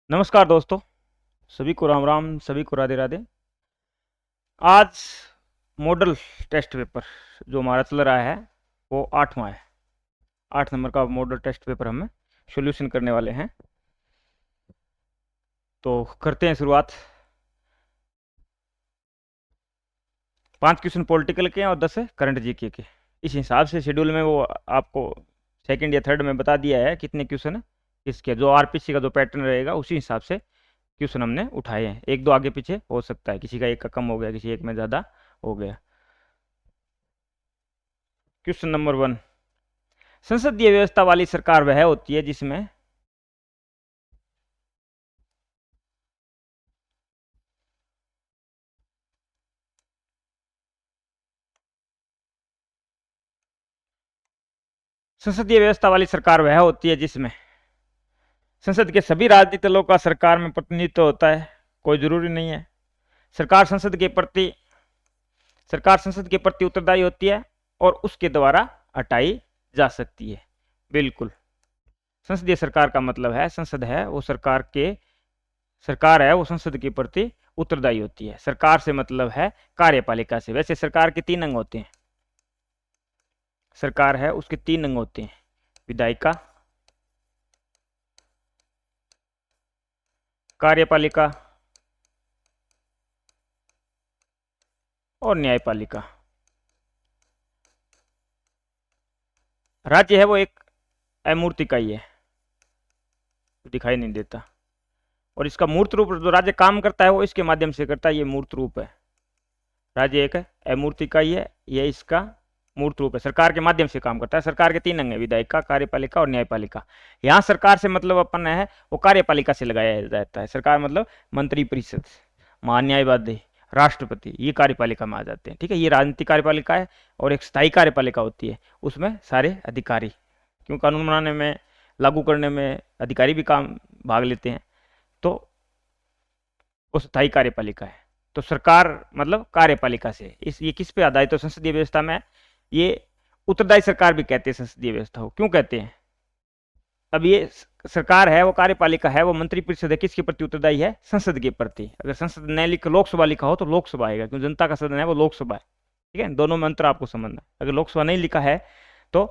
नमस्कार दोस्तों, सभी को राम राम, सभी को राधे राधे। आज मॉडल टेस्ट पेपर जो हमारा चल रहा है वो 8वां है। 8 नंबर का मॉडल टेस्ट पेपर हमें सॉल्यूशन करने वाले हैं। तो करते हैं शुरुआत। 5 क्वेश्चन पॉलिटिकल के हैं और 10 है करंट जीके के। इस हिसाब से शेड्यूल में वो आपको सेकंड या थर्ड में बता दिया है कितने क्वेश्चन है इसके। जो आरपीसी का जो पैटर्न रहेगा उसी हिसाब से क्वेश्चन हमने उठाए हैं। एक दो आगे पीछे हो सकता है, किसी का एक का कम हो गया, किसी एक में ज़्यादा हो गया। क्वेश्चन नंबर 1, संसदीय व्यवस्था वाली सरकार वह होती है जिसमें संसदीय व्यवस्था वाली सरकार वह होती है जिसमें संसद के सभी राजनीतिक दलों का सरकार में प्रतिनिधित्व होता है। कोई जरूरी नहीं है। सरकार संसद के प्रति उत्तरदायी होती है और उसके द्वारा हटाई जा सकती है। बिल्कुल, संसदीय सरकार का मतलब है संसद है वो सरकार है वो संसद के प्रति उत्तरदायी होती है। सरकार से मतलब है कार्यपालिका से। वैसे सरकार के 3 अंग होते हैं। सरकार है उसके 3 अंग होते हैं, विधायिका, कार्यपालिका और न्यायपालिका। राज्य है वो एक अमूर्त इकाई है, दिखाई नहीं देता, और इसका मूर्त रूप जो राज्य काम करता है वो इसके माध्यम से करता है। ये मूर्त रूप है। राज्य एक अमूर्त इकाई है, ये इसका मूर्त रूप है। सरकार के माध्यम से काम करता है। सरकार के 3 अंग है, विधायिका, कार्यपालिका और न्यायपालिका। यहाँ सरकार से मतलब अपन है वो कार्यपालिका से लगाया जाता है। सरकार मतलब मंत्रिपरिषद, महान्यायवादी, राष्ट्रपति, ये कार्यपालिका में आ जाते हैं। ठीक है, ये राजनीतिक कार्यपालिका है। और एक स्थायी कार्यपालिका होती है, उसमें सारे अधिकारी, क्यों कानून बनाने में, लागू करने में अधिकारी भी काम भाग लेते हैं, तो वो स्थायी कार्यपालिका है। तो सरकार मतलब कार्यपालिका से। ये किस पे आधारित है? तो संसदीय व्यवस्था में ये उत्तरदायी सरकार भी कहते हैं संसदीय व्यवस्था को। क्यों कहते हैं? अब ये सरकार है वो कार्यपालिका है वो मंत्रिपरिषद है, किसके प्रति उत्तरदायी है? संसद के प्रति। अगर संसद न लिख लोकसभा लिखा हो तो लोकसभा आएगा, क्योंकि जनता का सदन है वो लोकसभा है। ठीक है, दोनों में अंतर आपको समझना। अगर लोकसभा नहीं लिखा है तो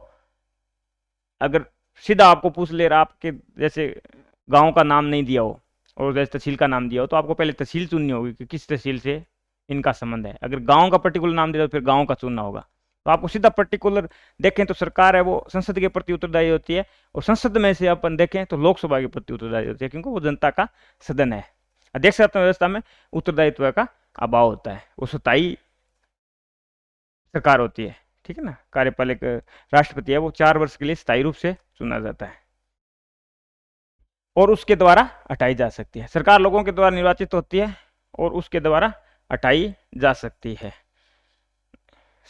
अगर सीधा आपको पूछ ले रहा, आपके जैसे गांव का नाम नहीं दिया हो और जैसे तहसील का नाम दिया हो, तो आपको पहले तहसील चुननी होगी कि किस तहसील से इनका संबंध है। अगर गांव का पर्टिकुलर नाम दिया तो फिर गांव का चुनना होगा। तो आपको सीधा पर्टिकुलर देखें तो सरकार है वो संसद के प्रति उत्तरदायी होती है, और संसद में से अपन देखें तो लोकसभा के प्रति उत्तरदायी होती है, क्योंकि वो जनता का सदन है। अध्यक्ष व्यवस्था में उत्तरदायित्व का अभाव होता है, वो स्थायी सरकार होती है। ठीक है ना, कार्यपालिक राष्ट्रपति है वो 4 वर्ष के लिए स्थायी रूप से चुना जाता है और उसके द्वारा हटाई जा सकती है। सरकार लोगों के द्वारा निर्वाचित होती है और उसके द्वारा हटाई जा सकती है।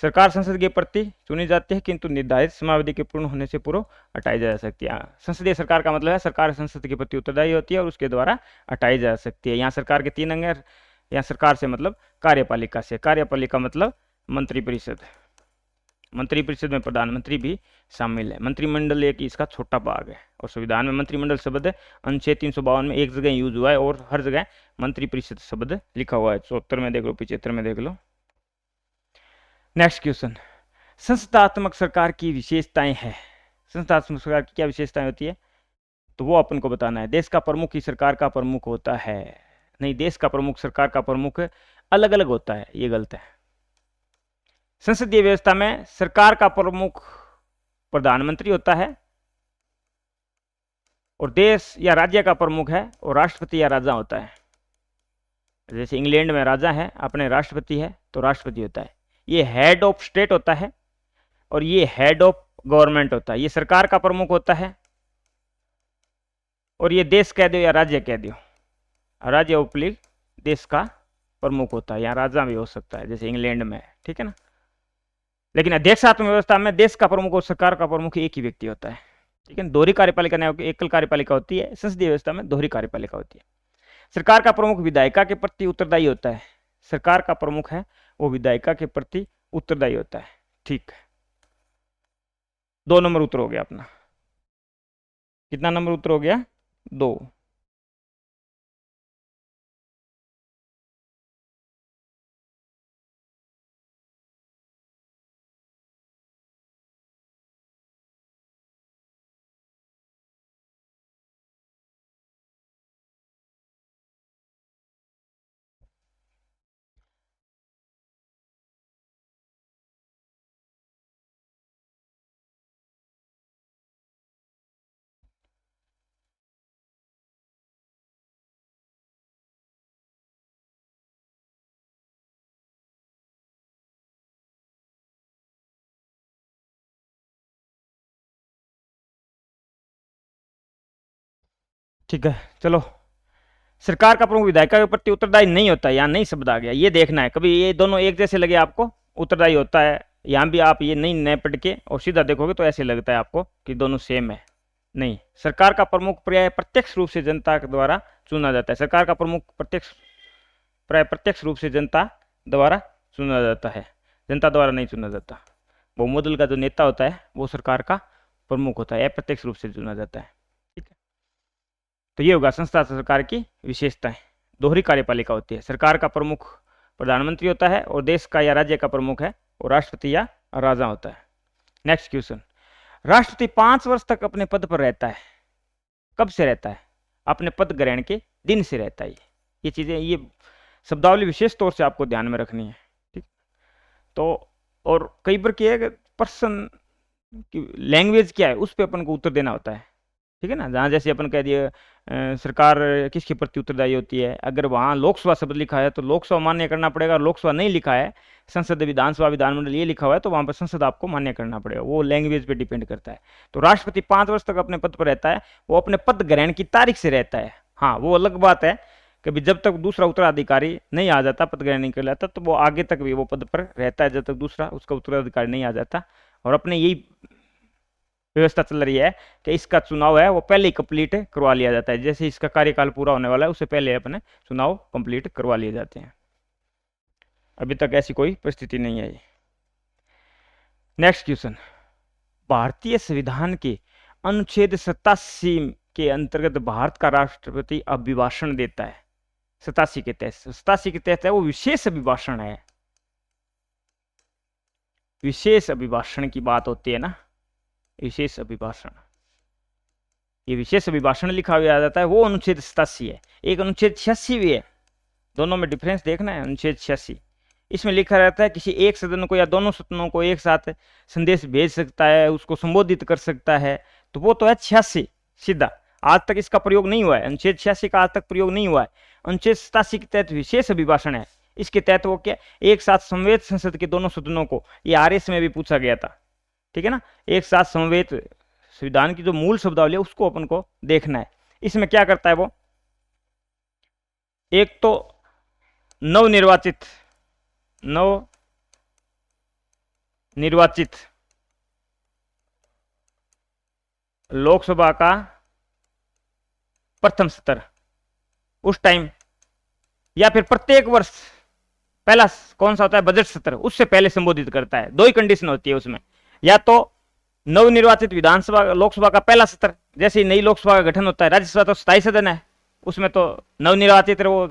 सरकार संसद के प्रति चुनी जाती है, किंतु निर्धारित समयावधि के पूर्ण होने से पूर्व हटाई जा सकती है। संसदीय सरकार का मतलब है सरकार संसद के प्रति उत्तरदायी होती है और उसके द्वारा हटाई जा सकती है। यहाँ सरकार के 3 अंग हैं। यहाँ सरकार से मतलब कार्यपालिका से। कार्यपालिका मतलब मंत्रिपरिषद। मंत्रिपरिषद में प्रधानमंत्री भी शामिल है। मंत्रिमंडल एक इसका छोटा भाग है, और संविधान में मंत्रिमंडल शब्द अनुच्छेद 352 में एक जगह यूज हुआ है और हर जगह मंत्रिपरिषद शब्द लिखा हुआ है। 74 में देख लो, 75 में देख लो। नेक्स्ट क्वेश्चन, संस्थात्मक सरकार की विशेषताएं है। संस्थात्मक सरकार की क्या विशेषताएं होती है तो वो अपन को बताना है। देश का प्रमुख ही सरकार का प्रमुख होता है? नहीं, देश का प्रमुख सरकार का प्रमुख अलग अलग होता है, ये गलत है। संसदीय व्यवस्था में सरकार का प्रमुख प्रधानमंत्री होता है और देश या राज्य का प्रमुख है और राष्ट्रपति या राजा होता है। जैसे इंग्लैंड में राजा है, अपने राष्ट्रपति है तो राष्ट्रपति होता है। ये हेड ऑफ स्टेट होता है और ये हेड ऑफ गवर्नमेंट होता है। ये सरकार का प्रमुख होता है और ये देश कह दो या राज्य कह दो, राज्य उपलिक देश का प्रमुख होता है। यहाँ राजा भी हो सकता है जैसे इंग्लैंड में, ठीक है ना। लेकिन अध्यक्षात्मक व्यवस्था में देश का प्रमुख और सरकार का प्रमुख एक ही व्यक्ति होता है। ठीक है, दोहरी कार्यपालिका नहीं होती, एकल कार्यपालिका होती है। संसदीय व्यवस्था में दोहरी कार्यपालिका होती है। सरकार का प्रमुख विधायिका के प्रति उत्तरदायी होता है। सरकार का प्रमुख है वो विधायिका के प्रति उत्तरदायी होता है। ठीक है, 2 नंबर उत्तर हो गया अपना। कितना नंबर उत्तर हो गया? 2। ठीक है, चलो। सरकार का प्रमुख विधायिका के प्रति उत्तरदायी नहीं होता है, यहाँ नहीं शब्द आ गया, ये देखना है। कभी ये दोनों एक जैसे लगे आपको, उत्तरदायी होता है, यहाँ भी आप ये नहीं नए पढ़ के और सीधा देखोगे तो ऐसे लगता है आपको कि दोनों सेम है। नहीं, सरकार का प्रमुख प्राय प्रत्यक्ष रूप से जनता के द्वारा चुना जाता है। सरकार का प्रमुख प्राय प्रत्यक्ष रूप से जनता द्वारा चुना जाता है, जनता द्वारा नहीं चुना जाता। बहुमत का जो नेता होता है वो सरकार का प्रमुख होता है, अप्रत्यक्ष रूप से चुना जाता है। ठीक है, तो ये होगा संस्था सरकार की विशेषताएं। दोहरी कार्यपालिका होती है, सरकार का प्रमुख प्रधानमंत्री होता है और देश का या राज्य का प्रमुख है और राष्ट्रपति या राजा होता है। नेक्स्ट क्वेश्चन, राष्ट्रपति 5 वर्ष तक अपने पद पर रहता है। कब से रहता है? अपने पद ग्रहण के दिन से रहता है। ये चीजें, ये शब्दावली विशेष तौर से आपको ध्यान में रखनी है। ठीक, तो और कई बार क्या है, पर्सन की लैंग्वेज क्या है उस पर अपन को उत्तर देना होता है। ठीक है ना, जहाँ जैसे अपन कह दिए सरकार किसके प्रति उत्तरदायी होती है, अगर वहाँ लोकसभा शब्द लिखा है तो लोकसभा मान्य करना पड़ेगा। लोकसभा नहीं लिखा है, संसद, विधानसभा, विधानमंडल ये लिखा हुआ है तो वहाँ पर संसद आपको मान्य करना पड़ेगा। वो लैंग्वेज पे डिपेंड करता है। तो राष्ट्रपति 5 वर्ष तक अपने पद पर रहता है, वो अपने पद ग्रहण की तारीख से रहता है। हाँ, वो अलग बात है, कभी जब तक दूसरा उत्तराधिकारी नहीं आ जाता, पद ग्रहण नहीं कर लेता, तो वो आगे तक भी वो पद पर रहता है जब तक दूसरा उसका उत्तराधिकारी नहीं आ जाता। और अपने यही व्यवस्था चल रही है कि इसका चुनाव है वो पहले ही कंप्लीट करवा लिया जाता है। जैसे इसका कार्यकाल पूरा होने वाला है उससे पहले अपने चुनाव कंप्लीट करवा लिए जाते हैं। अभी तक ऐसी कोई परिस्थिति नहीं आई। नेक्स्ट क्वेश्चन, भारतीय संविधान के अनुच्छेद 87 के अंतर्गत भारत का राष्ट्रपति अभिभाषण देता है। 87 के तहत है वो विशेष अभिभाषण है। विशेष अभिभाषण की बात होती है ना, विशेष अभिभाषण, ये विशेष अभिभाषण लिखा हुआ जाता है, वो अनुच्छेद 87 है। एक अनुच्छेद 86 भी है, दोनों में डिफरेंस देखना है। अनुच्छेद 86 इसमें लिखा रहता है किसी एक सदन को या दोनों सदनों को एक साथ संदेश भेज सकता है, उसको संबोधित कर सकता है। तो वो तो है 86 सीधा, आज तक इसका प्रयोग नहीं हुआ है। अनुच्छेद 86 का आज तक प्रयोग नहीं हुआ है। अनुच्छेद 87 के तहत विशेष अभिभाषण है। इसके तहत वो क्या, एक साथ समवेत संसद के दोनों सदनों को, ये आरएस में भी पूछा गया था। ठीक है ना, एक साथ समवेत, संविधान की जो मूल शब्दावली है उसको अपन को देखना है। इसमें क्या करता है वो, एक तो नवनिर्वाचित लोकसभा का प्रथम सत्र उस टाइम, या फिर प्रत्येक वर्ष पहला कौन सा होता है, बजट सत्र, उससे पहले संबोधित करता है। दो ही कंडीशन होती है उसमें, या तो नवनिर्वाचित विधानसभा लोकसभा का पहला सत्र, जैसे नई लोकसभा का गठन होता है, राज्यसभा तो 27 सदन है, उसमें तो नवनिर्वाचित वो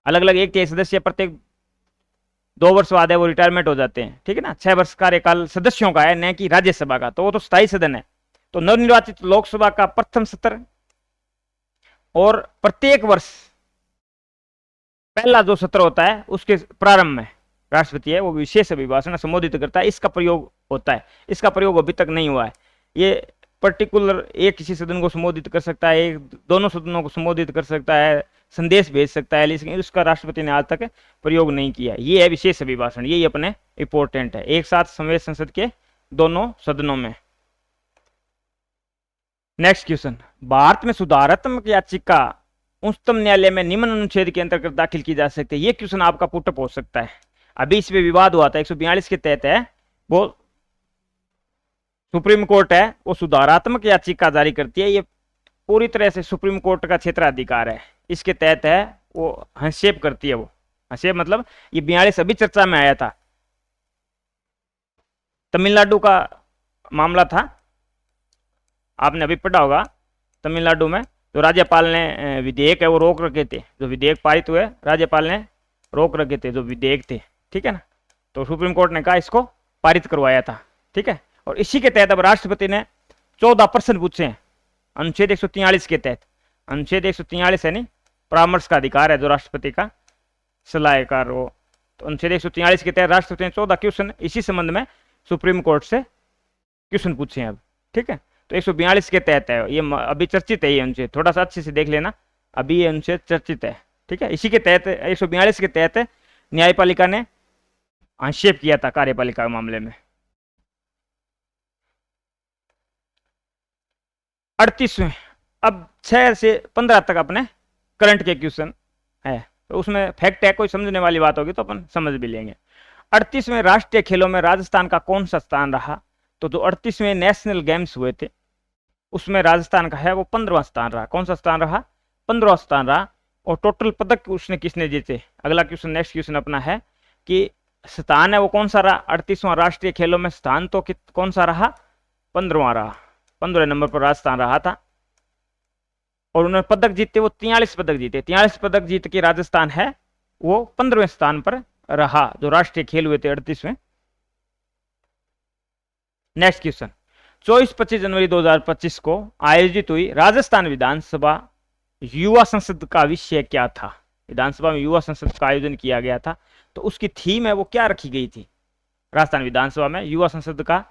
अलग अलग एक सदस्य प्रत्येक 2 वर्ष बाद है वो रिटायरमेंट हो जाते हैं। ठीक है ना, 6 वर्ष कार्यकाल सदस्यों का है, न कि राज्यसभा का, तो वो तो 27 सदन है। तो नवनिर्वाचित लोकसभा का प्रथम सत्र और प्रत्येक वर्ष पहला जो सत्र होता है उसके प्रारंभ में राष्ट्रपति है वो विशेष अभिभाषण संबोधित करता है। इसका प्रयोग होता है, इसका प्रयोग अभी तक नहीं हुआ है। ये पर्टिकुलर एक किसी सदन को संबोधित कर सकता है, एक दोनों सदनों को संबोधित कर सकता है, संदेश भेज सकता है, लेकिन उसका राष्ट्रपति ने आज तक प्रयोग नहीं किया। ये है विशेष अभिभाषण, यही अपने इंपॉर्टेंट है, एक साथ संवेद संसद के दोनों सदनों में। नेक्स्ट क्वेश्चन, भारत में सुधारात्मक याचिका उच्चतम न्यायालय में निम्न अनुच्छेद के अंतर्गत दाखिल की जा सकती है। ये क्वेश्चन आपका पुटअप हो सकता है। अभी इस पे विवाद हुआ था, 142 के तहत है वो, सुप्रीम कोर्ट है वो सुधारात्मक याचिका जारी करती है। ये पूरी तरह से सुप्रीम कोर्ट का क्षेत्राधिकार है, इसके तहत है वो हस्तक्षेप करती है। वो हस्तक्षेप मतलब ये 42 अभी चर्चा में आया था, तमिलनाडु का मामला था, आपने अभी पढ़ा होगा। तमिलनाडु में जो राज्यपाल ने विधेयक है वो रोक रखे थे, जो विधेयक पारित हुए राज्यपाल ने रोक रखे थे जो विधेयक थे। ठीक है ना, तो सुप्रीम कोर्ट ने कहा इसको पारित करवाया था। ठीक है, और इसी के तहत अब राष्ट्रपति ने 14 प्रश्न पूछे हैं अनुच्छेद 143 के तहत। अनुच्छेद 143 है नहीं, परामर्श का अधिकार है जो राष्ट्रपति का सलाहकार हो, तो अनुच्छेद 143 के तहत राष्ट्रपति ने 14 क्वेश्चन इसी संबंध में सुप्रीम कोर्ट से क्वेश्चन पूछे हैं अब। ठीक है, तो 142 के तहत है ये, अभी चर्चित है ये अनुच्छेद, थोड़ा सा अच्छे से देख लेना, अभी ये अनुच्छेद चर्चित है। ठीक है, इसी के तहत 142 के तहत न्यायपालिका ने हस्तक्षेप किया था कार्यपालिका के मामले में। 38वें, अब 6 से 15 तक अपने करंट के क्वेश्चन है, तो उसमें फैक्ट है, कोई समझने वाली बात होगी तो अपन समझ भी लेंगे। 38वें राष्ट्रीय खेलों में राजस्थान का कौन सा स्थान रहा? तो जो 38वें नेशनल गेम्स हुए थे उसमें राजस्थान का है वो 15वां स्थान रहा। कौन सा स्थान रहा? 15वां स्थान रहा। और टोटल पदक उसने किसने जीते? अगला क्वेश्चन, नेक्स्ट क्वेश्चन अपना है कि स्थान है वो कौन सा रहा? 38वां राष्ट्रीय खेलों में स्थान तो कौन सा रहा? 15वां रहा। 15वें नंबर पर राजस्थान रहा था। और उन्होंने पदक जीते वो 43 पदक जीते। 43 पदक जीत के राजस्थान है वो 15वें स्थान पर रहा जो राष्ट्रीय खेल हुए थे 38वें। नेक्स्ट क्वेश्चन, 24-25 जनवरी 2025 को आयोजित हुई राजस्थान विधानसभा युवा संसद का विषय क्या था? विधानसभा में युवा संसद का आयोजन किया गया था, तो उसकी थीम है वो क्या रखी गई थी? राजस्थान विधानसभा में युवा संसद का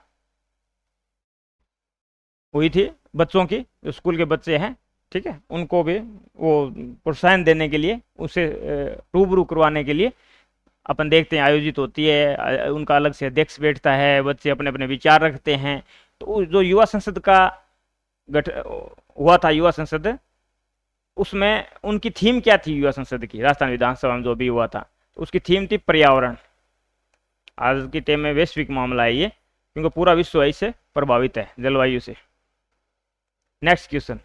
हुई थी बच्चों की, जो स्कूल के बच्चे हैं, ठीक है, उनको भी वो प्रोत्साहन देने के लिए, उसे रूबरू करवाने के लिए अपन देखते हैं आयोजित होती है। उनका अलग से अध्यक्ष बैठता है, बच्चे अपने अपने विचार रखते हैं। तो जो युवा संसद का हुआ था, युवा संसद, उसमें उनकी थीम क्या थी? युवा संसद की राजस्थान विधानसभा में जो भी हुआ था, तो उसकी थीम थी पर्यावरण। आज के टाइम में वैश्विक मामला है ये, क्योंकि पूरा विश्व इससे प्रभावित है, जलवायु से। Next question,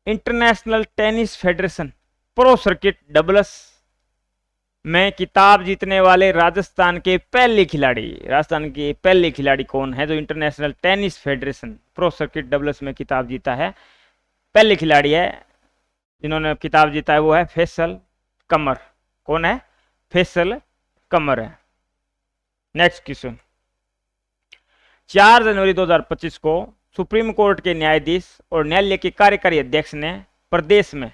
international tennis federation pro circuit doubles में किताब जीतने वाले राजस्थान के पहले खिलाड़ी कौन है? जो international tennis federation pro circuit doubles में किताब जीता है, पहले खिलाड़ी है जिन्होंने किताब जीता है वो है फैसल कमर। कौन है? फैसल कमर है। नेक्स्ट क्वेश्चन, 4 जनवरी 2025 को सुप्रीम कोर्ट के न्यायाधीश और न्यायालय के कार्यकारी अध्यक्ष ने प्रदेश में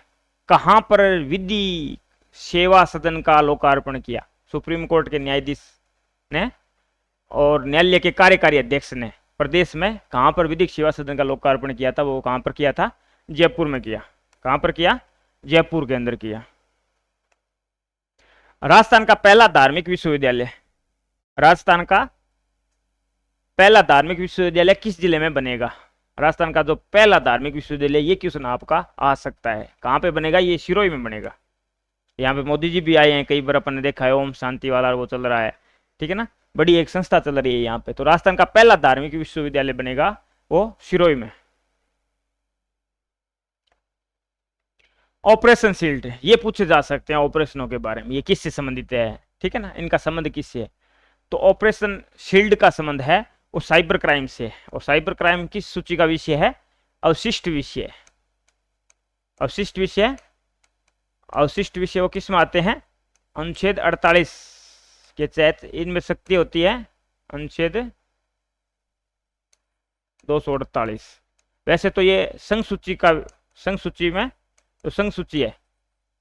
कहां पर विधि सेवा सदन का लोकार्पण किया? सुप्रीम कोर्ट के न्यायाधीश ने और न्यायालय के कार्यकारी अध्यक्ष ने प्रदेश में कहां पर विधिक सेवा सदन का लोकार्पण किया था? वो कहां पर किया था? जयपुर में किया। कहां पर किया? जयपुर के अंदर किया। राजस्थान का पहला धार्मिक विश्वविद्यालय, राजस्थान का पहला धार्मिक विश्वविद्यालय किस जिले में बनेगा? राजस्थान का जो पहला धार्मिक विश्वविद्यालय, ये क्वेश्चन आपका आ सकता है। कहां पे बनेगा? ये सिरोही में बनेगा। यहाँ पे मोदी जी भी आए हैं, कई बार अपन ने देखा है, ओम शांति वाला वो चल रहा है, ठीक है ना, बड़ी एक संस्था चल रही है यहाँ पे। तो राजस्थान का पहला धार्मिक विश्वविद्यालय बनेगा वो सिरोही में। ऑपरेशन शील्ड, ये पूछे जा सकते हैं ऑपरेशनों के बारे में, ये किससे संबंधित है, ठीक है ना, इनका संबंध किससे है? तो ऑपरेशन शील्ड का संबंध है वो साइबर क्राइम से। और साइबर क्राइम किस सूची का विषय है? अवशिष्ट विषय। अवशिष्ट विषय, अवशिष्ट विषय वो किस में आते हैं? अनुच्छेद 48 के तहत इनमें शक्ति होती है अनुच्छेद 248। वैसे तो ये संघ सूची का, संघ सूची में तो संघ सूची है,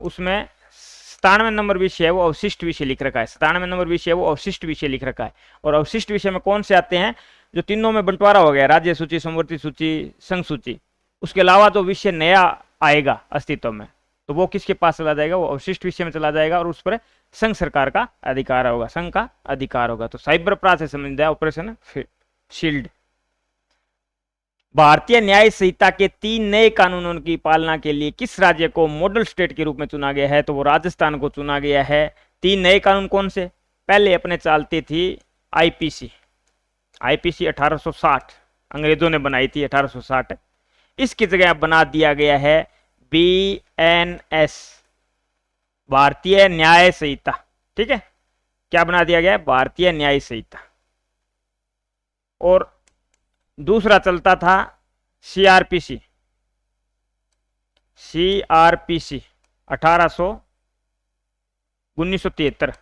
उसमें 97 नंबर विषय है वो अवशिष्ट विषय लिख रखा है। 97 नंबर विषय है वो अवशिष्ट विषय लिख रखा है। और अवशिष्ट विषय में कौन से आते हैं? जो तीनों में बंटवारा हो गया, राज्य सूची, समवर्ती सूची, संघ सूची, उसके अलावा जो विषय नया आएगा अस्तित्व में, तो वो किसके पास चला जाएगा? वो अवशिष्ट विषय में चला जाएगा और उस पर संघ सरकार का अधिकार होगा, संघ का अधिकार होगा। तो साइबर अपराध से संबंधित है ऑपरेशन शील्ड। भारतीय न्याय संहिता के 3 नए कानूनों की पालना के लिए किस राज्य को मॉडल स्टेट के रूप में चुना गया है? तो वो राजस्थान को चुना गया है। 3 नए कानून कौन से? पहले अपने चलती थी आईपीसी, आईपीसी 1860 अंग्रेजों ने बनाई थी 1860। इसकी जगह बना दिया गया है बीएनएस, भारतीय न्याय संहिता, ठीक है, क्या बना दिया गया है? भारतीय न्याय संहिता। और दूसरा चलता था सीआरपीसी, सीआरपीसी 1973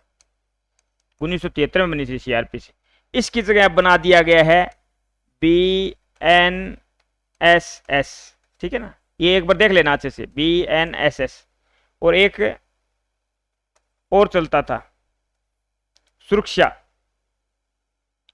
में बनी थी सीआरपीसी। इसकी जगह बना दिया गया है बीएनएसएस, ठीक है ना, ये एक बार देख लेना अच्छे से, बीएनएसएस। और एक और चलता था सुरक्षा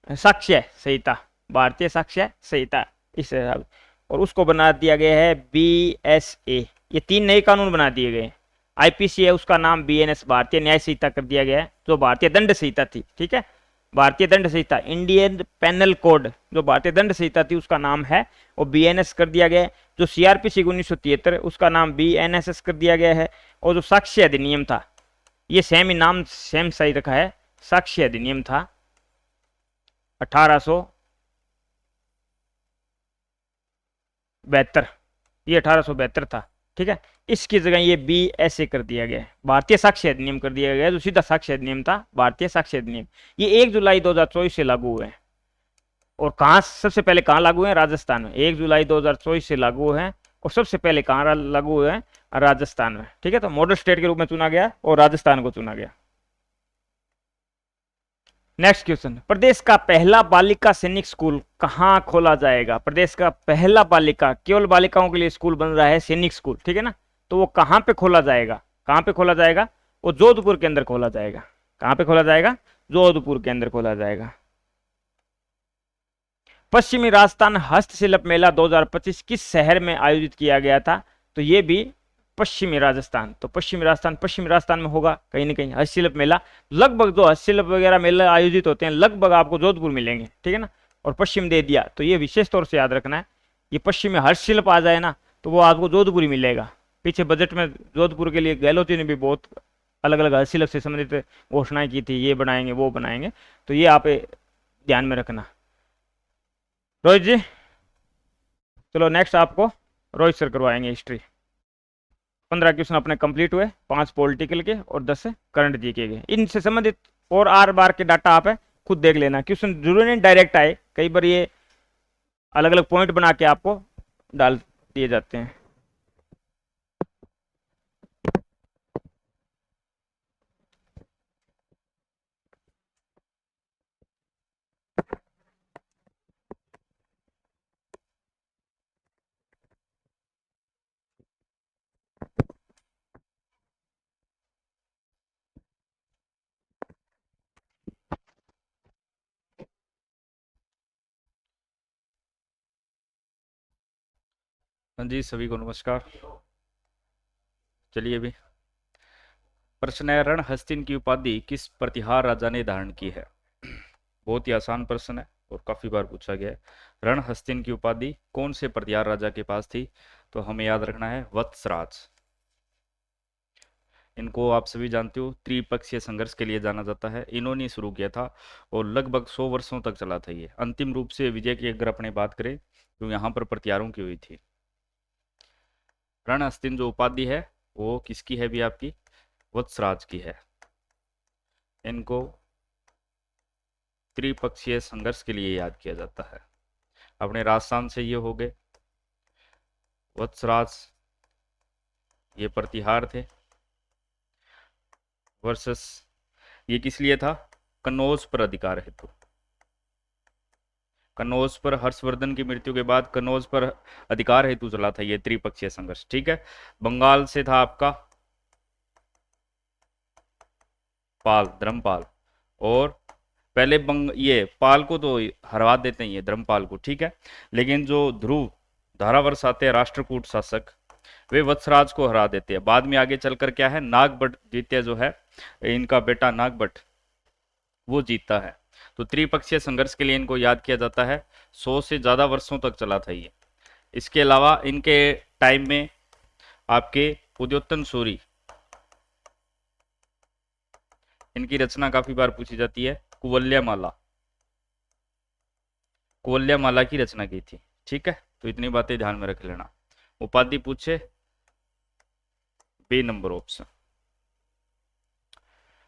साक्ष्य संहिता, भारतीय साक्ष्य संहिता, इस हिसाब, और उसको बना दिया गया है बीएसए। ये 3 नए कानून बना दिए गए। आईपीसी है उसका नाम बीएनएस, भारतीय न्याय संहिता कर दिया गया है, जो भारतीय दंड संहिता थी, ठीक है, भारतीय दंड संहिता, इंडियन पेनल कोड जो भारतीय दंड संहिता थी उसका नाम है वो बीएनएस कर दिया गया। जो सीआरपीसी 1973 है उसका नाम बीएनएसएस कर दिया गया है। और जो साक्ष्य अधिनियम था, ये सेम ही नाम सेम सही रखा है, साक्ष्य अधिनियम था 1872, ये 1872 था। ठीक है, इसकी जगह ये बीएसए कर दिया गया है, भारतीय साक्ष्य अधिनियम कर दिया गया है, जो सीधा साक्ष्य अधिनियम था भारतीय साक्ष्य अधिनियम। ये 1 जुलाई 2024 से लागू हुए हैं। और कहाँ सबसे पहले कहाँ लागू है? राजस्थान में। 1 जुलाई 2024 से लागू है और सबसे पहले कहाँ लागू हुए हैं? राजस्थान में। ठीक है, तो मॉडल स्टेट के रूप में चुना गया और राजस्थान को चुना गया। नेक्स्ट क्वेश्चन, प्रदेश का पहला बालिका सैनिक स्कूल कहाँ खोला जाएगा? प्रदेश का पहला बालिका, केवल बालिकाओं के लिए स्कूल बन रहा है, सैनिक स्कूल। ठीक है ना, तो वो कहाँ पे खोला जाएगा? कहाँ पे खोला जाएगा? वो जोधपुर के अंदर खोला जाएगा। कहाँ पे खोला जाएगा? जोधपुर के अंदर खोला जाएगा। पश्चिमी राजस्थान हस्तशिल्प मेला 2025 किस शहर में आयोजित किया गया था? तो ये भी पश्चिमी राजस्थान। तो पश्चिमी राजस्थान में होगा कहीं ना कहीं हस्तशिल्प मेला। लगभग जो हस्तशिल्प वगैरह मेला आयोजित होते हैं लगभग आपको जोधपुर मिलेंगे। ठीक है ना, और पश्चिम दे दिया तो ये विशेष तौर से याद रखना है, ये पश्चिमी हस्तशिल्प आ जाए ना तो वो आपको जोधपुर ही मिलेगा। पीछे बजट में जोधपुर के लिए गहलोत जी ने भी बहुत अलग अलग हस्तशिल्प से संबंधित घोषणाएं की थी, ये बनाएंगे वो बनाएंगे, तो ये आप ध्यान में रखना। रोहित जी, चलो नेक्स्ट आपको रोहित सर करवाएंगे हिस्ट्री। 15 क्वेश्चन अपने कंप्लीट हुए, 5 पॉलिटिकल के और 10 करंट जीके के। इनसे संबंधित और आर बार के डाटा आप खुद देख लेना। क्वेश्चन जरूरी नहीं डायरेक्ट आए, कई बार ये अलग अलग पॉइंट बना के आपको डाल दिए जाते हैं। हाँ जी, सभी को नमस्कार। चलिए अभी प्रश्न है, रण हस्तिन की उपाधि किस प्रतिहार राजा ने धारण की है? बहुत ही आसान प्रश्न है और काफी बार पूछा गया है। रण हस्तिन की उपाधि कौन से प्रतिहार राजा के पास थी? तो हमें याद रखना है वत्सराज। इनको आप सभी जानते हो, त्रिपक्षीय संघर्ष के लिए जाना जाता है। इन्होंने शुरू किया था और लगभग 100 वर्षों तक चला था ये। अंतिम रूप से विजय की अगर अपने बात करें तो यहाँ पर प्रतिहारों की हुई थी। रण हस्तिन जो उपाधि है वो किसकी है? भी आपकी वत्सराज की है। इनको त्रिपक्षीय संघर्ष के लिए याद किया जाता है। अपने राजस्थान से ये हो गए वत्सराज, ये प्रतिहार थे वर्सेस ये किस लिए था? कन्नौज पर अधिकार हेतु। कन्नौज पर हर्षवर्धन की मृत्यु के बाद कन्नौज पर अधिकार हेतु चला था ये त्रिपक्षीय संघर्ष। ठीक है, बंगाल से था आपका पाल, धर्मपाल, और पहले ये पाल को तो हरवा देते हैं ये धर्मपाल को। ठीक है, लेकिन जो ध्रुव धारावर्ष आते हैं राष्ट्रकूट शासक, वे वत्सराज को हरा देते हैं। बाद में आगे चलकर क्या है, नागभट्ट द्वितीय जो है, इनका बेटा नागभट्ट, वो जीतता है। तो त्रिपक्षीय संघर्ष के लिए इनको याद किया जाता है। 100 से ज्यादा वर्षों तक चला था ये। इसके अलावा इनके टाइम में आपके उद्योतन सूरी, इनकी रचना काफी बार पूछी जाती है। कुवल्यामाला, कुवल्यामाला की रचना की थी। ठीक है, तो इतनी बातें ध्यान में रख लेना। उपाधि पूछे, बी नंबर ऑप्शन।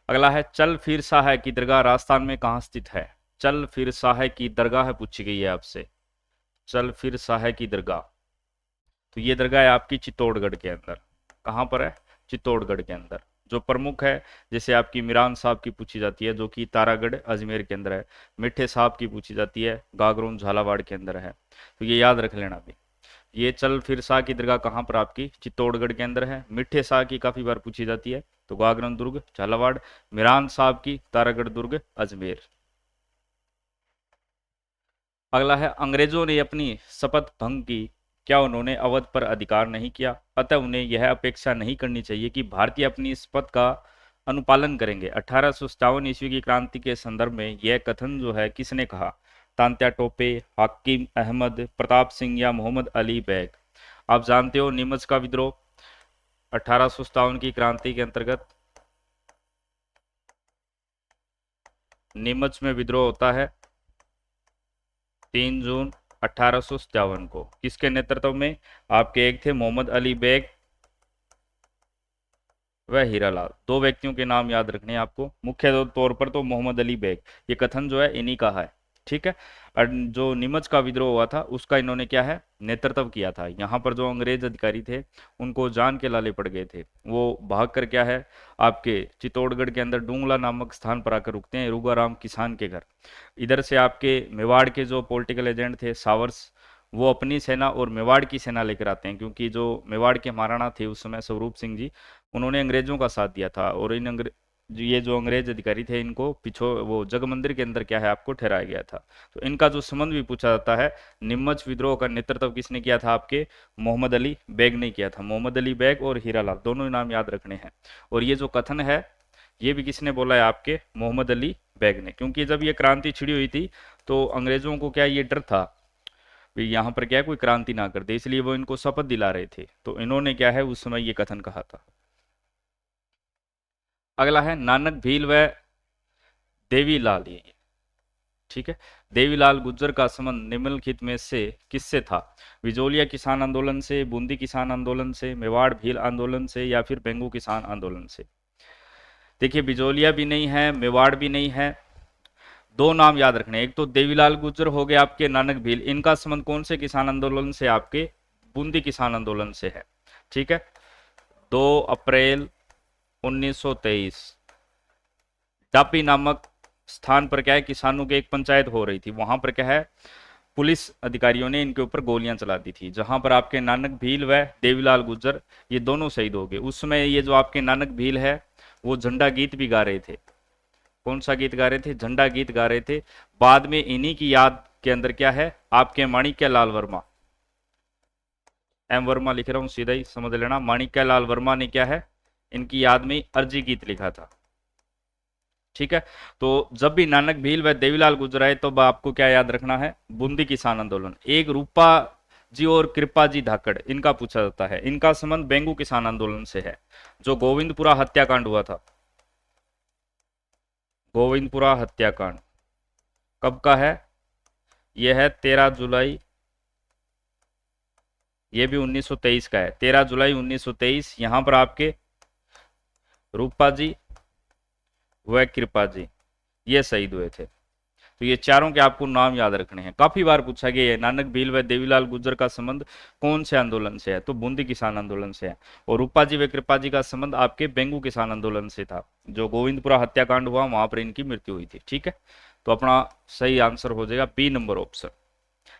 अगला है, चल फिर साह की दरगाह राजस्थान में कहाँ स्थित है? चल फिर साह की दरगाह पूछी गई है आपसे। चल फिर साह की दरगाह, तो ये दरगाह है आपकी चित्तौड़गढ़ के अंदर। कहाँ पर है? चित्तौड़गढ़ के अंदर। जो प्रमुख है, जैसे आपकी मीरान साहब की पूछी जाती है जो कि तारागढ़ अजमेर के अंदर है। मिठे साहब की पूछी जाती है, गागरोन झालावाड़ के अंदर है। तो ये याद रख लेना भी। ये चल फिर शाह की दरगाह कहाँ पर? आपकी चित्तौड़गढ़ के अंदर है। मिठे शाह की काफी बार पूछी जाती है, तो गागरन दुर्ग झालावाड़। मीरान साहब की तारागढ़ दुर्ग अजमेर। अगला है, अंग्रेजों ने अपनी शपथ भंग की, क्या उन्होंने अवध पर अधिकार नहीं किया? अतः उन्हें यह अपेक्षा नहीं करनी चाहिए कि भारतीय अपनी शपथ का अनुपालन करेंगे। 1857 ईस्वी की क्रांति के संदर्भ में यह कथन जो है किसने कहा? तांत्या टोपे, हाकिम अहमद, प्रताप सिंह या मोहम्मद अली बैग? आप जानते हो नीमच का विद्रोह 1857 की क्रांति के अंतर्गत नीमच में विद्रोह होता है 3 जून 1857 को। किसके नेतृत्व में? आपके एक थे मोहम्मद अली बेग व हीरालाल। दो व्यक्तियों के नाम याद रखने हैं आपको, मुख्य तौर पर तो मोहम्मद अली बेग, ये कथन जो है इन्हीं का है, ठीक है। और जो नीमच का विद्रोह हुआ था उसका इन्होंने क्या है, नेतृत्व किया था। यहाँ पर जो अंग्रेज अधिकारी थे उनको जान के लाले पड़ गए थे, वो भाग कर क्या है आपके चित्तौड़गढ़ के अंदर डूंगला नामक स्थान पर आकर रुकते हैं, रूगाराम किसान के घर। इधर से आपके मेवाड़ के जो पॉलिटिकल एजेंट थे सावर्स, वो अपनी सेना और मेवाड़ की सेना लेकर आते हैं, क्योंकि जो मेवाड़ के महाराणा थे उस समय स्वरूप सिंह जी, उन्होंने अंग्रेजों का साथ दिया था। और ये जो अंग्रेज अधिकारी थे इनको पिछो वो जग मंदिर के अंदर क्या है आपको ठहराया गया था। तो इनका जो संबंध भी पूछा जाता है, नीमच विद्रोह का नेतृत्व किसने किया था? आपके मोहम्मद अली बेग ने किया था। मोहम्मद अली बेग और हीरालाल दोनों ही नाम याद रखने हैं। और ये जो कथन है ये भी किसने बोला है? आपके मोहम्मद अली बेग ने। क्योंकि जब ये क्रांति छिड़ी हुई थी तो अंग्रेजों को क्या ये डर था यहाँ पर क्या है कोई क्रांति ना कर दे, इसलिए वो इनको शपथ दिला रहे थे। तो इन्होंने क्या है उस समय ये कथन कहा था। अगला है नानक भील व देवीलाल, ये ठीक है। देवीलाल गुज्जर का संबंध निम्नलिखित में से किससे था? विजोलिया किसान आंदोलन से, बूंदी किसान आंदोलन से, मेवाड़ भील आंदोलन से, या फिर बेंगू किसान आंदोलन से? देखिए बिजोलिया भी नहीं है, मेवाड़ भी नहीं है। दो नाम याद रखने, एक तो देवीलाल गुज्जर हो गए आपके, नानक भील, इनका संबंध कौन से किसान आंदोलन से? आपके बूंदी किसान आंदोलन से है, ठीक है। 2 अप्रैल 1923 डापी नामक स्थान पर क्या है किसानों की एक पंचायत हो रही थी, वहां पर क्या है पुलिस अधिकारियों ने इनके ऊपर गोलियां चला दी थी, जहां पर आपके नानक भील व देवीलाल गुज्जर ये दोनों शहीद हो गए। उस समय ये जो आपके नानक भील है वो झंडा गीत भी गा रहे थे। कौन सा गीत गा रहे थे? झंडा गीत गा रहे थे। बाद में इन्हीं की याद के अंदर क्या है आपके माणिक्य लाल वर्मा, एम वर्मा लिख रहा हूं सीधा ही समझ लेना, माणिक्य लाल वर्मा ने क्या है इनकी याद में अर्जी गीत लिखा था, ठीक है। तो जब भी नानक भील व देवीलाल गुजर आए तो आपको क्या याद रखना है? बूंदी किसान आंदोलन। एक रूपा जी और कृपा जी धाकड़, इनका पूछा जाता है। इनका संबंध बेंगू किसान आंदोलन से है, जो गोविंदपुरा हत्याकांड हुआ था। गोविंदपुरा हत्याकांड कब का है? यह है 13 जुलाई, ये भी 1923 का है। 13 जुलाई 1923 यहां पर आपके रूपा जी व कृपा जी ये शहीद हुए थे। तो ये चारों के आपको नाम याद रखने हैं, काफी बार पूछा गया है। नानक भील व देवीलाल गुज्जर का संबंध कौन से आंदोलन से है? तो बूंदी किसान आंदोलन से है। और रूपा जी व कृपा जी का संबंध आपके बेंगू किसान आंदोलन से था, जो गोविंदपुरा हत्याकांड हुआ वहां पर इनकी मृत्यु हुई थी, ठीक है। तो अपना सही आंसर हो जाएगा बी नंबर ऑप्शन,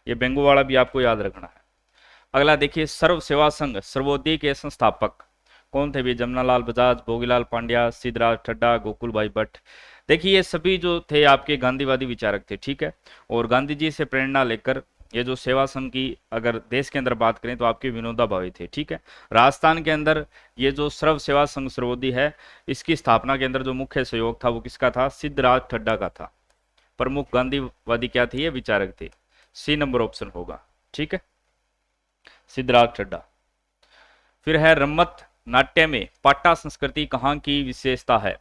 ये बेंगू वाला भी आपको याद रखना है। अगला देखिए, सर्व सेवा संघ सर्वोदय के संस्थापक कौन थे? भी जमनालाल बजाज, भोगीलाल पांड्या, सिद्धराज ठड्डा, गोकुल भाई भट्ट। देखिए ये सभी जो थे आपके गांधीवादी विचारक थे, ठीक है। और गांधी जी से प्रेरणा लेकर ये जो सेवा संघ की अगर देश के अंदर बात करें तो आपके विनोबा भावे थे, ठीक है। राजस्थान के अंदर ये जो सर्व सेवा संघ सर्वोदय है इसकी स्थापना के अंदर जो मुख्य सहयोग था वो किसका था? सिद्धराज ठड्डा का था। प्रमुख गांधीवादी क्या थे? ये विचारक थे। सी नंबर ऑप्शन होगा, ठीक है, सिद्धराज ठड्डा। फिर है रम्मत नाट्य में पाट्टा संस्कृति कहाँ की विशेषता है?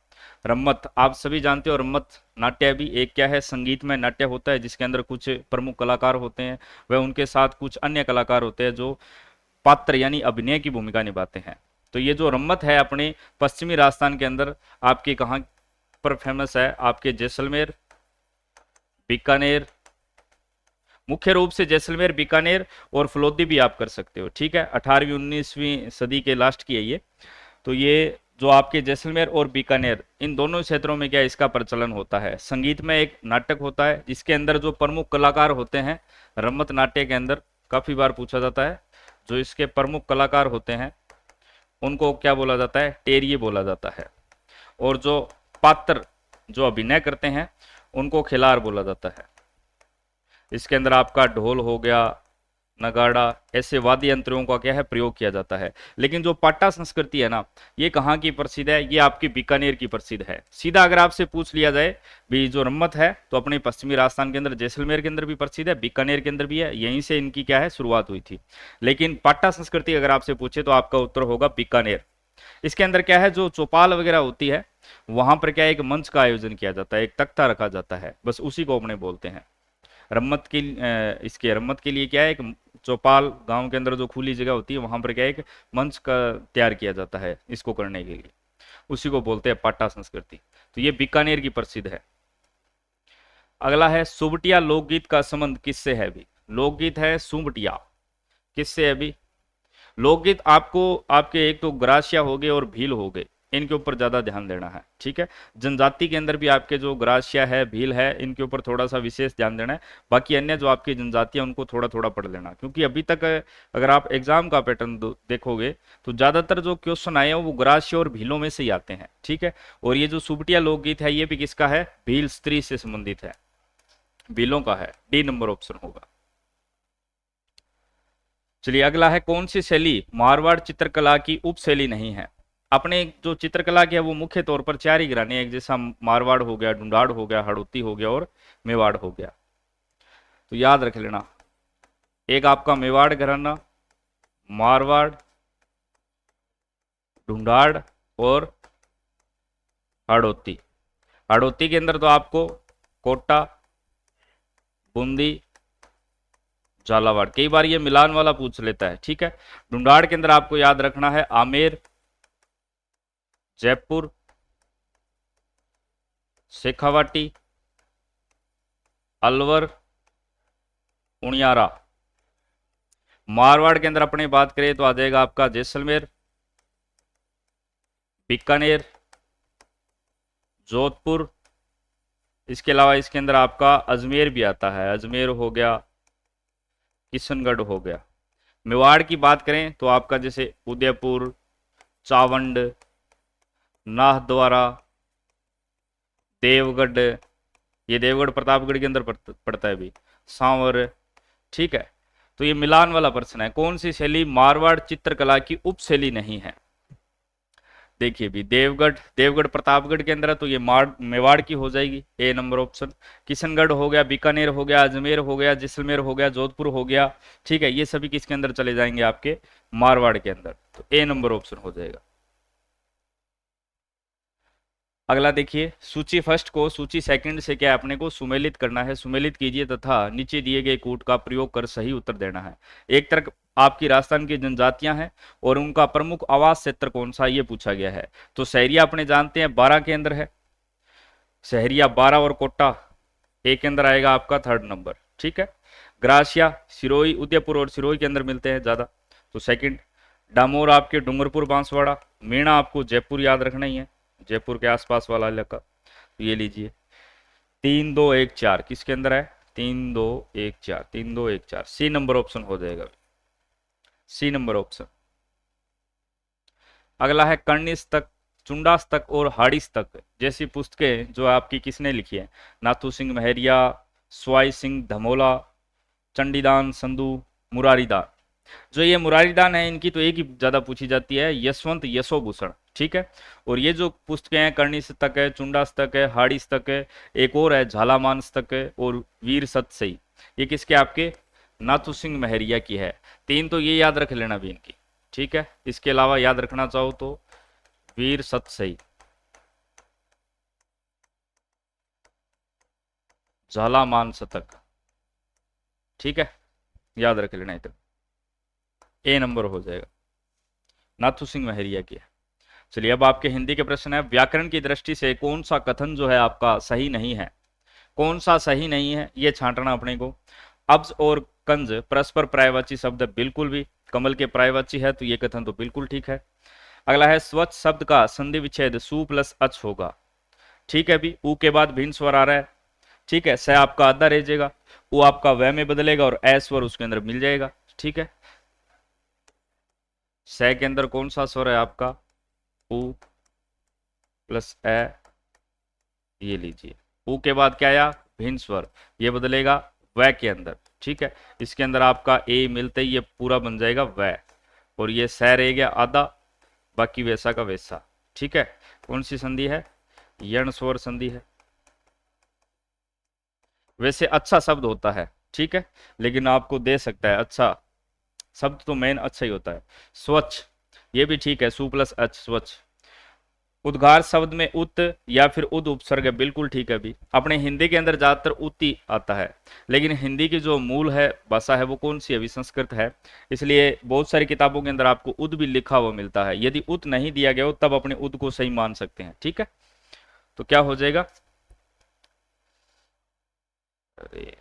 रम्मत आप सभी जानते हो, रम्मत नाट्य भी एक क्या है संगीतमय नाट्य होता है जिसके अंदर कुछ प्रमुख कलाकार होते हैं वह उनके साथ कुछ अन्य कलाकार होते हैं जो पात्र यानी अभिनय की भूमिका निभाते हैं। तो ये जो रम्मत है अपने पश्चिमी राजस्थान के अंदर आपके कहाँ पर फेमस है? आपके जैसलमेर, बीकानेर, मुख्य रूप से जैसलमेर, बीकानेर और फलोदी भी आप कर सकते हो, ठीक है। 18वीं 19वीं सदी के लास्ट की है ये। तो ये जो आपके जैसलमेर और बीकानेर इन दोनों क्षेत्रों में क्या इसका प्रचलन होता है। संगीत में एक नाटक होता है जिसके अंदर जो प्रमुख कलाकार होते हैं रम्मत नाट्य के अंदर काफी बार पूछा जाता है, जो इसके प्रमुख कलाकार होते हैं उनको क्या बोला जाता है? टेरिये बोला जाता है। और जो पात्र जो अभिनय करते हैं उनको खिलार बोला जाता है। इसके अंदर आपका ढोल हो गया, नगाड़ा, ऐसे वाद्य यंत्रों का क्या है प्रयोग किया जाता है। लेकिन जो पाटा संस्कृति है ना, ये कहाँ की प्रसिद्ध है, ये आपकी बीकानेर की प्रसिद्ध है। सीधा अगर आपसे पूछ लिया जाए भी जो रम्मत है तो अपने पश्चिमी राजस्थान के अंदर जैसलमेर के अंदर भी प्रसिद्ध है, बीकानेर के अंदर भी है, यहीं से इनकी क्या है शुरुआत हुई थी। लेकिन पाटा संस्कृति अगर आपसे पूछे तो आपका उत्तर होगा बीकानेर। इसके अंदर क्या है, जो चौपाल वगैरह होती है वहां पर क्या है, एक मंच का आयोजन किया जाता है, एक तख्ता रखा जाता है, बस उसी को अपने बोलते हैं रम्मत के। इसके रम्मत के लिए क्या है, एक चौपाल गांव के अंदर जो खुली जगह होती है वहां पर क्या है, एक मंच का तैयार किया जाता है इसको करने के लिए, उसी को बोलते हैं पाटा संस्कृति। तो ये बीकानेर की प्रसिद्ध है। अगला है सुबटिया लोकगीत का संबंध किससे है भी, लोकगीत है सुबटिया, किससे है भी। लोकगीत आपको आपके एक तो ग्रासिया हो गए और भील हो गए, इनके ऊपर ज्यादा ध्यान देना है, ठीक है। जनजाति के अंदर भी आपके जो ग्रासिया है, भील है, इनके ऊपर थोड़ा सा विशेष ध्यान देना है। बाकी अन्य जो आपकी जनजाति है उनको थोड़ा थोड़ा पढ़ लेना, क्योंकि अभी तक अगर आप एग्जाम का पैटर्न देखोगे तो ज्यादातर जो क्वेश्चन आए हैं वो ग्रासिया और भीलों में से ही आते हैं, ठीक है। और ये जो सुबटिया लोकगीत है ये भी किसका है, भील स्त्री से संबंधित है, भीलों का है, डी नंबर ऑप्शन होगा। चलिए अगला है, कौन सी शैली मारवाड़ चित्रकला की उपशैली नहीं है। अपने जो चित्रकला की है वो मुख्य तौर पर चार ही घराने, एक जैसा मारवाड़ हो गया, ढूंढाड़ हो गया, हड़ौती हो गया और मेवाड़ हो गया। तो याद रख लेना, एक आपका मेवाड़ घराना, मारवाड़, ढूंढाड़ और हड़ौती। हड़ौती के अंदर तो आपको कोटा, बूंदी, झालावाड़, कई बार ये मिलान वाला पूछ लेता है, ठीक है। ढूंढाड़ के अंदर आपको याद रखना है आमेर, जयपुर, शेखावाटी, अलवर, उनियारा। मारवाड़ के अंदर अपने बात करें तो आ जाएगा आपका जैसलमेर, बीकानेर, जोधपुर, इसके अलावा इसके अंदर आपका अजमेर भी आता है, अजमेर हो गया, किशनगढ़ हो गया। मेवाड़ की बात करें तो आपका जैसे उदयपुर, चावंड, नाहद्वारा, देवगढ़, ये देवगढ़ प्रतापगढ़ के अंदर पड़ता है भी, सांवर, ठीक है। तो ये मिलान वाला प्रश्न है, कौन सी शैली मारवाड़ चित्रकला की उपशैली नहीं है। देखिए भी देवगढ़ प्रतापगढ़ के अंदर है तो ये मेवाड़ की हो जाएगी, ए नंबर ऑप्शन। किशनगढ़ हो गया, बीकानेर हो गया, अजमेर हो गया, जैसलमेर हो गया, जोधपुर हो गया, ठीक है। ये सभी किसके अंदर चले जाएंगे, आपके मारवाड़ के अंदर, तो ए नंबर ऑप्शन हो जाएगा। अगला देखिए, सूची फर्स्ट को सूची सेकंड से क्या अपने को सुमेलित करना है, सुमेलित कीजिए तथा नीचे दिए गए कूट का प्रयोग कर सही उत्तर देना है। एक तरफ आपकी राजस्थान की जनजातियां हैं और उनका प्रमुख आवास क्षेत्र कौन सा, ये पूछा गया है। तो सहरिया अपने जानते हैं 12 के अंदर है, सहरिया 12 और कोटा एक के अंदर आएगा आपका थर्ड नंबर, ठीक है। ग्रासिया सिरोही, उदयपुर और सिरोही के अंदर मिलते हैं ज्यादा, तो सेकंड। डामोर आपके डूंगरपुर, बांसवाड़ा, मीणा आपको जयपुर याद रखना ही है, जयपुर के आसपास वाला इलाका, तो ये लीजिए 3 2 1 4 किसके अंदर है, 3 2 1 4, 3 2 1 4, सी नंबर ऑप्शन हो जाएगा, सी नंबर ऑप्शन। अगला है कर्णिस्तक, चुंडास्तक और हाड़ीस्तक जैसी पुस्तकें जो आपकी किसने लिखी है, नाथू सिंह महरिया, स्वाई सिंह धमोला, चंडीदान संधू, मुरारीदान। जो ये मुरारीदान है इनकी तो एक ही ज्यादा पूछी जाती है, यशवंत यशोभूषण, ठीक है। और ये जो पुस्तकें हैं, कर्णिस्तक है, चुंडास्तक है, हाड़ीस्तक है, एक और है झालामानस्तक है और वीर सतसई, ये किसके आपके नाथू सिंह महरिया की है। तीन तो ये याद रख लेना भी इनकी, ठीक है। इसके अलावा याद रखना चाहो तो वीर सतसई, झालामान शतक, ठीक है, याद रख लेना इतना, ए नंबर हो जाएगा, नाथू सिंह महरिया की है। चलिए अब आपके हिंदी के प्रश्न है, व्याकरण की दृष्टि से कौन सा कथन जो है आपका सही नहीं है, कौन सा सही नहीं है ये छांटना अपने को। अब्ज और कंज परस्पर पर्यायवाची शब्द बिल्कुल भी, कमल के पर्यायवाची है तो ये कथन तो बिल्कुल ठीक है। अगला है स्वच्छ शब्द का संधि विच्छेद सु प्लस अच होगा, ठीक है भी। ऊ के बाद भिन्न स्वर आ रहा है, ठीक है, स आपका आधा रह जाएगा, ऊ आपका वह में बदलेगा और ए स्वर उसके अंदर मिल जाएगा, ठीक है। स के अंदर कौन सा स्वर है आपका, ऊ प्लस ए, ये लीजिए। ऊ के बाद क्या आया, भिन्न स्वर, ये बदलेगा वह के अंदर, ठीक है। इसके अंदर आपका ए मिलते ही ये पूरा बन जाएगा वह, और ये सह रह गया आधा, बाकी वैसा का वैसा, ठीक है। कौन सी संधि है? यण स्वर संधि है। वैसे अच्छा शब्द होता है, ठीक है, लेकिन आपको दे सकता है अच्छा शब्द, तो मेन अच्छा ही होता है। स्वच्छ, ये भी ठीक है, सु प्लस अच, स्वच्छ। उद्गार शब्द में उत या फिर उद उपसर्ग है, बिल्कुल ठीक है। भी अपने हिंदी के अंदर ज्यादातर उत ही आता है, लेकिन हिंदी की जो मूल है भाषा है वो कौन सी है? अभी संस्कृत है, इसलिए बहुत सारी किताबों के अंदर आपको उद भी लिखा हुआ मिलता है। यदि उत नहीं दिया गया हो तब अपने उद को सही मान सकते हैं, ठीक है। तो क्या हो जाएगा? अरे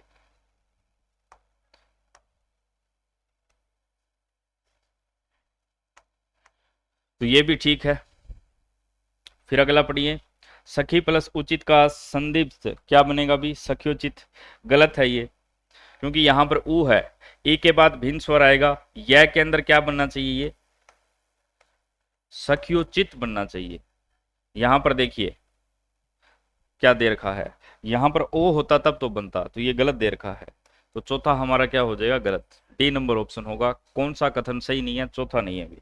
तो ये भी ठीक है। फिर अगला पढ़िए, सखी प्लस उचित का संदिग्ध क्या बनेगा? भी सखियोचित, गलत है ये, क्योंकि यहां पर ऊ है, ई के बाद भिन्न स्वर आएगा, यह के अंदर क्या बनना चाहिए? ये सखियोचित बनना चाहिए। यहां पर देखिए क्या दे रखा है, यहां पर ओ होता तब तो बनता, तो ये गलत दे रखा है। तो चौथा हमारा क्या हो जाएगा? गलत। डी नंबर ऑप्शन होगा। कौन सा कथन सही नहीं है? चौथा नहीं है। भी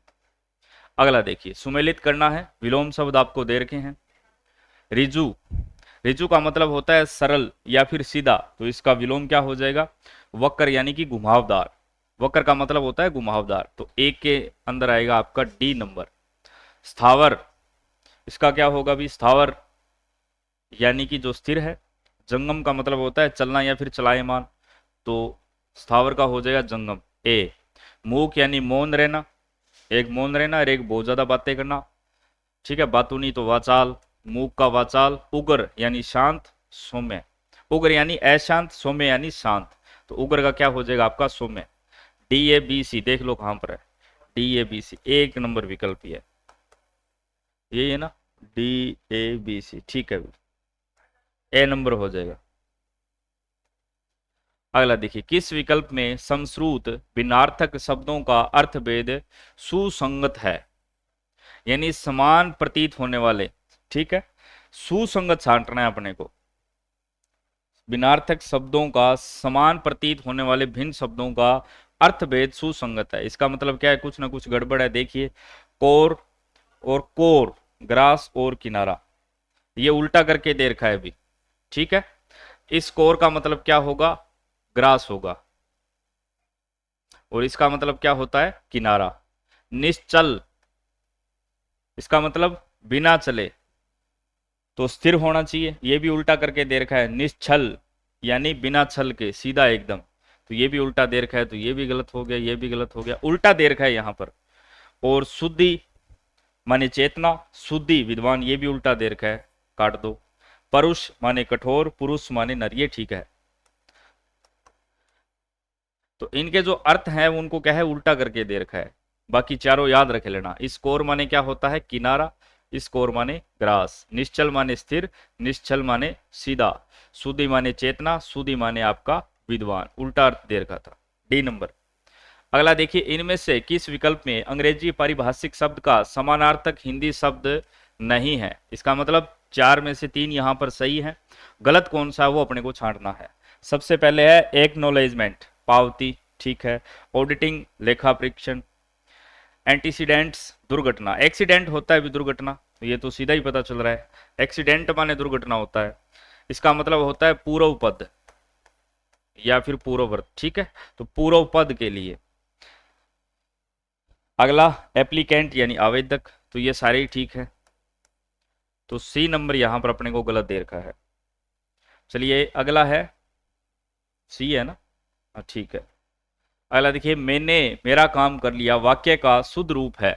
अगला देखिए, सुमेलित करना है, विलोम शब्द आपको दे रखे हैं। रिजु, रिजु का मतलब होता है सरल या फिर सीधा, तो इसका विलोम क्या हो जाएगा? वक्र यानी कि घुमावदार। वक्र का मतलब होता है घुमावदार, तो एक के अंदर आएगा आपका डी नंबर। स्थावर, इसका क्या होगा? भी स्थावर यानी कि जो स्थिर है। जंगम का मतलब होता है चलना या फिर चलायमान, तो स्थावर का हो जाएगा जंगम, ए। मूक यानी मौन रहना, एक मौन रहना और एक बहुत ज्यादा बातें करना, ठीक है। बातूनी तो वाचाल, मूक का वाचाल। उग्र यानी शांत, सौम्य। उग्र यानी अशांत, सौम्य यानी शांत, तो उग्र का क्या हो जाएगा आपका? सौम्य। डी ए बी सी देख लो कहां पर है, डी ए बी सी एक नंबर विकल्प ही है, यही है ना, डी ए बी सी, ठीक है, ए नंबर हो जाएगा। अगला देखिए, किस विकल्प में समश्रुत भिन्नार्थक शब्दों का अर्थभेद सुसंगत है? यानी समान प्रतीत होने वाले, ठीक है, सुसंगत छांटना है अपने को। भिन्नार्थक शब्दों का समान प्रतीत होने वाले भिन्न शब्दों का अर्थभेद सुसंगत है, इसका मतलब क्या है? कुछ ना कुछ गड़बड़ है। देखिए, कोर और कोर, ग्रास और किनारा, ये उल्टा करके दे रखा है अभी, ठीक है। इस कोर का मतलब क्या होगा? ग्रास होगा, और इसका मतलब क्या होता है? किनारा। निश्चल, इसका मतलब बिना चले, तो स्थिर होना चाहिए, ये भी उल्टा करके दे रखा है। निश्चल यानी बिना छल के, सीधा एकदम, तो ये भी उल्टा दे रखा है, तो ये भी गलत हो गया, ये भी गलत हो गया, उल्टा दे रखा है यहां पर। और शुद्धि माने चेतना, शुद्धि विद्वान, ये भी उल्टा दे रखा है, काट दो। परुष माने कठोर, पुरुष माने नर, ये ठीक है। तो इनके जो अर्थ हैं उनको क्या है? उल्टा करके दे रखा है, बाकी चारों याद रख लेना। इस कोर माने क्या होता है? किनारा, इस कोर माने ग्रास। निश्चल माने स्थिर, निश्चल माने सीधा। सुधि माने चेतना, सुधि माने आपका विद्वान, उल्टा अर्थ दे रखा था, डी नंबर। अगला देखिए, इनमें से किस विकल्प में अंग्रेजी पारिभाषिक शब्द का समानार्थक हिंदी शब्द नहीं है? इसका मतलब 4 में से 3 यहां पर सही है, गलत कौन सा है वो अपने को छांटना है। सबसे पहले है एक्नोलेजमेंट, पावती, ठीक है। ऑडिटिंग, लेखा परीक्षण। एंटीसीडेंट्स, दुर्घटना। एक्सीडेंट होता है भी दुर्घटना, तो ये तो सीधा ही पता चल रहा है, एक्सीडेंट माने दुर्घटना होता है। इसका मतलब होता है पूर्व पद या फिर पूर्ववर्त, ठीक है, तो पूर्व पद के लिए। अगला एप्लीकेंट यानी आवेदक, तो ये सारे ही ठीक है, तो सी नंबर यहां पर अपने को गलत दे रखा है। चलिए अगला है सी, है ना, हाँ ठीक है। अगला देखिए, मैंने मेरा काम कर लिया वाक्य का शुद्ध रूप है।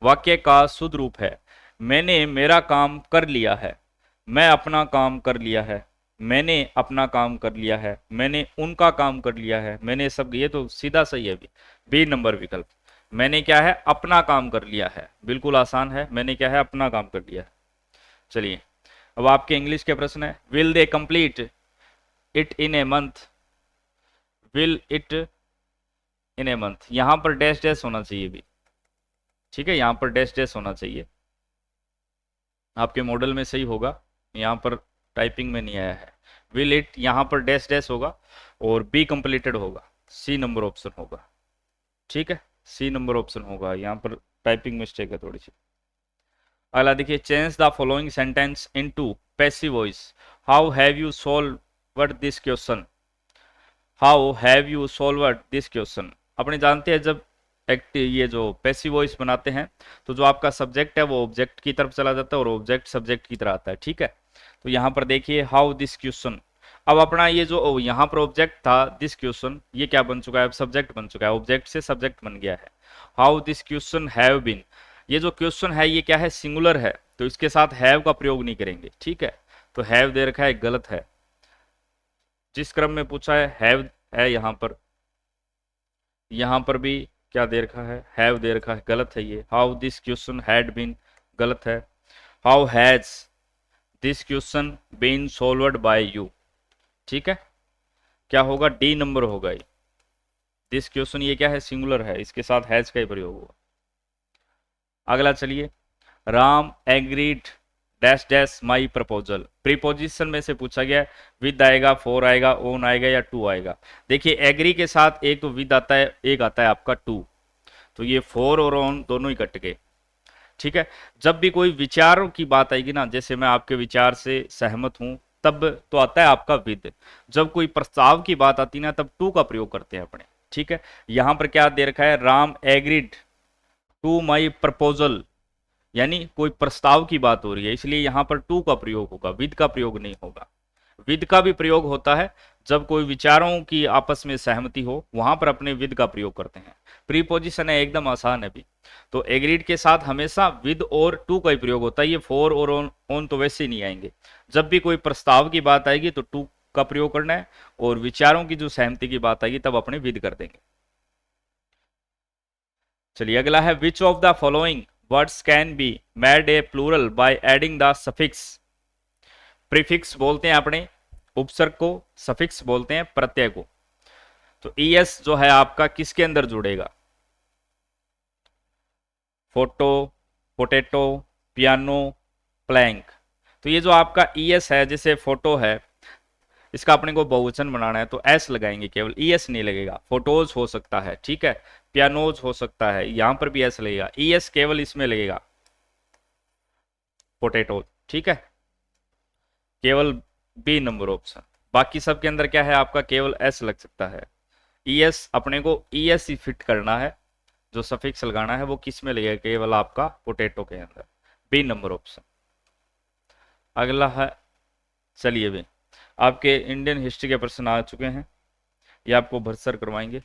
वाक्य का शुद्ध रूप है, मैंने मेरा काम कर लिया है, मैं अपना काम कर लिया है, मैंने अपना काम कर लिया है, मैंने उनका काम कर लिया है, मैंने सब, ये तो सीधा सही है। बी नंबर विकल्प, मैंने क्या है? अपना काम कर लिया है, बिल्कुल आसान है, मैंने क्या है? अपना काम कर लिया है। चलिए अब आपके इंग्लिश के प्रश्न है, will they complete it in a month, will it in a month, यहां पर डैश डैश होना चाहिए भी, ठीक है, यहां पर डैश डैश होना चाहिए, आपके मॉडल में सही होगा, यहां पर टाइपिंग में नहीं आया है। विल इट यहाँ पर डैश डैश होगा और बी कंप्लीटेड होगा, सी नंबर ऑप्शन होगा। ठीक है, सी नंबर ऑप्शन होगा, यहाँ पर टाइपिंग मिस्टेक है थोड़ी सी। अगला देखिए, change the following sentence into passive voice. How have you solved this question, how have you solved this question. अपने जानते हैं जब ये जो पैसिव वॉइस बनाते हैं तो जो आपका सब्जेक्ट है वो ऑब्जेक्ट की तरफ चला जाता है और ऑब्जेक्ट सब्जेक्ट की तरह आता है। ठीक है, तो यहाँ पर देखिए हाउ दिस क्वेश्चन, अब अपना ये जो यहाँ पर ऑब्जेक्ट था दिस क्वेश्चन, ये क्या बन चुका है, अब सब्जेक्ट बन चुका है, ऑब्जेक्ट से सब्जेक्ट बन गया है। How this question have been, ये जो क्वेश्चन है ये क्या है, सिंगुलर है, तो इसके साथ हैव का प्रयोग नहीं करेंगे। ठीक है, तो हैव दे रखा है, गलत है, जिस क्रम में पूछा है हैव है, यहाँ पर भी क्या दे रखा है, हैव दे रखा है, गलत है ये। How this question had been, गलत है। How has this question been solved by you, ठीक है, क्या होगा, डी नंबर होगा ये। दिस क्वेश्चन ये क्या है, सिंगुलर है, इसके साथ हैज का ही प्रयोग होगा। अगला चलिए, राम एग्रीड डैश डैश माई प्रपोजल, प्रीपोजिशन में से पूछा गया, विद आएगा, फॉर आएगा, ओन आएगा या टू आएगा। देखिए एग्री के साथ एक तो विद आता है, एक आता है आपका टू, तो ये फॉर और ओन दोनों ही कट गए। ठीक है, जब भी कोई विचारों की बात आएगी ना, जैसे मैं आपके विचार से सहमत हूं, तब तो आता है आपका विद। जब कोई प्रस्ताव की बात आती ना, तब टू का प्रयोग करते हैं अपने। ठीक है, यहां पर क्या दे रखा है, Ram agreed to my proposal, यानी कोई प्रस्ताव की बात हो रही है, इसलिए यहां पर टू का प्रयोग होगा, विद का प्रयोग नहीं होगा। विद का भी प्रयोग होता है जब कोई विचारों की आपस में सहमति हो, वहां पर अपने विद का प्रयोग करते हैं। प्रीपोजिशन है, एकदम आसान है भी। तो एग्रीड के साथ हमेशा विद और टू का ही प्रयोग होता है, ये फॉर और ऑन तो वैसे ही नहीं आएंगे। जब भी कोई प्रस्ताव की बात आएगी तो टू का प्रयोग करना है, और विचारों की जो सहमति की बात आएगी तब अपने विद कर देंगे। चलिए अगला है, which of the following words can be made a plural by adding the suffix. Prefix बोलते हैं अपने उपसर्ग को, सफिक्स बोलते हैं प्रत्यय को। तो ईएस जो है आपका किसके अंदर जुड़ेगा, फोटो, पोटैटो, पियानो, प्लैंक। तो ये जो आपका ईएस है, जैसे फोटो है, इसका अपने को बहुवचन बनाना है तो एस लगाएंगे, केवल ईएस नहीं लगेगा। फोटोज हो सकता है, ठीक है, पियानोज हो सकता है, यहां पर भी एस लगेगा, ईएस केवल इसमें लगेगा, पोटैटो। ठीक है, केवल बी नंबर ऑप्शन। बाकी सब के अंदर क्या है आपका, केवल एस लग सकता है। ईएस अपने को ईएस ही फिट करना है, जो सफिक्स लगाना है वो किस में लगेगा, केवल आपका पोटैटो के अंदर, बी नंबर ऑप्शन। अगला है, चलिए भी आपके इंडियन हिस्ट्री के प्रश्न आ चुके हैं, ये आपको भरसर करवाएंगे।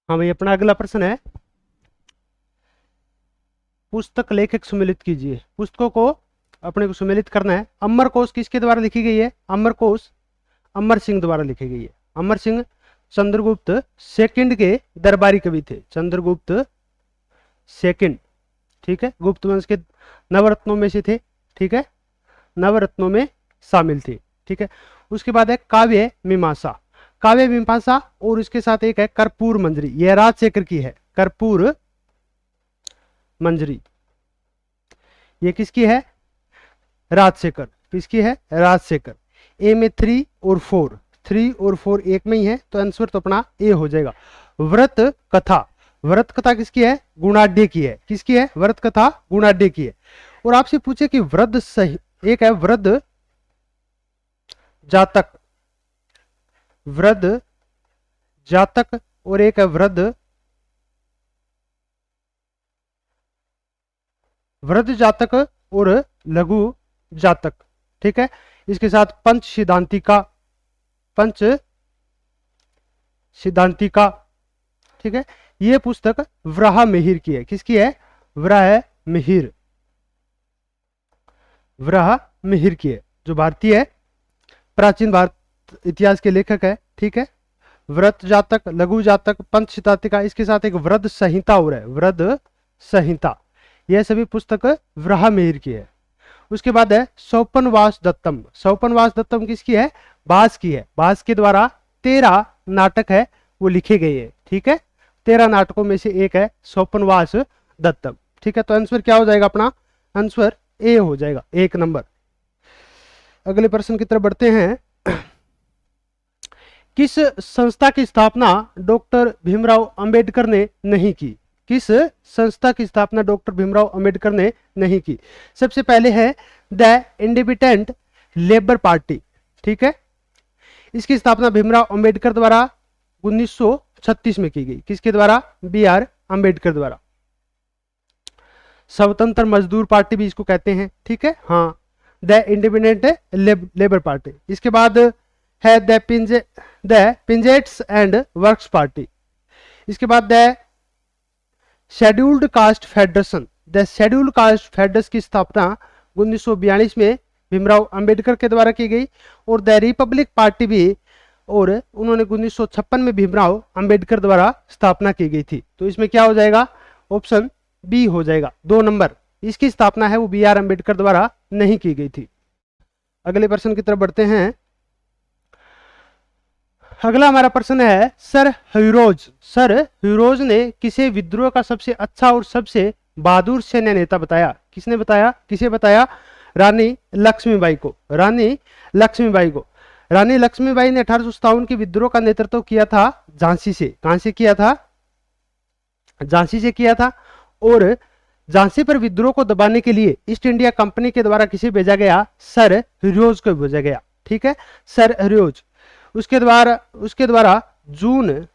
हाँ भाई, अपना अगला प्रश्न है, पुस्तक लेखक सम्मिलित कीजिए। पुस्तकों को अपने को सम्मिलित करना है। अमर कोश किसके द्वारा लिखी गई है, अमर कोश अमर सिंह द्वारा लिखी गई है। अमर सिंह चंद्रगुप्त सेकंड के दरबारी कवि थे, चंद्रगुप्त सेकंड, ठीक है, गुप्त वंश के नवरत्नों में से थे, ठीक है, नवरत्नों में शामिल थे। ठीक है, उसके बाद है काव्य मीमांसा, काव्य मीमांसा, और इसके साथ एक है कर्पूर मंजरी, यह राजशेखर की है, कर्पूर मंजरी, ये किसकी है, राजशेखर, किसकी है, राजशेखर। ए में 3 और 4, 3 और 4 एक में ही है, तो आंसर तो अपना ए हो जाएगा। व्रत कथा, व्रत कथा किसकी है, गुणाढ्य की है, किसकी है, व्रत कथा गुणाढ्य की है। और आपसे पूछे कि वृद्ध सही, एक है वृद्ध जातक, वृद्ध जातक, और एक है वृद्ध जातक और लघु जातक। ठीक है, इसके साथ पंच सिद्धांतिका, ठीक है, यह पुस्तक वराह मिहिर की है, किसकी है, वराह मिहिर की है, जो भारतीय है, प्राचीन भारत इतिहास के लेखक है। ठीक है, व्रत जातक, लघु जातक, पंथ शितातिका, इसके साथ एक वृद्ध संहिता हो रहा है, वृद्ध संहिता। यह सभी पुस्तक व्राहमिहिर की है। उसके बाद है सौपनवास दत्तम। सौपनवास दत्तम किसकी है? भास की है। भास के द्वारा 13 नाटक है वो लिखे गए हैं। ठीक है, 13 नाटकों में से एक है सौपनवास दत्तम। ठीक है, तो आंसर क्या हो जाएगा अपना? आंसर ए हो जाएगा, 1 नंबर। अगले प्रश्न की तरफ बढ़ते हैं। किस संस्था की स्थापना डॉक्टर भीमराव अंबेडकर ने नहीं की? किस संस्था की स्थापना डॉक्टर भीमराव अंबेडकर ने नहीं की? सबसे पहले है द इंडिपेंडेंट लेबर पार्टी। ठीक है, इसकी स्थापना भीमराव अंबेडकर द्वारा 1936 में की गई। किसके द्वारा? BR अंबेडकर द्वारा। स्वतंत्र मजदूर पार्टी भी इसको कहते हैं। ठीक है, हाँ, द इंडिपेंडेंट लेबर पार्टी। इसके बाद है द पिंजेट्स एंड वर्क्स पार्टी। इसके बाद the scheduled caste federation. The scheduled caste federation की स्थापना 1942 में भीमराव अंबेडकर के द्वारा की गई। और द रिपब्लिक पार्टी भी, और उन्होंने 1956 में भीमराव अंबेडकर द्वारा स्थापना की गई थी। तो इसमें क्या हो जाएगा? ऑप्शन बी हो जाएगा, 2 नंबर। इसकी स्थापना है वो BR अंबेडकर द्वारा नहीं की गई थी। अगले प्रश्न की तरफ बढ़ते हैं। अगला हमारा प्रश्न है सर ह्यूरोज। सर ह्यूरोज ने किसे विद्रोह का सबसे अच्छा और सबसे बहादुर सैन्य नेता बताया? किसने बताया? किसे बताया? रानी लक्ष्मीबाई को। रानी लक्ष्मीबाई को। रानी लक्ष्मीबाई ने 1857 के विद्रोह का नेतृत्व किया था झांसी से। कहां से किया था? झांसी से किया था। और झांसी पर विद्रोह को दबाने के लिए ईस्ट इंडिया कंपनी के द्वारा किसे भेजा गया? सर ह्यूरोज को भेजा गया। ठीक है, सर ह्यूरोज। उसके द्वारा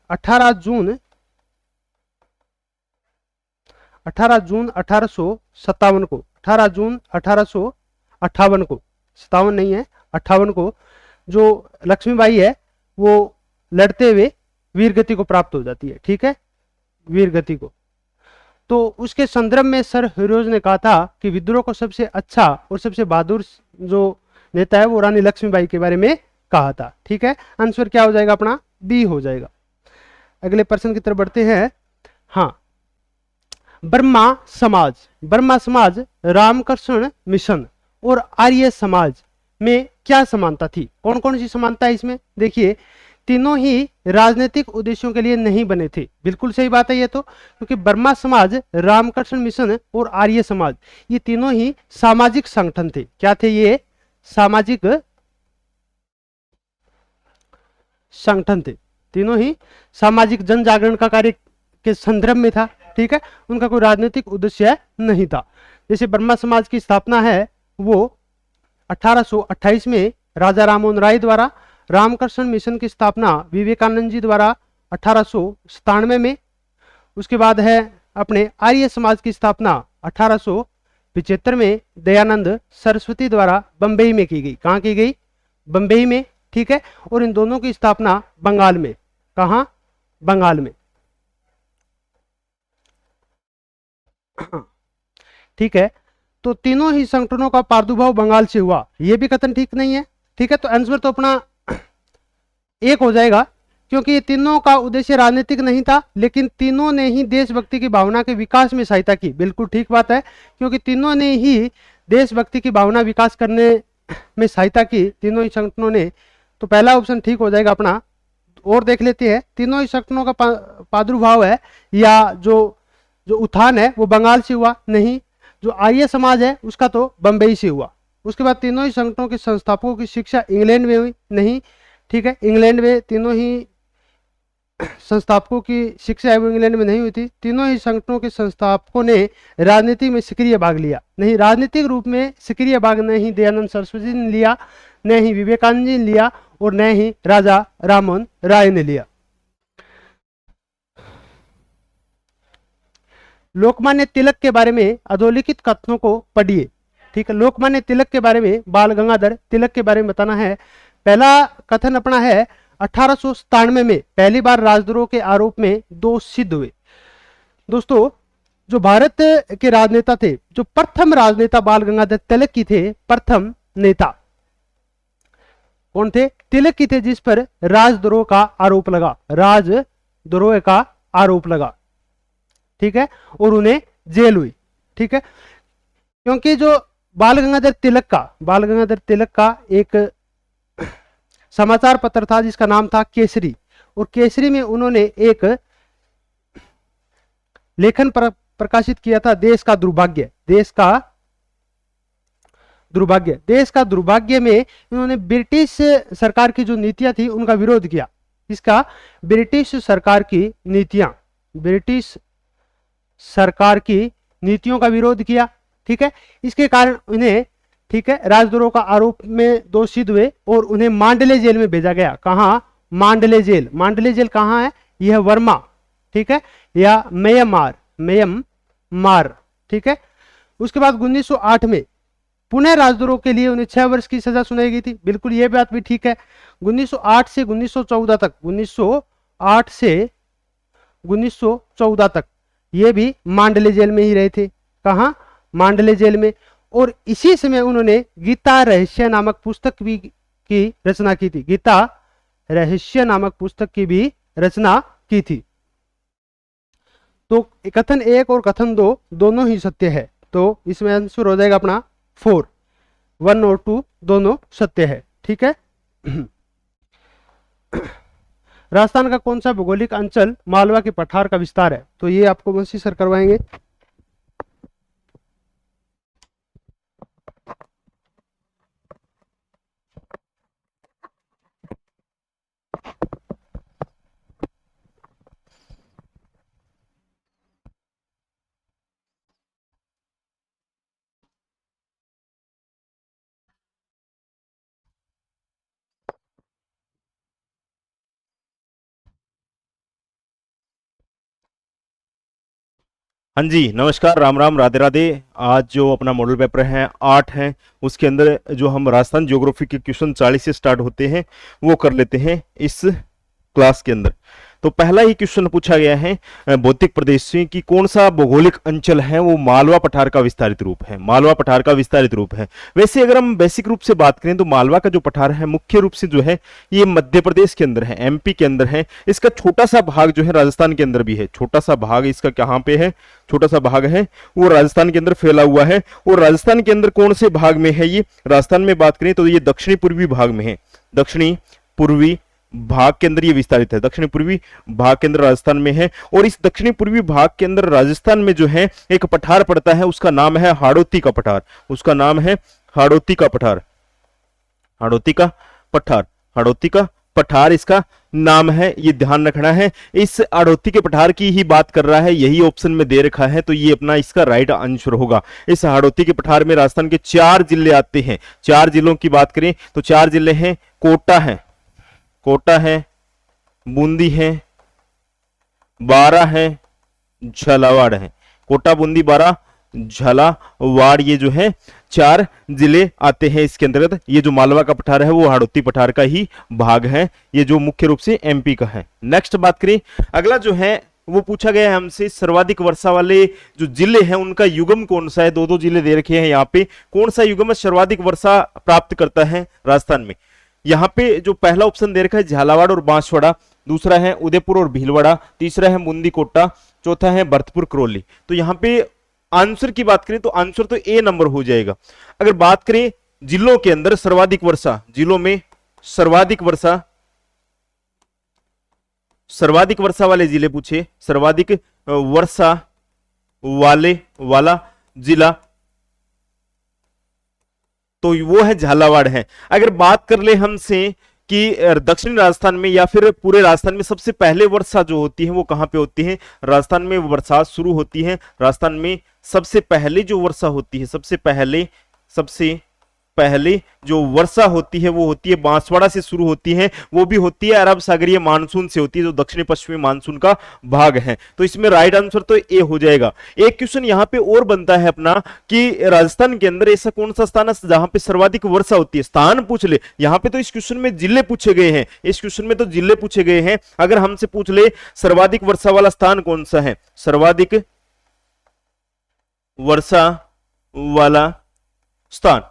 18 जून 1857 को, 18 जून 1858 को, 57 नहीं है 58 को, जो लक्ष्मीबाई है वो लड़ते हुए वीरगति को प्राप्त हो जाती है। ठीक है, वीरगति को। तो उसके संदर्भ में सर ह्यूरोज ने कहा था कि विद्रोह को सबसे अच्छा और सबसे बहादुर जो नेता है वो रानी लक्ष्मीबाई के बारे में कहा था। ठीक है, आंसर क्या हो जाएगा अपना? बी हो जाएगा। अगले प्रश्न की तरफ बढ़ते हैं। हाँ, ब्रह्मा समाज। ब्रह्मा समाज, रामकृष्ण मिशन और आर्य समाज में क्या समानता थी? कौन कौन सी समानता है इसमें? देखिए, तीनों ही राजनीतिक उद्देश्यों के लिए नहीं बने थे। बिल्कुल सही बात है ये तो, क्योंकि ब्रह्मा समाज, रामकृष्ण मिशन और आर्य समाज ये तीनों ही सामाजिक संगठन थे। क्या थे ये? सामाजिक संगठन थे। तीनों ही सामाजिक जन जागरण का कार्य के संदर्भ में था। ठीक है, उनका कोई राजनीतिक उद्देश्य नहीं था। जैसे ब्रह्मा समाज की स्थापना है वो 1828 में राजा राममोहन राय द्वारा, रामकृष्ण मिशन की स्थापना विवेकानंद जी द्वारा 1897 में। उसके बाद है अपने आर्य समाज की स्थापना 1875 में दयानंद सरस्वती द्वारा बंबई में की गई। कहाँ की गई? बंबई में। ठीक है, और इन दोनों की स्थापना बंगाल में। कहाँ? बंगाल में। ठीक है, तो तीनों ही संगठनों का प्रादुर्भाव बंगाल से हुआ, यह भी कथन ठीक नहीं है। ठीक है, तो आंसर तो अपना 1 हो जाएगा, क्योंकि तीनों का उद्देश्य राजनीतिक नहीं था, लेकिन तीनों ने ही देशभक्ति की भावना के विकास में सहायता की। बिल्कुल ठीक बात है, क्योंकि तीनों ने ही देशभक्ति की भावना विकास करने में सहायता की, तीनों ही संगठनों ने। तो पहला ऑप्शन ठीक हो जाएगा अपना। और देख लेते हैं, तीनों ही संगठनों का प्रादुर्भाव है या जो उत्थान है वो बंगाल से हुआ? नहीं। जो आर्य समाज है उसका तो बंबई से हुआ। उसके बाद तीनों ही संगठनों के संस्थापकों की शिक्षा इंग्लैंड में हुई? नहीं। ठीक है, इंग्लैंड में तीनों ही संस्थापकों की शिक्षा है वो इंग्लैंड में नहीं हुई थी। तीनों ही संगठनों के संस्थापकों ने राजनीति में सक्रिय भाग लिया? नहीं, राजनीतिक रूप में सक्रिय भाग नहीं दयानंद सरस्वती ने लिया, न ही विवेकानंद जी ने लिया, और न ही राजा राममोहन राय ने लिया। लोकमान्य तिलक के बारे में अधोलिखित कथनों को पढ़िए। ठीक है, लोकमान्य तिलक के बारे में, बाल गंगाधर तिलक के बारे में बताना है। पहला कथन अपना है 1897 में पहली बार राजद्रोह के आरोप में दोष सिद्ध हुए। दोस्तों, जो भारत के राजनेता थे, जो प्रथम राजनेता बाल गंगाधर तिलक की थे, प्रथम नेता। कौन थे? तिलक की थे, जिस पर राजद्रोह का आरोप लगा, राजद्रोह का आरोप लगा, ठीक है, और उन्हें जेल हुई, ठीक है। क्योंकि जो बाल गंगाधर तिलक का एक समाचार पत्र था जिसका नाम था केसरी, और केसरी में उन्होंने एक लेखन प्रकाशित किया था, देश का दुर्भाग्य। देश का दुर्भाग्य में इन्होंने ब्रिटिश सरकार की जो नीतियां थी उनका विरोध किया। इसका ब्रिटिश सरकार की नीतियों का विरोध किया, ठीक है। इसके कारण उन्हें, ठीक है, राजद्रोह का आरोप में दोषी हुए और उन्हें मांडले जेल में भेजा गया। कहां? मांडले जेल कहां है? यह वर्मा, ठीक है, या म्यांमार, ठीक है। उसके बाद 1908 में पुनः राजद्रोह के लिए उन्हें 6 वर्ष की सजा सुनाई गई थी। बिल्कुल ये बात भी ठीक है। 1908 से 1914 तक, 1908 से 1914 तक ये भी मांडले जेल में ही रहे थे। कहां? मांडले जेल में। और इसी समय उन्होंने गीता रहस्य नामक पुस्तक की रचना की थी। गीता रहस्य नामक पुस्तक की भी रचना की थी। तो कथन 1 और कथन 2 दोनों ही सत्य है, तो इसमें आंसर हो जाएगा अपना 4। 1 और 2 दोनों सत्य है, ठीक है। राजस्थान का कौन सा भौगोलिक अंचल मालवा के पठार का विस्तार है? तो ये आपको वंशी सर करवाएंगे। हाँ जी, नमस्कार, राम राम, राधे राधे। आज जो अपना मॉडल पेपर है 8 है, उसके अंदर जो हम राजस्थान ज्योग्राफी के क्वेश्चन 40 से स्टार्ट होते हैं वो कर लेते हैं इस क्लास के अंदर। तो पहला ही क्वेश्चन पूछा गया है भौतिक प्रदेश से कि कौन सा भौगोलिक अंचल है वो मालवा पठार का विस्तारित रूप है। मालवा पठार का विस्तारित रूप है। वैसे अगर हम बेसिक रूप से बात करें तो मालवा का जो पठार है मुख्य रूप से जो है ये मध्य प्रदेश के अंदर है, एमपी के अंदर है। इसका छोटा सा भाग जो है राजस्थान के अंदर भी है। छोटा सा भाग इसका कहां पे है? छोटा सा भाग है वो राजस्थान के अंदर फैला हुआ है। और राजस्थान के अंदर कौन से भाग में है ये? राजस्थान में बात करें तो ये दक्षिणी पूर्वी भाग में है। दक्षिणी पूर्वी भाग के अंदर ये विस्तारित है। दक्षिणी पूर्वी भाग के अंदर राजस्थान में है। और इस दक्षिणी पूर्वी भाग के अंदर राजस्थान में जो है एक पठार पड़ता है, उसका नाम है हाड़ौती का पठार। उसका नाम है हाड़ौती का पठार। हाड़ौती का पठार, हाड़ौती का पठार इसका नाम है, ये ध्यान रखना है। इस हाड़ौती के पठार की ही बात कर रहा है, यही ऑप्शन में दे रखा है, तो ये अपना इसका राइट आंसर होगा। इस हाड़ौती के पठार में राजस्थान के 4 जिले आते हैं। 4 जिलों की बात करें तो 4 जिले हैं, कोटा है, बूंदी है, बारा है, झालावाड़ है। कोटा, बूंदी, बारा, झालावाड़, ये जो है 4 जिले आते हैं इसके अंतर्गत। ये जो मालवा का पठार है वो हाड़ौती पठार का ही भाग है, ये जो मुख्य रूप से एमपी का है। नेक्स्ट बात करें, अगला जो है वो पूछा गया है हमसे सर्वाधिक वर्षा वाले जो जिले हैं उनका युगम कौन सा है। 2-2 जिले दे रखे हैं यहाँ पे। कौन सा युगम सर्वाधिक वर्षा प्राप्त करता है राजस्थान में? यहाँ पे जो पहला ऑप्शन दे रखा है झालावाड़ और बांसवाड़ा, दूसरा है उदयपुर और भीलवाड़ा, तीसरा है बूंदी कोटा, चौथा है भरतपुर करौली। तो यहाँ पे आंसर की बात करें तो आंसर तो ए नंबर हो जाएगा। अगर बात करें जिलों के अंदर सर्वाधिक वर्षा, जिलों में सर्वाधिक वर्षा वाले जिले पूछे, सर्वाधिक वर्षा वाला जिला तो वो है झालावाड़ है। अगर बात कर ले हमसे कि दक्षिण राजस्थान में या फिर पूरे राजस्थान में सबसे पहले वर्षा जो होती है वो कहां पे होती है? राजस्थान में बरसात शुरू होती है। राजस्थान में सबसे पहले जो वर्षा होती है, सबसे पहले जो वर्षा होती है वो होती है बांसवाड़ा से शुरू होती है। वो भी होती है अरब सागरीय मानसून से होती है, जो दक्षिणी पश्चिमी मानसून का भाग है। तो इसमें राइट आंसर तो ए हो जाएगा। एक क्वेश्चन यहाँ पे और बनता है अपना कि राजस्थान के अंदर ऐसा कौन सा स्थान है जहां पे सर्वाधिक वर्षा होती है? स्थान पूछ ले। यहाँ पे तो इस क्वेश्चन में जिले पूछे गए हैं, इस क्वेश्चन में तो जिले पूछे गए हैं। अगर हमसे पूछ ले सर्वाधिक वर्षा वाला स्थान कौन सा है, सर्वाधिक वर्षा वाला स्थान,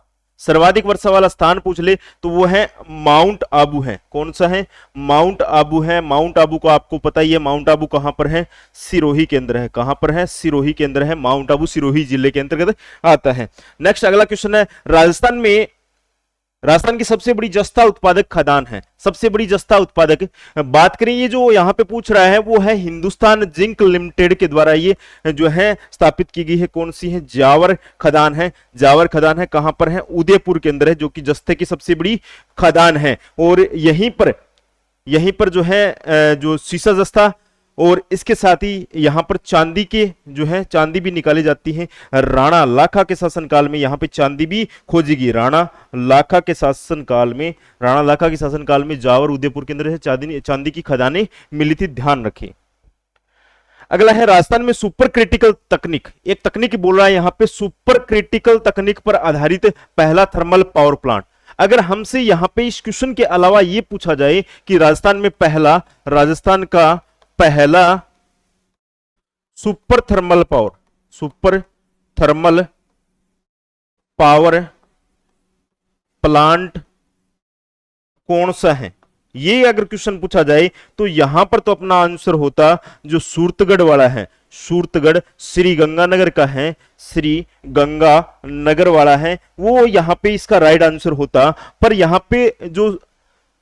सर्वाधिक वर्षा वाला स्थान पूछ ले तो वो है माउंट आबू है। कौन सा है? माउंट आबू है। माउंट आबू को आपको पता ही है, माउंट आबू कहां पर है? सिरोही के अंदर है। कहां पर है? सिरोही के अंदर है। माउंट आबू सिरोही जिले के अंतर्गत आता है। नेक्स्ट अगला क्वेश्चन है, राजस्थान की सबसे बड़ी जस्ता उत्पादक खदान है। सबसे बड़ी जस्ता उत्पादक बात करें, ये जो यहां पे पूछ रहा है वो है हिंदुस्तान जिंक लिमिटेड के द्वारा ये जो है स्थापित की गई है। कौन सी है? जावर खदान है। जावर खदान है। कहां पर है? उदयपुर के अंदर है, जो कि जस्ते की सबसे बड़ी खदान है। और यहीं पर जो है जो सीसा जस्ता और इसके साथ ही यहां पर चांदी के जो है चांदी भी निकाली जाती है। राणा लाखा के शासनकाल में यहां पे चांदी भी खोजी गई। राणा लाखा के शासनकाल में जावर उदयपुर के अंदर है चांदी की खदानें मिली थी, ध्यान रखें। अगला है, राजस्थान में सुपर क्रिटिकल तकनीक, एक तकनीक बोल रहा है यहां पे, सुपर क्रिटिकल तकनीक पर आधारित पहला थर्मल पावर प्लांट। अगर हमसे यहां पे इस क्वेश्चन के अलावा यह पूछा जाए कि राजस्थान का पहला सुपर थर्मल पावर प्लांट कौन सा है, ये अगर क्वेश्चन पूछा जाए तो यहां पर तो अपना आंसर होता जो सूरतगढ़ वाला है। सूरतगढ़ श्री गंगानगर का है, श्री गंगानगर वाला है, वो यहां पे इसका राइट आंसर होता। पर यहां पे जो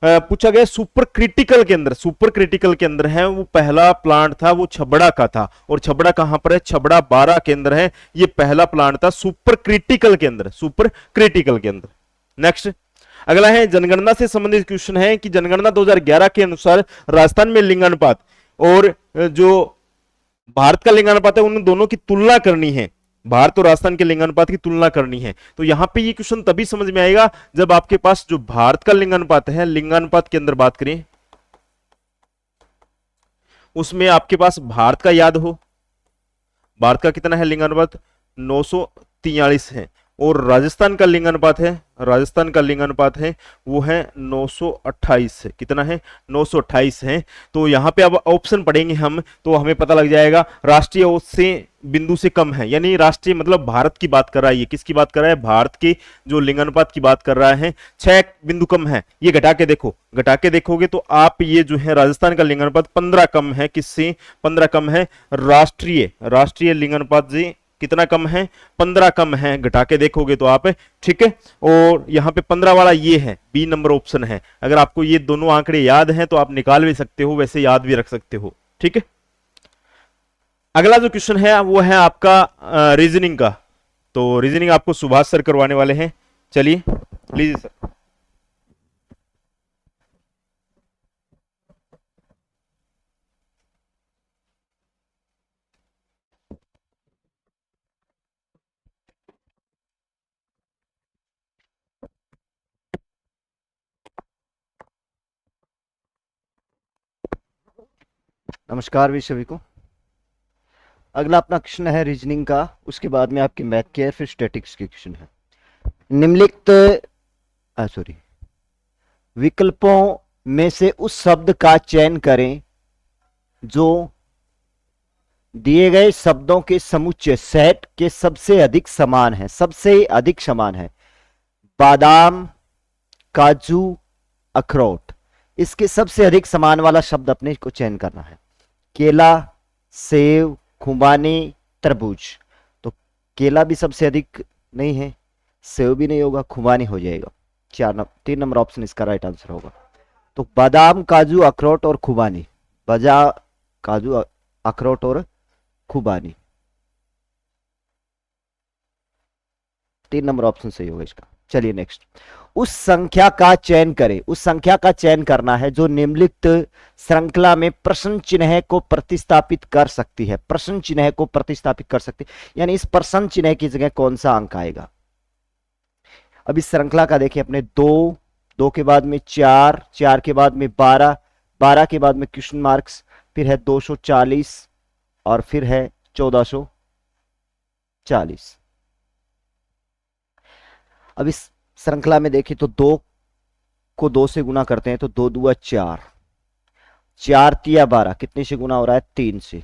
पूछा गया सुपर क्रिटिकल के अंदर है, वो पहला प्लांट था वो छबड़ा का था। और छबड़ा कहां पर है? छबड़ा 12 के अंदर है। ये पहला प्लांट था सुपर क्रिटिकल के अंदर। नेक्स्ट अगला है, जनगणना से संबंधित क्वेश्चन है कि जनगणना 2011 के अनुसार राजस्थान में लिंगानुपात और जो भारत का लिंगानुपात है उन दोनों की तुलना करनी है। भारत और राजस्थान के लिंगानुपात की तुलना करनी है। तो यहां पे ये क्वेश्चन तभी समझ में आएगा जब आपके पास जो भारत का लिंगानुपात है, लिंगानुपात के अंदर बात करें उसमें आपके पास भारत का याद हो, भारत का कितना है लिंगानुपात? 943 है। और राजस्थान का लिंगानुपात है वो है 928 है। कितना है? 928 है। तो यहां पे अब ऑप्शन पढ़ेंगे हम तो हमें पता लग जाएगा। राष्ट्रीय औसत से बिंदु से कम है, यानी राष्ट्रीय मतलब भारत की बात कर रहा है। ये किसकी बात कर रहा है? भारत के जो लिंगानुपात की बात कर रहा है। 6 बिंदु कम है, ये घटा के देखोगे तो आप ये जो है राजस्थान का लिंगानुपात 15 कम है। किससे? 15 कम है। राष्ट्रीय लिंगानुपात जी कितना कम है? 15 कम है। घटा के देखोगे तो आप, ठीक है। और यहां पे 15 वाला ये है, बी नंबर ऑप्शन है। अगर आपको ये दोनों आंकड़े याद हैं तो आप निकाल भी सकते हो, वैसे याद भी रख सकते हो, ठीक है। अगला जो क्वेश्चन है वो है आपका रीजनिंग का। तो रीजनिंग आपको सुभाष सर करवाने वाले हैं। चलिए लीजिए सर। नमस्कार भी सभी को। अगला अपना क्वेश्चन है रीजनिंग का, उसके बाद में आपके मैथ के फिर स्टैटिक्स के क्वेश्चन है। निम्नलिखित विकल्पों में से उस शब्द का चयन करें जो दिए गए शब्दों के समुच्चय सेट के सबसे अधिक समान है। बादाम, काजू, अखरोट, इसके सबसे अधिक समान वाला शब्द अपने को चयन करना है। केला, सेब, खुबानी, तरबूज। तो केला भी सबसे अधिक नहीं है, सेब भी नहीं होगा, खुबानी हो जाएगा। 3 नंबर ऑप्शन इसका राइट आंसर होगा। तो बादाम, काजू, अखरोट और खुबानी। काजू, अखरोट और खुबानी, 3 नंबर ऑप्शन सही होगा इसका। चलिए नेक्स्ट, उस संख्या का चयन करें। उस संख्या का चयन करना है जो निम्नलिखित श्रृंखला में प्रश्न चिन्ह को प्रतिस्थापित कर सकती है। यानी इस प्रश्न चिन्ह की जगह कौन सा अंक आएगा। अब इस श्रृंखला का देखिए अपने 2 के बाद में 4 के बाद में 12 के बाद में क्वेश्चन मार्क्स, फिर है 240 और फिर है 1440। अब इस श्रृंखला में देखिए तो 2 को 2 से गुना करते हैं तो 2 दूआ 4, 4 तिया 12, कितने से गुना हो रहा है? 3 से।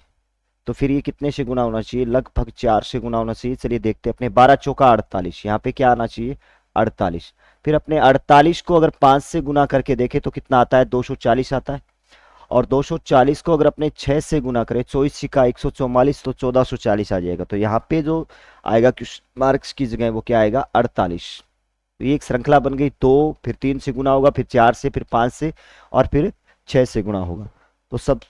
तो फिर ये कितने से गुना होना चाहिए? लगभग 4 से गुना होना चाहिए। चलिए देखते हैं अपने 12 चौका 48, यहाँ पे क्या आना चाहिए? 48। फिर अपने 48 को अगर 5 से गुना करके देखें तो कितना आता है, 240 आता है। और 240 को अगर अपने 6 से गुना करें, 24 छिका 144, तो 1440 आ जाएगा। तो यहाँ पे जो आएगा क्वेश्चन मार्क्स की जगह वो क्या आएगा, 48। तो ये एक श्रृंखला बन गई, 2 फिर 3 से गुना होगा, फिर 4 से, फिर 5 से, और फिर 6 से गुना होगा। तो सब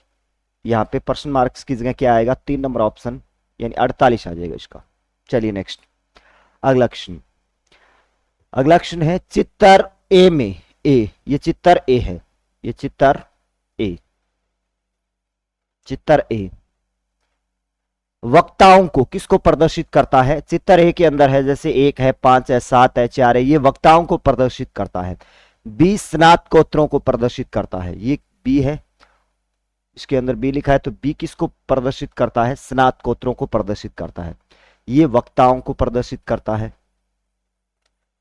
यहाँ पे पर्सन मार्क्स की जगह क्या आएगा, 3 नंबर ऑप्शन यानी 48 आ जाएगा इसका। चलिए नेक्स्ट अगला क्वेश्चन। अगला क्वेश्चन है चित्र ए में, ए, ये चित्र ए है, ये चित्र ए, चित्र ए वक्ताओं को किसको प्रदर्शित करता है? चित्र ए के अंदर है, जैसे 1 है, 5 है, 7 है, 4 है, ये वक्ताओं को प्रदर्शित करता है। बी स्नातकोत्तरों को प्रदर्शित करता है, ये बी है, इसके अंदर बी लिखा है, तो बी किसको प्रदर्शित करता है? स्नातकोत्तरों को प्रदर्शित करता है। ये वक्ताओं को प्रदर्शित करता है,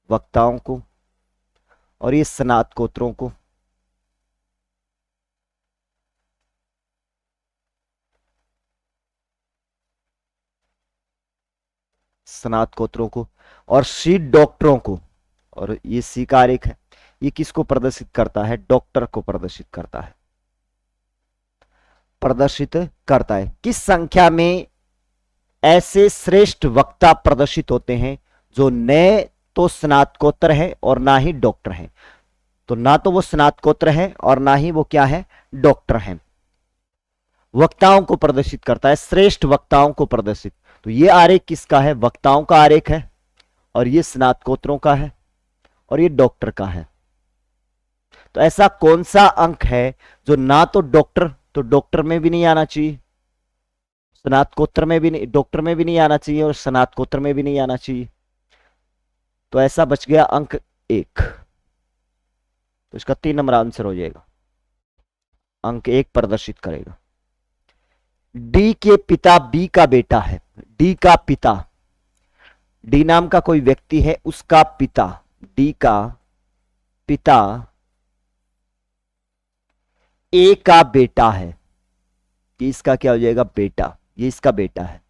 वक्ताओं को, और ये स्नातकोत्तरों को। स्नातकोत्तरों को और सी डॉक्टरों को, और ये सी का आरेख है, ये किसको प्रदर्शित करता है? डॉक्टर को प्रदर्शित करता है, प्रदर्शित करता है। किस संख्या में ऐसे श्रेष्ठ वक्ता प्रदर्शित होते हैं जो न तो स्नातकोत्तर है और ना ही डॉक्टर है? तो ना तो वो स्नातकोत्तर है और ना ही वो क्या है, डॉक्टर है। वक्ताओं को प्रदर्शित करता है, श्रेष्ठ वक्ताओं को प्रदर्शित। तो ये आरेख किसका है? वक्ताओं का आरेख है, और ये स्नातकोत्तरों का है, और ये डॉक्टर का है। तो ऐसा कौन सा अंक है जो ना तो डॉक्टर, तो डॉक्टर में भी नहीं आना चाहिए, स्नातकोत्तर में भी नहीं, डॉक्टर में भी नहीं आना चाहिए, और स्नातकोत्तर में भी नहीं आना चाहिए। तो ऐसा बच गया अंक 1। तो इसका 3 नंबर आंसर हो जाएगा, अंक 1 प्रदर्शित करेगा। डी के पिता बी का बेटा है, डी का पिता, डी नाम का कोई व्यक्ति है, उसका पिता, डी का पिता ए का बेटा है। ये इसका क्या हो जाएगा? बेटा, ये इसका बेटा है,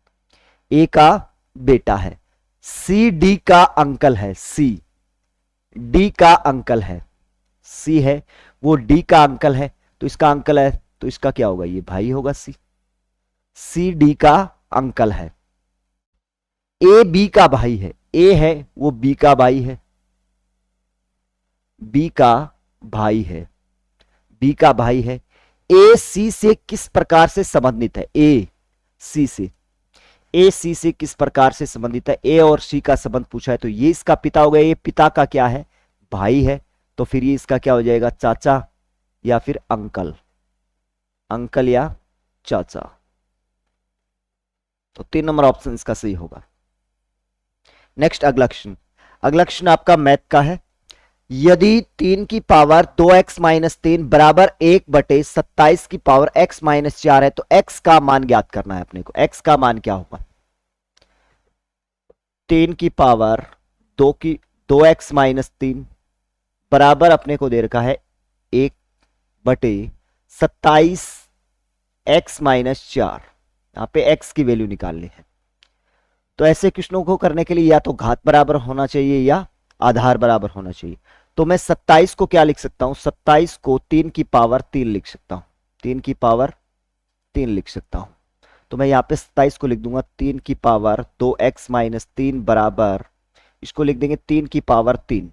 ए का बेटा है। सी डी का अंकल है, सी डी का अंकल है, सी है वो डी का अंकल है, तो इसका अंकल है, तो इसका क्या होगा? ये भाई होगा, सी, सी डी का अंकल है। ए बी का भाई है, ए है वो बी का भाई है, बी का भाई है, बी का भाई है। ए सी से किस प्रकार से संबंधित है? ए सी से, ए सी से किस प्रकार से संबंधित है? ए और सी का संबंध पूछा है, तो ये इसका पिता हो गया, ये पिता का क्या है? भाई है। तो फिर ये इसका क्या हो जाएगा? चाचा या फिर अंकल, अंकल या चाचा। तो 3 नंबर ऑप्शन इसका सही होगा। नेक्स्ट अगला क्वेश्चन, अगला क्वेश्चन आपका मैथ का है। यदि 3 की पावर 2x माइनस 3 बराबर 1/27 की पावर x माइनस 4 है, तो x का मान ज्ञात करना है अपने को। x का मान क्या होगा? 3 की पावर 2x माइनस 3 बराबर अपने को दे रखा है 1/27 x माइनस 4। यहां पे x की वैल्यू निकालनी है। तो ऐसे क्वेश्चनों को करने के लिए या तो घात बराबर होना चाहिए या आधार बराबर होना चाहिए। तो मैं 27 को क्या लिख सकता हूं? 27 को 3 की पावर 3 लिख सकता हूं, 3 की पावर 3 लिख सकता हूं। तो मैं यहां पे 27 को लिख दूंगा 3 की पावर 2x माइनस 3 बराबर, इसको लिख देंगे 3 की पावर 3,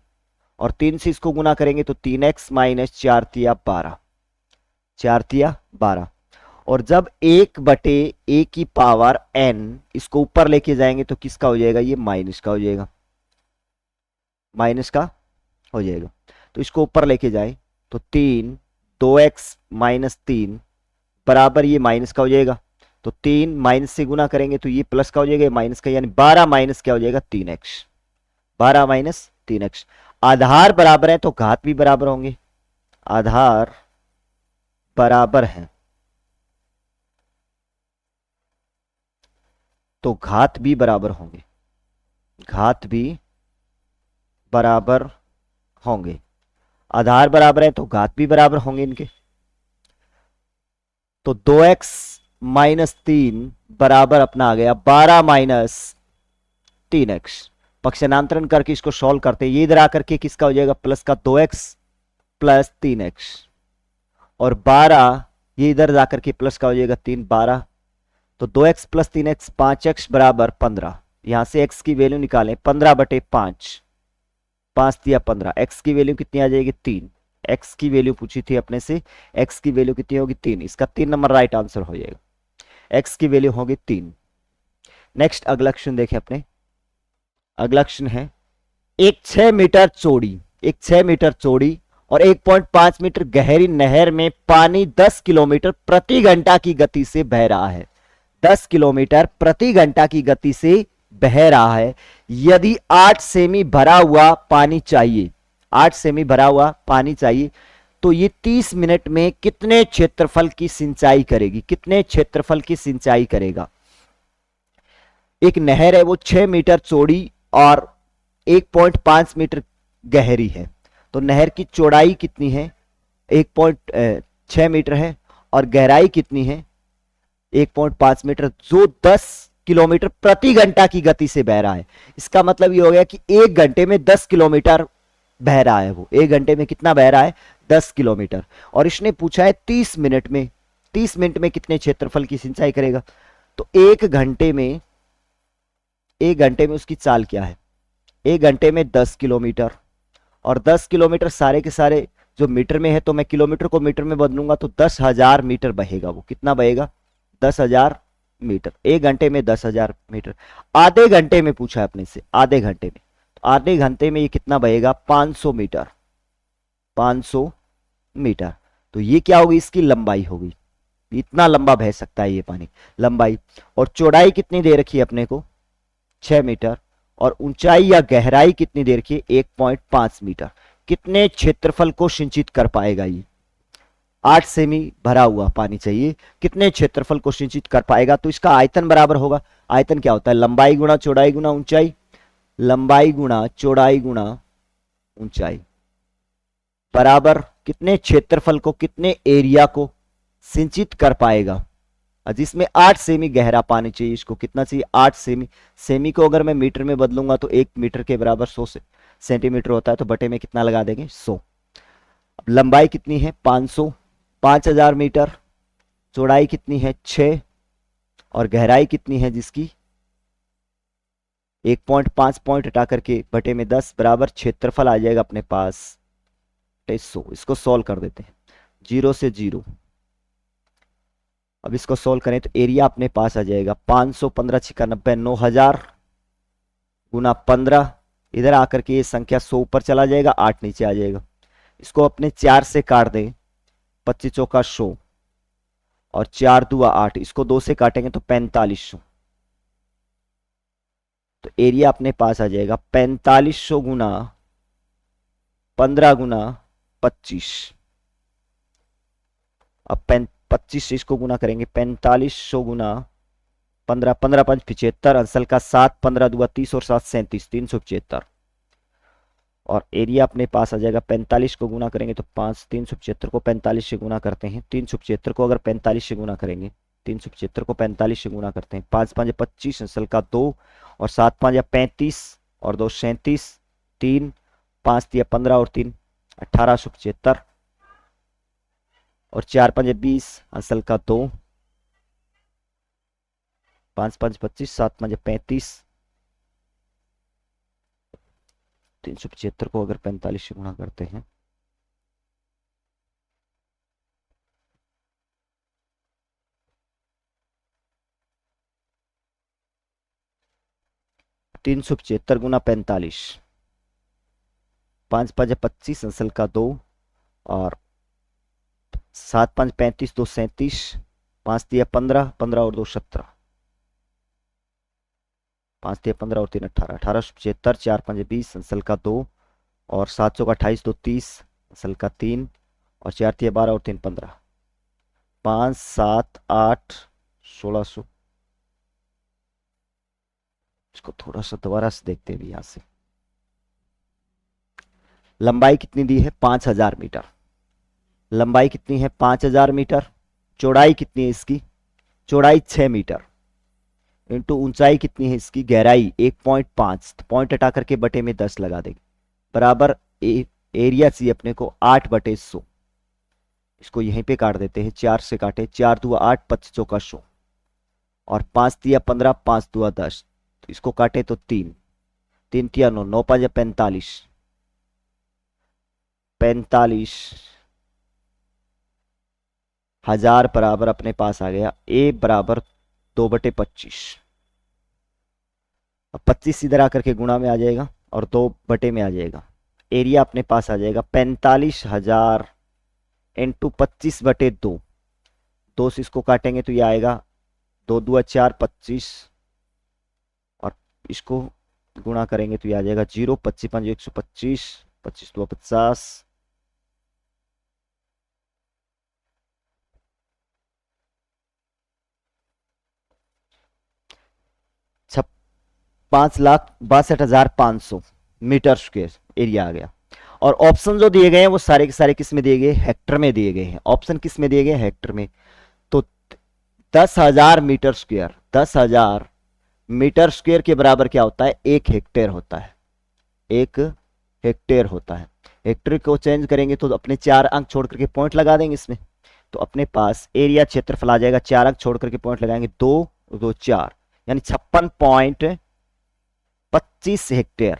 और 3 से इसको गुना करेंगे तो 3x माइनस 4 तिया 12, 4 तिया 12। और जब 1/a की पावर n इसको ऊपर लेके जाएंगे तो किसका हो जाएगा? ये माइनस का हो जाएगा, माइनस का हो जाएगा। तो इसको ऊपर लेके जाए तो 2x माइनस 3 बराबर ये माइनस का हो जाएगा। तो 3 माइनस से गुना करेंगे तो ये प्लस का हो जाएगा, माइनस का, यानी 12 माइनस क्या हो जाएगा? 3x, 12 minus 3x। आधार बराबर है तो घात भी बराबर होंगे, आधार बराबर है तो घात भी बराबर होंगे, घात भी बराबर होंगे। आधार बराबर है तो घात भी बराबर होंगे इनके। तो 2x माइनस 3 बराबर अपना आ गया 12 माइनस 3x। पक्षांतरण करके इसको सॉल्व करते हैं, ये इधर आकर के किसका हो जाएगा, प्लस का 2x प्लस 3x, और 12 ये इधर जाकर के प्लस का हो जाएगा 3, 12, तो 2x प्लस 3x 5x बराबर 15। यहां से x की वैल्यू निकालें, 15/5, 5 दिया 15, x की वैल्यू कितनी आ जाएगी 3, x की वैल्यू पूछी थी अपने से, x की वैल्यू कितनी होगी 3, इसका 3 नंबर राइट आंसर हो जाएगा, x की वैल्यू होगी 3। नेक्स्ट अगला क्वेश्चन देखें अपने, अगला क्वेश्चन है एक 6 मीटर चौड़ी और 1.5 मीटर गहरी नहर में पानी 10 किलोमीटर प्रति घंटा की गति से बह रहा है, 10 किलोमीटर प्रति घंटा की गति से बह रहा है। यदि 8 सेमी भरा हुआ पानी चाहिए, 8 सेमी भरा हुआ पानी चाहिए, तो ये 30 मिनट में कितने क्षेत्रफल की सिंचाई करेगी, कितने क्षेत्रफल की सिंचाई करेगा। एक नहर है वो 6 मीटर चौड़ी और 1.5 मीटर गहरी है, तो नहर की चौड़ाई कितनी है, 1.6 मीटर है और गहराई कितनी है 1.5 मीटर, जो 10 किलोमीटर प्रति घंटा की गति से बह रहा है। इसका मतलब ये हो गया कि 1 घंटे में 10 किलोमीटर बह रहा है, वो 1 घंटे में कितना बह रहा है 10 किलोमीटर, और इसने पूछा है 30 मिनट में, 30 मिनट में कितने क्षेत्रफल की सिंचाई करेगा। तो 1 घंटे में उसकी चाल क्या है, 1 घंटे में 10 किलोमीटर, और 10 किलोमीटर सारे के सारे जो मीटर में है, तो मैं किलोमीटर को मीटर में बदलूंगा तो 10,000 मीटर बहेगा, वो कितना बहेगा 10,000 मीटर, 1 घंटे में 10,000 मीटर। आधे घंटे में पूछा है अपने से, आधे घंटे में, तो आधे घंटे में ये कितना बहेगा 500 मीटर, 500 मीटर। तो ये क्या होगी, इसकी लंबाई होगी, इतना लंबा बह सकता है ये पानी, लंबाई। और चौड़ाई कितनी दे रखी है अपने को 6 मीटर, और ऊंचाई या गहराई कितनी दे रखी है 1.5 मीटर। कितने क्षेत्रफल को सिंचित कर पाएगा ये, 8 सेमी भरा हुआ पानी चाहिए, कितने क्षेत्रफल को सिंचित कर पाएगा। तो इसका आयतन बराबर होगा, आयतन क्या होता है, लंबाई गुणा चौड़ाई गुणा ऊंचाई, लंबाई गुणा चौड़ाई गुणा ऊंचाई, बराबर कितने क्षेत्रफल को, कितने एरिया को सिंचित कर पाएगा। जिसमें 8 सेमी गहरा पानी चाहिए, इसको कितना चाहिए 8 सेमी, सेमी को अगर मैं मीटर में बदलूंगा तो 1 मीटर के बराबर 100 सेंटीमीटर होता है, तो बटे में कितना लगा देंगे 100। अब लंबाई कितनी है 500, 5000 मीटर, चौड़ाई कितनी है 6, और गहराई कितनी है जिसकी 1.5 पॉइंट हटा करके बटे में 10 बराबर क्षेत्रफल आ जाएगा अपने पास 100। इसको सॉल्व कर देते हैं, 0 से 0। अब इसको सॉल्व करें तो एरिया अपने पास आ जाएगा 515 छिका 90, 9000 गुना 15, इधर आकर के ये संख्या 100 ऊपर चला जाएगा, 8 नीचे आ जाएगा। इसको अपने 4 से काट दें, 25 चौका 100 और 4 दुआ 8, इसको 2 से काटेंगे तो 4500। तो एरिया अपने पास आ जाएगा 4500 गुना 15 गुना 25। अब 25 से इसको गुना करेंगे, 4500 गुना 15, 15 5 75, अंसल का 7, 15 दुआ 30 और 7 37, 375। और एरिया अपने पास आ जाएगा 45 को गुना करेंगे तो 5, 375 को 45 से गुना करते हैं, 375 को अगर 45 से गुना करेंगे, 375 को 45 से गुना करते हैं, 5 5 25, अंसल का 2 और 7 5 35 और 2 37, 3 5 दिया 15 और 3 1875 और 4 5 20, अंसल का 2, 5 5 25, 7 5 35, 375 को अगर 45 से गुणा करते हैं, $375 गुना 45, 5 5 25, अंसल का 2 और 7 5 35, 2 37, 5 दिया 15, 15 और 2 17, 5 दिया 15 और 3 18, 1875, 4 5 20, अंसल का 2 और 7 चौका 28, 2 30, अंसल का 3 और 4 दिया 12 और 3 15, 5 7 8 1600। इसको थोड़ा सा दोबारा से देखते हैं यहां से। लंबाई कितनी दी है 5000 मीटर, लंबाई कितनी है 5000 मीटर, चौड़ाई कितनी है इसकी, चौड़ाई 6 मीटर, इंटू ऊंचाई कितनी है इसकी, गहराई 1.5, तो पॉइंट हटा करके बटे में 10 लगा देंगे, बराबर एरिया चाहिए अपने को 8/100। इसको यहीं पे काट देते हैं, 4 से काटे, 4 दूआ 8, 25 चौका 100, और 5 तिया 15, 5 दूआ 10, तो इसको काटे तो 3, 3 तिया 9, 9 5 45, 45,000 बराबर अपने पास आ गया ए बराबर 2/25। अब 25 इधर आकर के गुणा में आ जाएगा और 2 बटे में आ जाएगा, एरिया अपने पास आ जाएगा 45,000 इंटू 25/2, 2 से इसको काटेंगे तो ये आएगा 2 दूआ 4, 25, और इसको गुणा करेंगे तो ये आ जाएगा 0, 25 5 125, 25 दूआ 50, 5,62,500 मीटर स्क्वायर एरिया आ गया। और ऑप्शन जो दिए गए हैं वो सारे के सारे किस में दिए गए, हेक्टर में दिए गए हैं। ऑप्शन किस में दिए गए, हेक्टर में। तो 10,000 मीटर स्क्वायर, 10,000 मीटर स्क्वायर के बराबर क्या होता है, 1 हेक्टेयर होता है, 1 हेक्टेयर होता है। हेक्टेयर को चेंज करेंगे तो अपने 4 अंक छोड़ करके पॉइंट लगा देंगे इसमें, तो अपने पास एरिया क्षेत्रफल आ जाएगा, 4 अंक छोड़ करके पॉइंट लगाएंगे, 2 2 4, यानी 56.25 हेक्टेयर।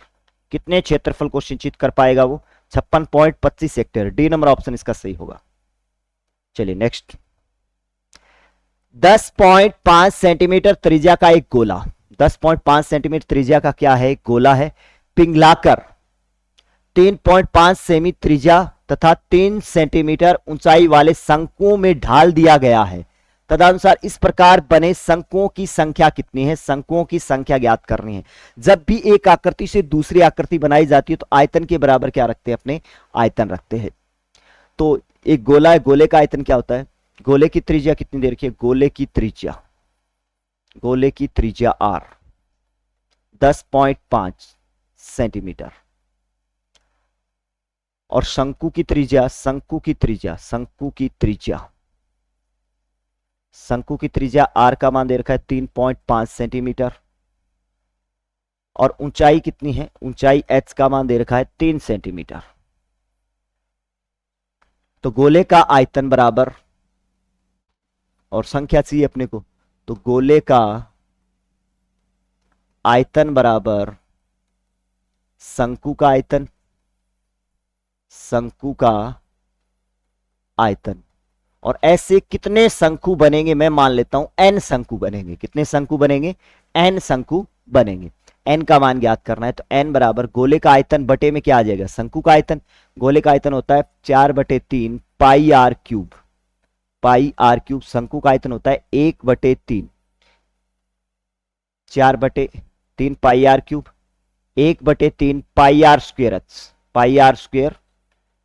कितने क्षेत्रफल को सिंचित कर पाएगा वो, 56.25 हेक्टेयर। डी नंबर ऑप्शन इसका सही होगा। चलिए नेक्स्ट, 10.5 सेंटीमीटर त्रिज्या का एक गोला, 10.5 सेंटीमीटर त्रिज्या का क्या है, एक गोला है, पिघलाकर 3.5 सेमी त्रिज्या तथा 3 सेंटीमीटर ऊंचाई वाले शंकुओं में ढाल दिया गया है। तदनुसार इस प्रकार बने शंकुओं की संख्या कितनी है, शंकुओं की संख्या ज्ञात करनी है। जब भी एक आकृति से दूसरी आकृति बनाई जाती है तो आयतन के बराबर क्या रखते हैं, अपने आयतन रखते हैं। तो एक गोला है, गोले का आयतन क्या होता है, गोले की त्रिज्या कितनी दे रखी है, गोले की त्रिज्या r 10.5 सेंटीमीटर, और शंकु की त्रिज्या r का मान दे रखा है 3.5 सेंटीमीटर, और ऊंचाई कितनी है, ऊंचाई h का मान दे रखा है 3 सेंटीमीटर। तो गोले का आयतन बराबर, और संख्या चाहिए अपने को, तो गोले का आयतन बराबर शंकु का आयतन। और ऐसे कितने शंकु बनेंगे, मैं मान लेता हूं n शंकु बनेंगे। कितने शंकु बनेंगे, n शंकु बनेंगे। n का मान ज्ञात करना है, तो n बराबर गोले का आयतन बटे में क्या आ जाएगा, शंकु का आयतन। गोले का आयतन होता है 4/3 पाई r क्यूब, शंकु का आयतन होता है 1/3 4/3 पाई r क्यूब, 1/3 पाई r स्क्वायर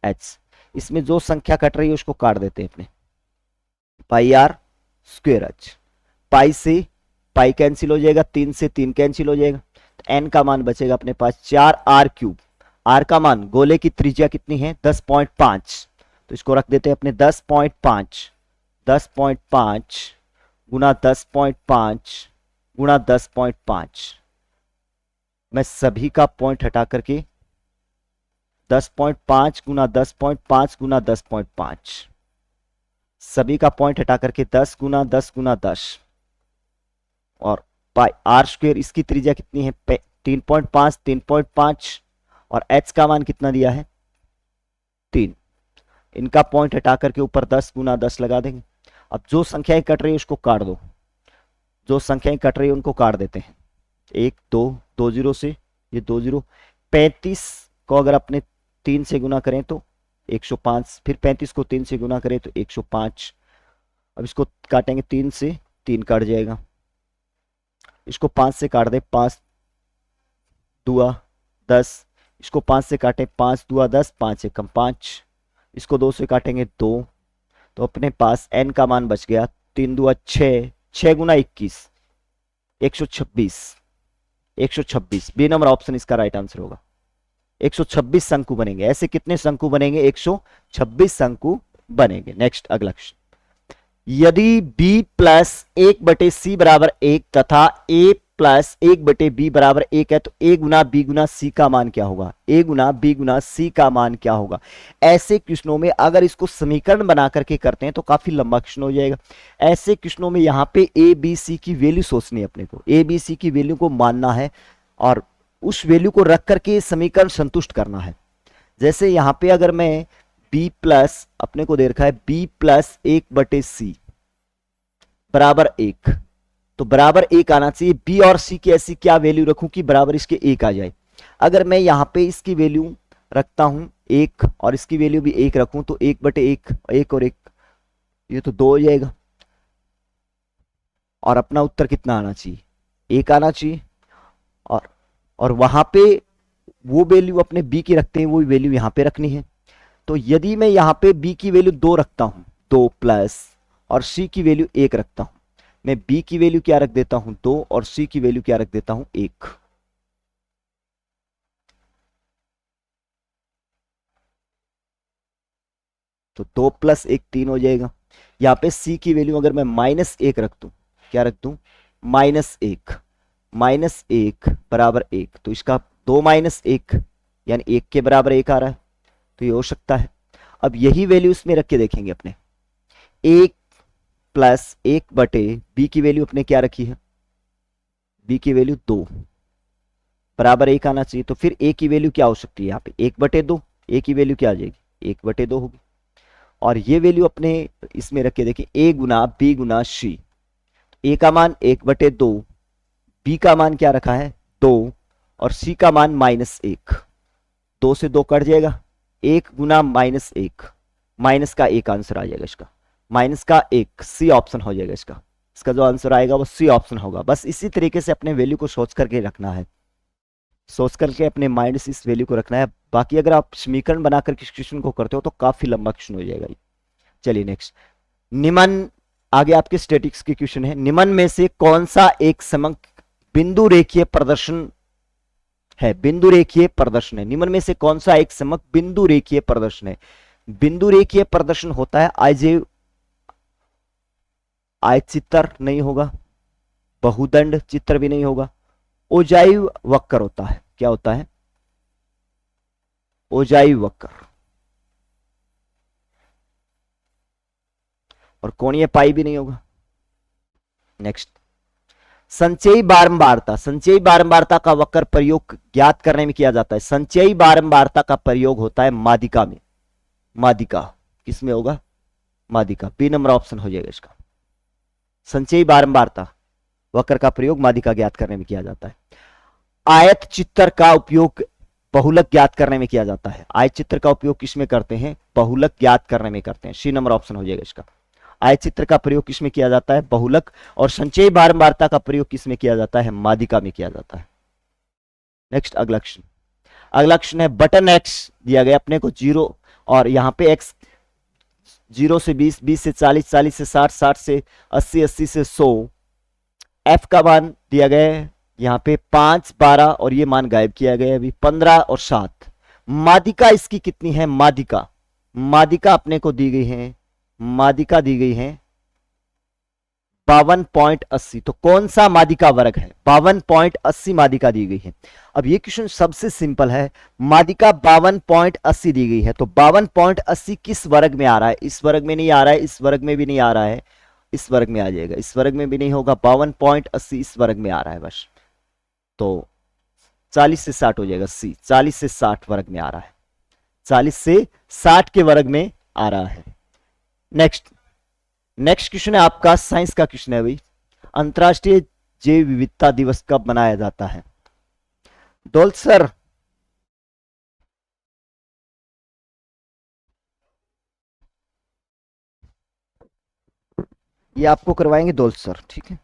h। इसमें जो संख्या कट रही है उसको काट देते हैं अपने, पाई r स्क्वायर h। पाई से पाई कैंसिल हो जाएगा, 3 से 3 कैंसिल हो जाएगा, तो n का मान बचेगा अपने पास 4r क्यूब। r का मान, गोले की त्रिज्या कितनी है 10.5, तो इसको रख देते हैं अपने 10.5 गुना 10.5 गुना 10.5। मैं सभी का पॉइंट हटा करके 10.5 गुना 10.5 गुना 10.5, सभी का पॉइंट हटा करके 10 गुना 10 गुना 10, और पाई r स्क्वायर, इसकी त्रिज्या कितनी है 3.5, और h का मान कितना दिया है 3। इनका पॉइंट हटा करके ऊपर 10 गुना 10 लगा देंगे। अब जो संख्याएं कट रही है उसको काट दो, जो संख्याएं कट रही है उनको काट देते हैं। 1 2 2 0 से ये 2 0, 35 को अगर अपने 3 से गुना करें तो 105, फिर 35 को 3 से गुना करें तो 105। अब इसको काटेंगे 3 से, 3 काट जाएगा। इसको 5 से काट दे, 5 दुआ 10, इसको 5 से काटें, 5 दुआ 10, 5 एकम 5, इसको 2 से काटेंगे 2, तो अपने पास n का मान बच गया 3 दुआ 6, 6 गुना 21 126। बी नंबर ऑप्शन इसका राइट आंसर होगा। 126 शंकु बनेंगे। ऐसे कितने शंकु बनेंगे, 126 शंकु बनेंगे। नेक्स्ट अगला क्वेश्चन, यदि b प्लस 1/c बराबर 1 तथा a प्लस 1/b बराबर 1 है तो a Guna b Guna c का मान क्या होगा, a Guna b Guna c का मान क्या होगा। ऐसे क्वेश्चनों में अगर इसको समीकरण बना करके करते हैं तो काफी लंबा क्वेश्चन हो जाएगा। ऐसे क्वेश्चनों में यहाँ पे a b c की वैल्यू सोचनी है अपने को, a b c की वैल्यू को मानना है और उस वैल्यू को रख करके समीकरण संतुष्ट करना है। जैसे यहाँ पे अगर मैं b प्लस अपने को दे रखा है b प्लस 1/c बराबर 1, तो बराबर 1 आना चाहिए। b और c की ऐसी क्या वैल्यू रखूं कि बराबर इसके 1 आ जाए। अगर मैं यहां पे इसकी वैल्यू रखता हूं 1 और इसकी वैल्यू भी 1 रखूं तो 1/1, 1 और 1 ये तो 2 हो जाएगा और अपना उत्तर कितना आना चाहिए, 1 आना चाहिए। और वहां पे वो वैल्यू अपने b की रखते हैं, वो वैल्यू यहां पे रखनी है। तो यदि मैं यहां पे b की वैल्यू 2 रखता हूं, 2 प्लस, और c की वैल्यू 1 रखता हूं, मैं b की वैल्यू क्या रख देता हूं 2 और c की वैल्यू क्या रख देता हूं 1। तो 2 प्लस 1 3 हो जाएगा। यहां पे c की वैल्यू अगर मैं -1 रख दूं, क्या रख दूं -1 बराबर 1, तो इसका 2 - 1 यानी 1 के बराबर 1 आ रहा है, तो ये हो सकता है। अब यही वैल्यू इसमें रख के देखेंगे अपने, 1 प्लस 1/b की वैल्यू अपने क्या रखी है, b की वैल्यू 2 बराबर 1 आना चाहिए। तो फिर a की वैल्यू क्या हो सकती है यहाँ पे 1/2, a की वैल्यू क्या आ जाएगी 1/2 होगी। और ये वैल्यू अपने इसमें रख के देखें a Guna b Guna c, a का मान 1/2, b का मान क्या रखा है 2 और c का मान -1, 2 से 2 कट जाएगा, 1 गुना -1, माइनस का 1 आंसर आ जाएगा इसका, माइनस का 1 सी ऑप्शन हो जाएगा इसका। इसका जो आंसर आएगा वो सी ऑप्शन होगा। बस इसी तरीके से अपने वैल्यू को सोच करके रखना है, सोच करके अपने माइंड से इस वैल्यू को रखना है। बाकी अगर आप समीकरण बनाकर किस क्वेश्चन को करते हो तो काफी लंबा क्वेश्चन हो जाएगा। चलिए नेक्स्ट, निम्न, आगे आपके स्टैटिक्स के क्वेश्चन है। निम्न में से कौन सा एक समक बिंदु रेखीय प्रदर्शन है, बिंदु रेखीय प्रदर्शन है। निम्न में से कौन सा एक समक बिंदु रेखीय प्रदर्शन है। बिंदु रेखीय प्रदर्शन होता है आयत चित्र नहीं होगा, बहुदंड चित्र भी नहीं होगा, ओजाई वक्र होता है। क्या होता है ओजाई वक्र, और कोणीय पाई भी नहीं होगा। नेक्स्ट, संचयी बारंबारता, संचयी बारंबारता का वक्र प्रयोग ज्ञात करने में किया जाता है। संचयी बारंबारता का प्रयोग होता है मादिका में, मादिका किसमें होगा मादिका, बी नंबर ऑप्शन हो जाएगा इसका। संचयी बारंबारता वक्र का प्रयोग मादिका ज्ञात करने में किया जाता है। आयत चित्र का उपयोग बहुलक ज्ञात करने में किया जाता है। आयत चित्र का उपयोग किसमें करते हैं बहुलक ज्ञात करने में करते हैं, सी नंबर ऑप्शन हो जाएगा इसका। आयत चित्र का प्रयोग किसमें किया जाता है बहुलक, और संचयी बारंबारता का प्रयोग किसमें किया जाता है मादिका में किया जाता है। नेक्स्ट, अगला क्वेश्चन, अगला क्वेश्चन है बटन एक्स दिया गया अपने को 0 और यहाँ पे एक्स 0 से 20, 20 से 40, 40 से 60, 60 से 80, 80 से 100। एफ का मान दिया गया है यहाँ पे 5, 12 और ये मान गायब किया गया है अभी 15 और 7। मादिका इसकी कितनी है, मादिका, मादिका अपने को दी गई है, मादिका दी गई है 52.80। तो कौन सा मादिका वर्ग है, 52.80 मादिका दी गई है। अब ये क्वेश्चन सबसे सिंपल है, मादिका 52.80 दी गई है तो 52.80 किस वर्ग में आ रहा है, इस वर्ग में नहीं आ रहा है, इस वर्ग में भी नहीं आ रहा है, इस वर्ग में आ जाएगा, इस वर्ग में भी नहीं होगा, 52.80 इस वर्ग में आ रहा है बस, तो 40 से 60 हो जाएगा सी, 40 से 60 वर्ग में आ रहा है, 40 से 60 के वर्ग में आ रहा है। नेक्स्ट, नेक्स्ट क्वेश्चन है आपका साइंस का क्वेश्चन है भाई, अंतरराष्ट्रीय जैव विविधता दिवस कब मनाया जाता है। डोल सर, ये आपको करवाएंगे डोल सर, ठीक है।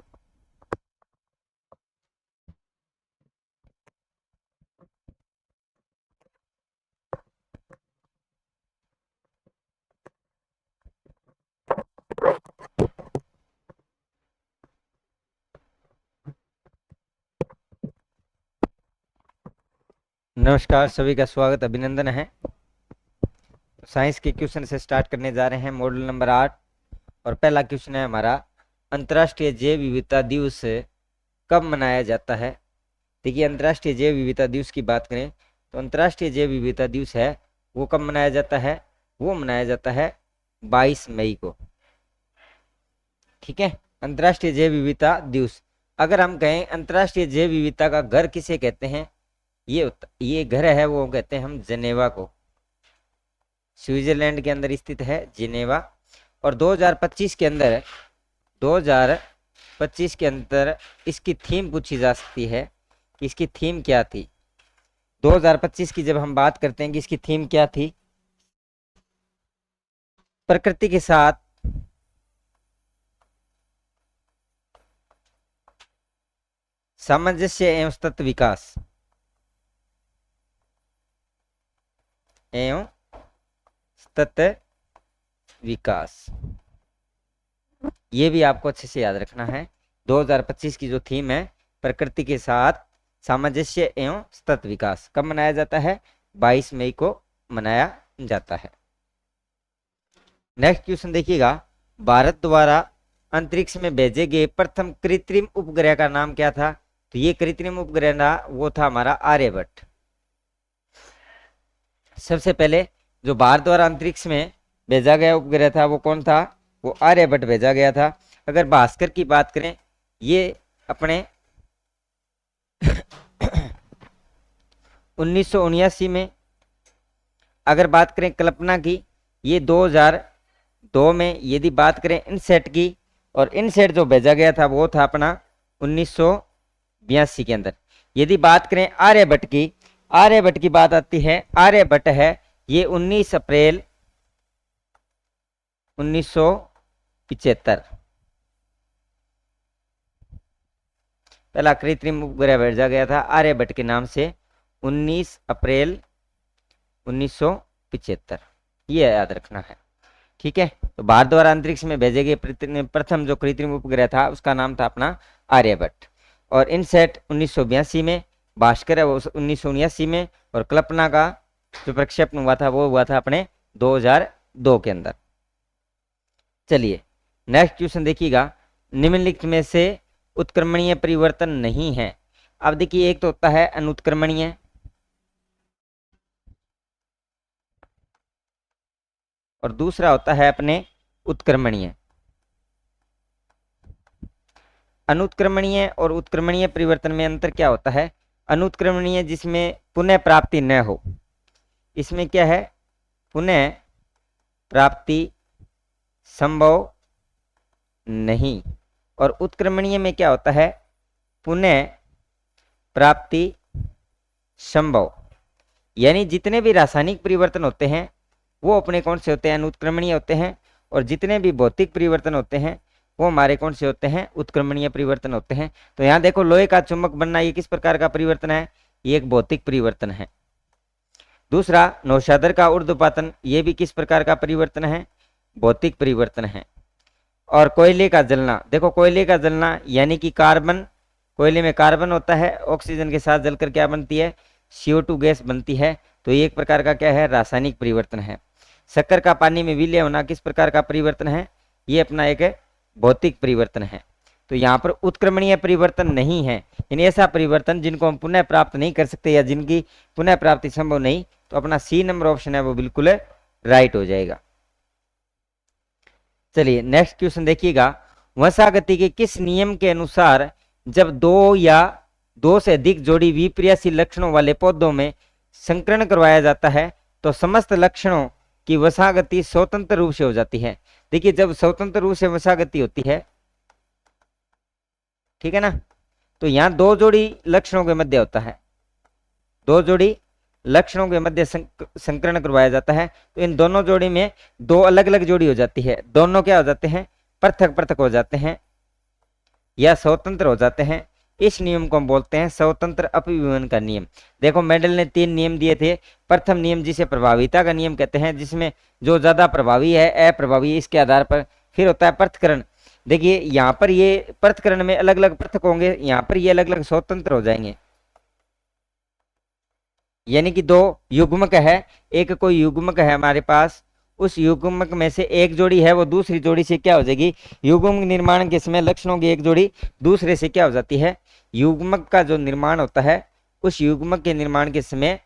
नमस्कार, सभी का स्वागत अभिनंदन है। साइंस के क्वेश्चन से स्टार्ट करने जा रहे हैं। मॉडल नंबर 8 और पहला क्वेश्चन है हमारा, अंतर्राष्ट्रीय जैव विविधता दिवस कब मनाया जाता है। देखिए, अंतर्राष्ट्रीय जैव विविधता दिवस की बात करें तो अंतर्राष्ट्रीय जैव विविधता दिवस है वो कब मनाया जाता है, वो मनाया जाता है 22 मई को। ठीक है, अंतर्राष्ट्रीय जैव विविधता दिवस। अगर हम कहें अंतर्राष्ट्रीय जैव विविधता का घर किसे कहते हैं, ये घर है वो कहते हैं हम जेनेवा को, स्विट्जरलैंड के अंदर स्थित है जेनेवा। और 2025 के अंदर इसकी थीम पूछी जा सकती है कि इसकी थीम क्या थी। 2025 की जब हम बात करते हैं कि इसकी थीम क्या थी, प्रकृति के साथ सामंजस्य एवं सतत विकास एवं सतत विकास, ये भी आपको अच्छे से याद रखना है। 2025 की जो थीम है, प्रकृति के साथ सामंजस्य एवं सतत विकास, कब मनाया जाता है, 22 मई को मनाया जाता है। नेक्स्ट क्वेश्चन देखिएगा, भारत द्वारा अंतरिक्ष में भेजे गए प्रथम कृत्रिम उपग्रह का नाम क्या था। तो ये कृत्रिम उपग्रह ना वो था हमारा आर्यभट्ट। सबसे पहले जो भारत द्वारा अंतरिक्ष में भेजा गया उपग्रह था वो कौन था, वो आर्यभट्ट भेजा गया था। अगर भास्कर की बात करें, ये अपने 1979 में। अगर बात करें कल्पना की, ये 2002 में। यदि बात करें इनसेट की, और इनसेट जो भेजा गया था वो था अपना 1982 के अंदर। यदि बात करें आर्यभट्ट की बात आती है, आर्यभट्ट है ये 19 अप्रैल 1975 पहला कृत्रिम उपग्रह भेजा गया था आर्यभट्ट के नाम से, 19 अप्रैल 1975, ये याद रखना है। ठीक है, तो भारत द्वारा अंतरिक्ष में भेजे गए प्रथम जो कृत्रिम उपग्रह था उसका नाम था अपना आर्यभट्ट। और इनसेट 1982 में, भास्कर है वो 1979 में, और कल्पना का जो प्रक्षेपण हुआ था वो हुआ था अपने 2002 के अंदर। चलिए नेक्स्ट क्वेश्चन देखिएगा, निम्नलिखित में से उत्क्रमणीय परिवर्तन नहीं है। अब देखिए, एक तो होता है अनुत्क्रमणीय, और दूसरा होता है अपने उत्क्रमणीय। अनुत्क्रमणीय और उत्क्रमणीय परिवर्तन में अंतर क्या होता है। अनुत्क्रमणीय जिसमें पुनः प्राप्ति न हो, इसमें क्या है, पुनः प्राप्ति संभव नहीं। और उत्क्रमणीय में क्या होता है, पुनः प्राप्ति संभव। यानी जितने भी रासायनिक परिवर्तन होते हैं वो अपने कौन से होते हैं, अनुत्क्रमणीय होते हैं, और जितने भी भौतिक परिवर्तन होते हैं वो हमारे कौन से होते हैं, उत्क्रमणीय परिवर्तन होते हैं। तो यहाँ देखो, लोहे का चुंबक बनना ये किस प्रकार का परिवर्तन है, ये एक भौतिक परिवर्तन है। दूसरा, नौशादर का ऊर्ध्वपातन, ये भी किस प्रकार का परिवर्तन है, भौतिक परिवर्तन है। और कोयले का जलना, देखो कोयले का जलना यानी कि कार्बन, कोयले में कार्बन होता है, ऑक्सीजन के साथ जलकर क्या बनती है, CO2 गैस बनती है। तो ये एक प्रकार का क्या है, रासायनिक परिवर्तन है। शक्कर का पानी में विलय होना किस प्रकार का परिवर्तन है, ये अपना एक भौतिक परिवर्तन है। तो यहाँ पर उत्क्रमणीय परिवर्तन नहीं है, यानी ऐसा परिवर्तन जिनको हम पुनः प्राप्त नहीं कर सकते या जिनकी पुनः प्राप्ति संभव नहीं, तो अपना C नंबर ऑप्शन है वो बिल्कुल राइट हो जाएगा। चलिए नेक्स्ट क्वेश्चन देखिएगा, वसागति के किस नियम के अनुसार जब दो या दो से अधिक जोड़ी विपर्यासील लक्षणों वाले पौधों में संकरण करवाया जाता है तो समस्त लक्षणों की वसागति स्वतंत्र रूप से हो जाती है। देखिए, जब स्वतंत्र रूप से वसागति होती है, ठीक है ना, तो यहाँ दो जोड़ी लक्षणों के मध्य होता है, दो जोड़ी लक्षणों के मध्य संकरण करवाया जाता है। तो इन दोनों जोड़ी में दो अलग अलग जोड़ी हो जाती है, दोनों क्या हो जाते हैं, पृथक पृथक हो जाते हैं या स्वतंत्र हो जाते हैं। इस नियम को हम बोलते हैं स्वतंत्र अपविभवन का नियम। देखो, मेंडल ने 3 नियम दिए थे। प्रथम नियम जिसे प्रभाविता का नियम कहते हैं, जिसमें जो ज्यादा प्रभावी है, अप्रभावी है, इसके आधार पर। फिर होता है पृथक्करण। देखिए, यहाँ पर ये पृथक्करण में अलग अलग पृथक होंगे, यहाँ पर ये अलग अलग स्वतंत्र हो जाएंगे। यानी कि दो युग्मक है, एक कोई युग्मक है हमारे पास, उस युग्मक में से एक जोड़ी है वो दूसरी जोड़ी से क्या हो जाएगी, युग्मक निर्माण के समय लक्षणों की एक जोड़ी दूसरे से क्या हो जाती है, युग्मक का जो निर्माण होता है उस युग्मक के निर्माण के समय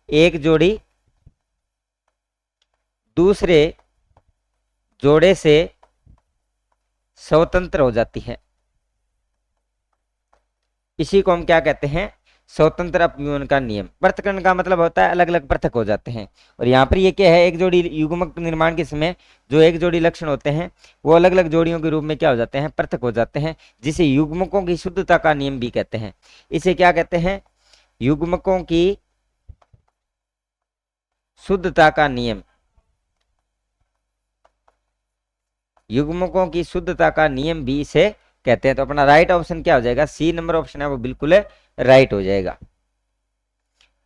एक जोड़ी दूसरे जोड़े से स्वतंत्र हो जाती है। इसी को हम क्या कहते हैं, स्वतंत्र अपव्यूहन का नियम। पृथक्करण का मतलब होता है अलग अलग पृथक हो जाते हैं, और यहाँ पर ये क्या है, एक जोड़ी युग्मक निर्माण के समय जो एक जोड़ी लक्षण होते हैं वो अलग अलग जोड़ियों के रूप में क्या हो जाते हैं, पृथक हो जाते हैं, जिसे युग्मकों की शुद्धता का नियम भी कहते हैं। इसे क्या कहते हैं, युग्मकों की शुद्धता का नियम। युग्मकों की शुद्धता का नियम भी इसे कहते हैं। तो अपना राइट ऑप्शन क्या हो जाएगा, सी नंबर ऑप्शन है वो बिल्कुल राइट हो जाएगा।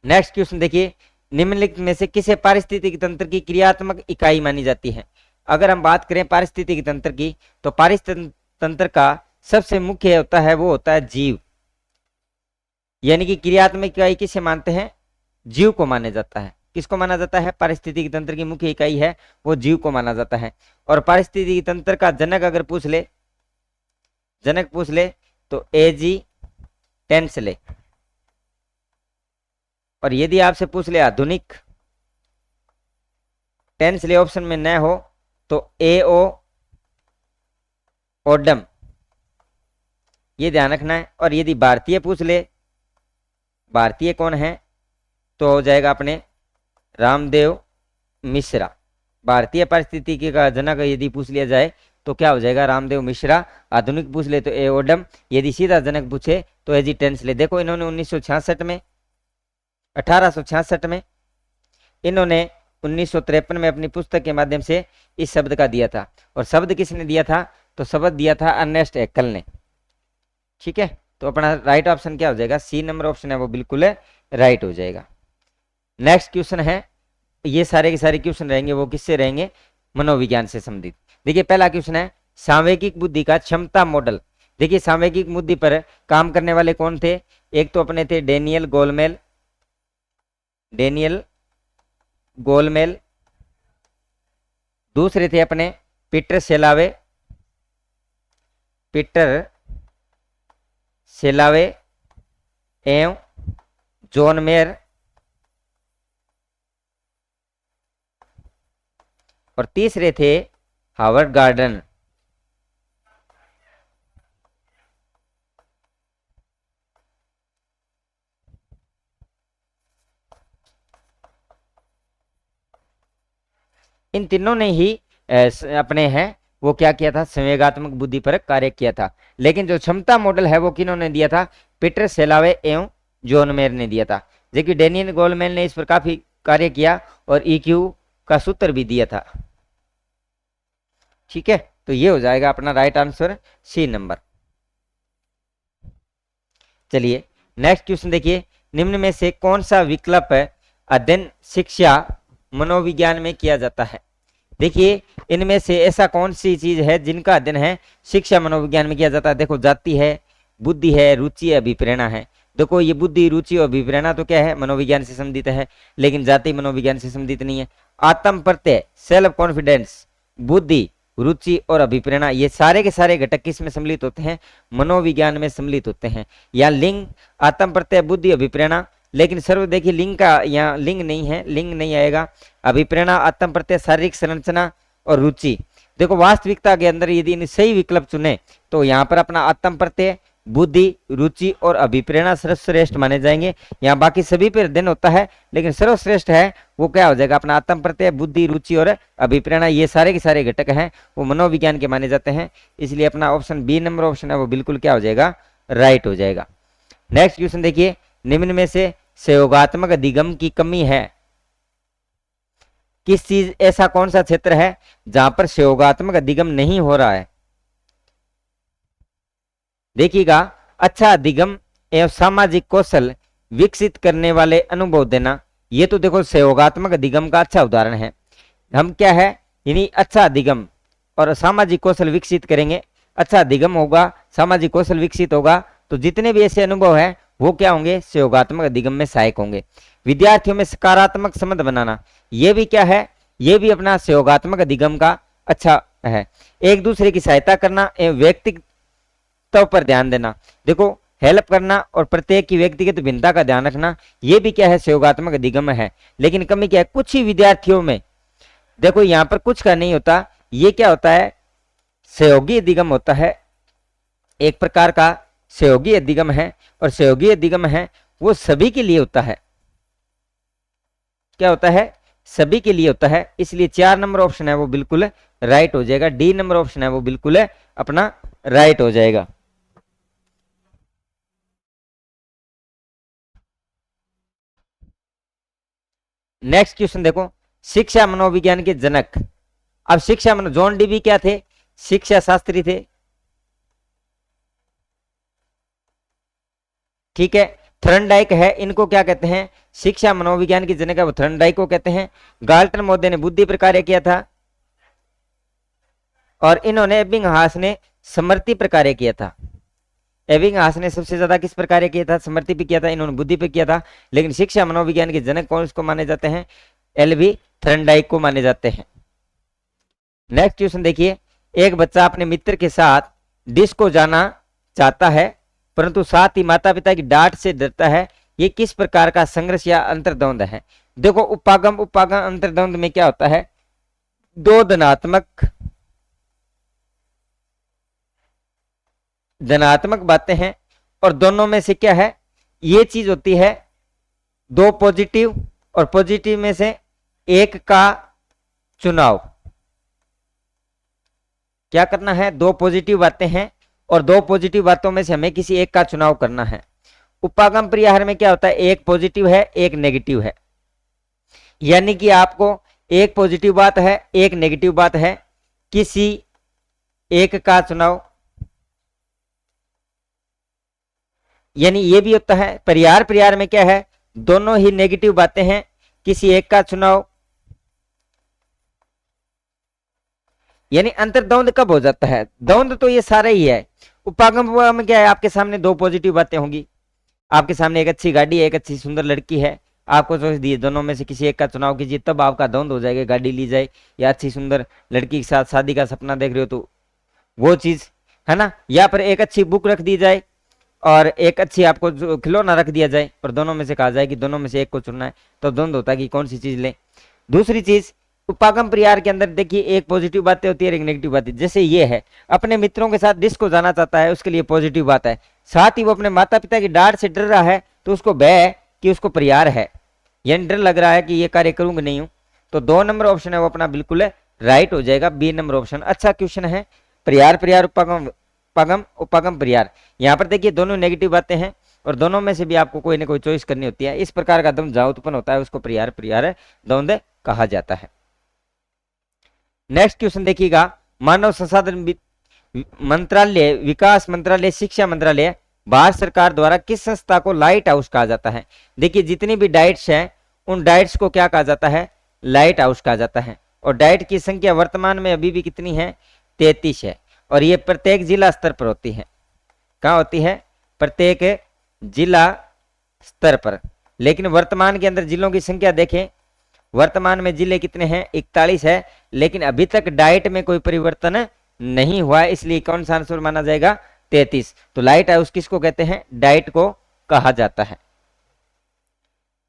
नेक्स्ट क्वेश्चन देखिए, निम्नलिखित में से किसे पारिस्थितिक तंत्र की क्रियात्मक इकाई मानी जाती है। अगर हम बात करें पारिस्थितिक तंत्र की, तो पारिस्थितिक तंत्र का सबसे मुख्य होता है वो होता है जीव, यानी कि क्रियात्मक इकाई किसे मानते हैं, जीव को माना जाता है। किसको माना जाता है, पारिस्थितिक तंत्र की मुख्य इकाई है वो जीव को माना जाता है। और पारिस्थितिक तंत्र का जनक अगर पूछ ले, जनक पूछ ले तो एजी टेंसले, और यदि आपसे पूछ ले आधुनिक टेंसले ऑप्शन में न हो तो एओ ओडम, ये ध्यान रखना है। और यदि भारतीय पूछ ले, भारतीय कौन है, तो हो जाएगा अपने रामदेव मिश्रा। भारतीय पारिस्थितिकी का जनक यदि पूछ लिया जाए तो क्या हो जाएगा, रामदेव मिश्रा। आधुनिक पूछ ले तो ए ओडम, यदि सीधा जनक पूछे तो एजी टेंसले। देखो इन्होंने 1966 में, 1866 में, इन्होंने 1953 में अपनी पुस्तक के माध्यम से इस शब्द का दिया था। और शब्द किसने दिया था, तो शब्द दिया था अर्नेस्ट हैकेल ने। ठीक है, तो अपना राइट ऑप्शन क्या हो जाएगा, सी नंबर ऑप्शन है वो बिल्कुल राइट हो जाएगा। नेक्स्ट क्वेश्चन है, ये सारे के सारे क्वेश्चन रहेंगे वो किससे रहेंगे, मनोविज्ञान से संबंधित। देखिए पहला क्वेश्चन है, सांवेगिक बुद्धि का क्षमता मॉडल। देखिए सांवेगिक बुद्धि पर काम करने वाले कौन थे, एक तो अपने थे डेनियल गोलमेल, डेनियल गोलमेल, दूसरे थे अपने पीटर सेलावे, पीटर सेलावे एवं जॉन मेयर, और तीसरे थे हावर्ड गार्डन। इन तीनों ने ही अपने हैं वो क्या किया था, संवेगात्मक बुद्धि पर कार्य किया था। लेकिन जो क्षमता मॉडल है वो किन्होंने दिया था, पीटर सेलावे एवं जॉन मेयर ने दिया था। जबकि डेनियल गोलमेल ने इस पर काफी कार्य किया और EQ का सूत्र भी दिया था। ठीक है, तो ये हो जाएगा अपना राइट आंसर सी नंबर। चलिए नेक्स्ट क्वेश्चन देखिए, निम्न में से कौन सा विकल्प अध्ययन शिक्षा मनोविज्ञान में किया जाता है। देखिए इनमें से ऐसा कौन सी चीज है जिनका अध्ययन है शिक्षा मनोविज्ञान में किया जाता है। देखो जाति है, बुद्धि है, रुचि है, अभिप्रेरणा है। देखो ये बुद्धि, रुचि और अभिप्रेरणा तो क्या है, मनोविज्ञान से संबंधित है, लेकिन जाति मनोविज्ञान से संबंधित नहीं है। आत्म प्रत्यय, सेल्फ कॉन्फिडेंस, बुद्धि, रुचि और अभिप्रेरणा, ये सारे के सारे घटक किस में सम्मिलित होते हैं, मनोविज्ञान में सम्मिलित होते हैं। या लिंग, आत्म प्रत्यय, बुद्धि, अभिप्रेरणा, लेकिन सर्व देखिए लिंग का यहाँ लिंग नहीं है, लिंग नहीं आएगा। अभिप्रेरणा, आत्म प्रत्यय, शारीरिक संरचना और रुचि। देखो वास्तविकता के अंदर यदि इन सही विकल्प चुने तो यहाँ पर अपना आत्म प्रत्यय, बुद्धि, रुचि और अभिप्रेरणा सर्वश्रेष्ठ माने जाएंगे। यहाँ बाकी सभी पर अध्ययन होता है, लेकिन सर्वश्रेष्ठ है वो क्या हो जाएगा, अपना आत्म प्रत्यय, बुद्धि, रुचि और अभिप्रेरणा। ये सारे के सारे घटक हैं वो मनोविज्ञान के माने जाते हैं, इसलिए अपना ऑप्शन बी नंबर ऑप्शन है वो बिल्कुल क्या हो जाएगा, राइट हो जाएगा। नेक्स्ट क्वेश्चन देखिए, निम्न में से सहयोगात्मक अधिगम की कमी है। किस चीज, ऐसा कौन सा क्षेत्र है जहां पर सहयोगात्मक अधिगम नहीं हो रहा है। देखिएगा, अच्छा अधिगम एवं सामाजिक कौशल विकसित करने वाले अनुभव देना, ये तो देखो सहयोगात्मक अधिगम का अच्छा उदाहरण है। हम क्या है, यानी अच्छा अधिगम और सामाजिक कौशल विकसित करेंगे। अच्छा अधिगम होगा, सामाजिक कौशल विकसित होगा, तो जितने भी ऐसे अनुभव हैं वो क्या होंगे, सहयोगात्मक अधिगम में सहायक होंगे। विद्यार्थियों में सकारात्मक संबंध बनाना, ये भी क्या है, ये भी अपना सहयोगात्मक अधिगम का अच्छा है। एक दूसरे की सहायता करना एवं व्यक्तित्व पर ध्यान देना। देखो हेल्प करना और प्रत्येक की व्यक्तिगत भिन्नता का ध्यान रखना, ये भी क्या है, सहयोगात्मक अधिगम है। लेकिन कमी क्या है, कुछ ही विद्यार्थियों में, देखो यहाँ पर कुछ का नहीं होता, ये क्या होता है, सहयोगी अधिगम होता है, एक प्रकार का सहयोगी अधिगम है। और सहयोगी अधिगम है वो सभी के लिए होता है, क्या होता है, सभी के लिए होता है। इसलिए 4 नंबर ऑप्शन है वो बिल्कुल राइट हो जाएगा। डी नंबर ऑप्शन है वो बिल्कुल अपना राइट हो जाएगा। नेक्स्ट क्वेश्चन देखो, शिक्षा मनोविज्ञान के जनक। अब शिक्षा जॉन डीवी क्या थे, शिक्षा शास्त्री थे, ठीक है। थर्नडाइक है, इनको क्या कहते हैं, शिक्षा मनोविज्ञान के जनक है वो थर्नडाइक को कहते हैं। गाल्टन महोदय ने बुद्धि पर कार्य किया था और इन्होंने एबिंगहास ने स्मृति पर कार्य किया था। एबिंगहास ने सबसे ज्यादा किस पर कार्य किया था, स्मृति पे किया था, इन्होंने बुद्धि पे किया था। लेकिन शिक्षा मनोविज्ञान के जनक कौन इसको माने जाते हैं, एलवी थर्नडाइक को माने जाते हैं। नेक्स्ट क्वेश्चन देखिए, एक बच्चा अपने मित्र के साथ डिस्को जाना चाहता है परंतु साथ ही माता पिता की डांट से डरता है, ये किस प्रकार का संघर्ष या अंतर्द्वंद है। देखो उपागम अंतर्द्वंद में क्या होता है, दो धनात्मक बातें हैं और दोनों में से क्या है, ये चीज होती है दो पॉजिटिव और पॉजिटिव में से एक का चुनाव। क्या करना है, दो पॉजिटिव बातें हैं और दो पॉजिटिव बातों में से हमें किसी एक का चुनाव करना है। उपागम परिहार में क्या होता है, एक पॉजिटिव है एक नेगेटिव है, यानी कि आपको एक पॉजिटिव बात है एक नेगेटिव बात है, किसी एक का चुनाव, यानी ये भी होता है। परिहार में क्या है, दोनों ही नेगेटिव बातें हैं, किसी एक का चुनाव। यानी अंतर्द्वंद कब हो जाता है, द्वंद तो ये सारा ही है। उपागम में क्या है, आपके सामने दो पॉजिटिव बातें होंगी, आपके सामने एक अच्छी गाड़ी है एक अच्छी सुंदर लड़की है, आपको चॉइस दी, दोनों में से किसी एक का चुनाव कीजिए, तब आपका द्वंद हो जाएगा, गाड़ी ली जाए या अच्छी सुंदर लड़की के साथ शादी का सपना देख रहे हो तो वो चीज है ना, या फिर एक अच्छी बुक रख दी जाए और एक अच्छी आपको जो खिलौना रख दिया जाए और दोनों में से कहा जाए कि दोनों में से एक को चुनना है, तो द्वंद होता है कि कौन सी चीज लें। दूसरी चीज, उपागम परिहार के अंदर देखिए एक पॉजिटिव बातें होती है एक नेगेटिव बात है। जैसे ये है, अपने मित्रों के साथ डिस्को जाना चाहता है, उसके लिए पॉजिटिव बात है, साथ ही वो अपने माता पिता की डांट से डर रहा है तो उसको भय कि उसको परिहार है, यानी डर लग रहा है कि ये कार्य करूंगा नहीं हूं, तो 2 नंबर ऑप्शन है वो अपना बिल्कुल राइट हो जाएगा, बी नंबर ऑप्शन। अच्छा क्वेश्चन है, परिहार उपागम परिहार, यहाँ पर देखिए दोनों नेगेटिव बातें हैं और दोनों में से भी आपको कोई ना कोई चॉइस करनी होती है। इस प्रकार का द्वंद जहां उत्पन्न होता है उसको परिहार द्वंद कहा जाता है। नेक्स्ट क्वेश्चन देखिएगा, मानव संसाधन मंत्रालय, विकास मंत्रालय, शिक्षा मंत्रालय, भारत सरकार द्वारा किस संस्था को लाइट हाउस कहा जाता है। देखिए जितनी भी डाइट्स हैं उन डाइट्स को क्या कहा जाता है, लाइट हाउस कहा जाता है। और डाइट की संख्या वर्तमान में अभी भी कितनी है, 33 है और ये प्रत्येक जिला स्तर पर होती है। कहाँ होती है, प्रत्येक जिला स्तर पर। लेकिन वर्तमान के अंदर जिलों की संख्या देखें, वर्तमान में जिले कितने हैं, 41 है, लेकिन अभी तक डाइट में कोई परिवर्तन नहीं हुआ है, इसलिए कौन सा आंसर माना जाएगा, 33। तो लाइट हाउस किसको कहते हैं, डाइट को कहा जाता है।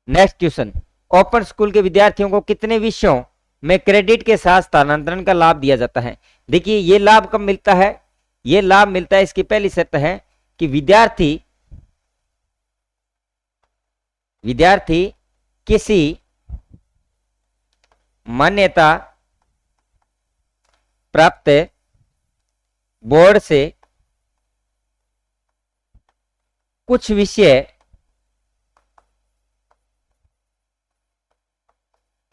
नेक्स्ट क्वेश्चन, ओपन स्कूल के विद्यार्थियों को कितने विषयों में क्रेडिट के साथ स्थानांतरण का लाभ दिया जाता है। देखिए ये लाभ कब मिलता है, ये लाभ मिलता है, इसकी पहली शर्त है कि विद्यार्थी किसी मान्यता प्राप्त बोर्ड से कुछ विषय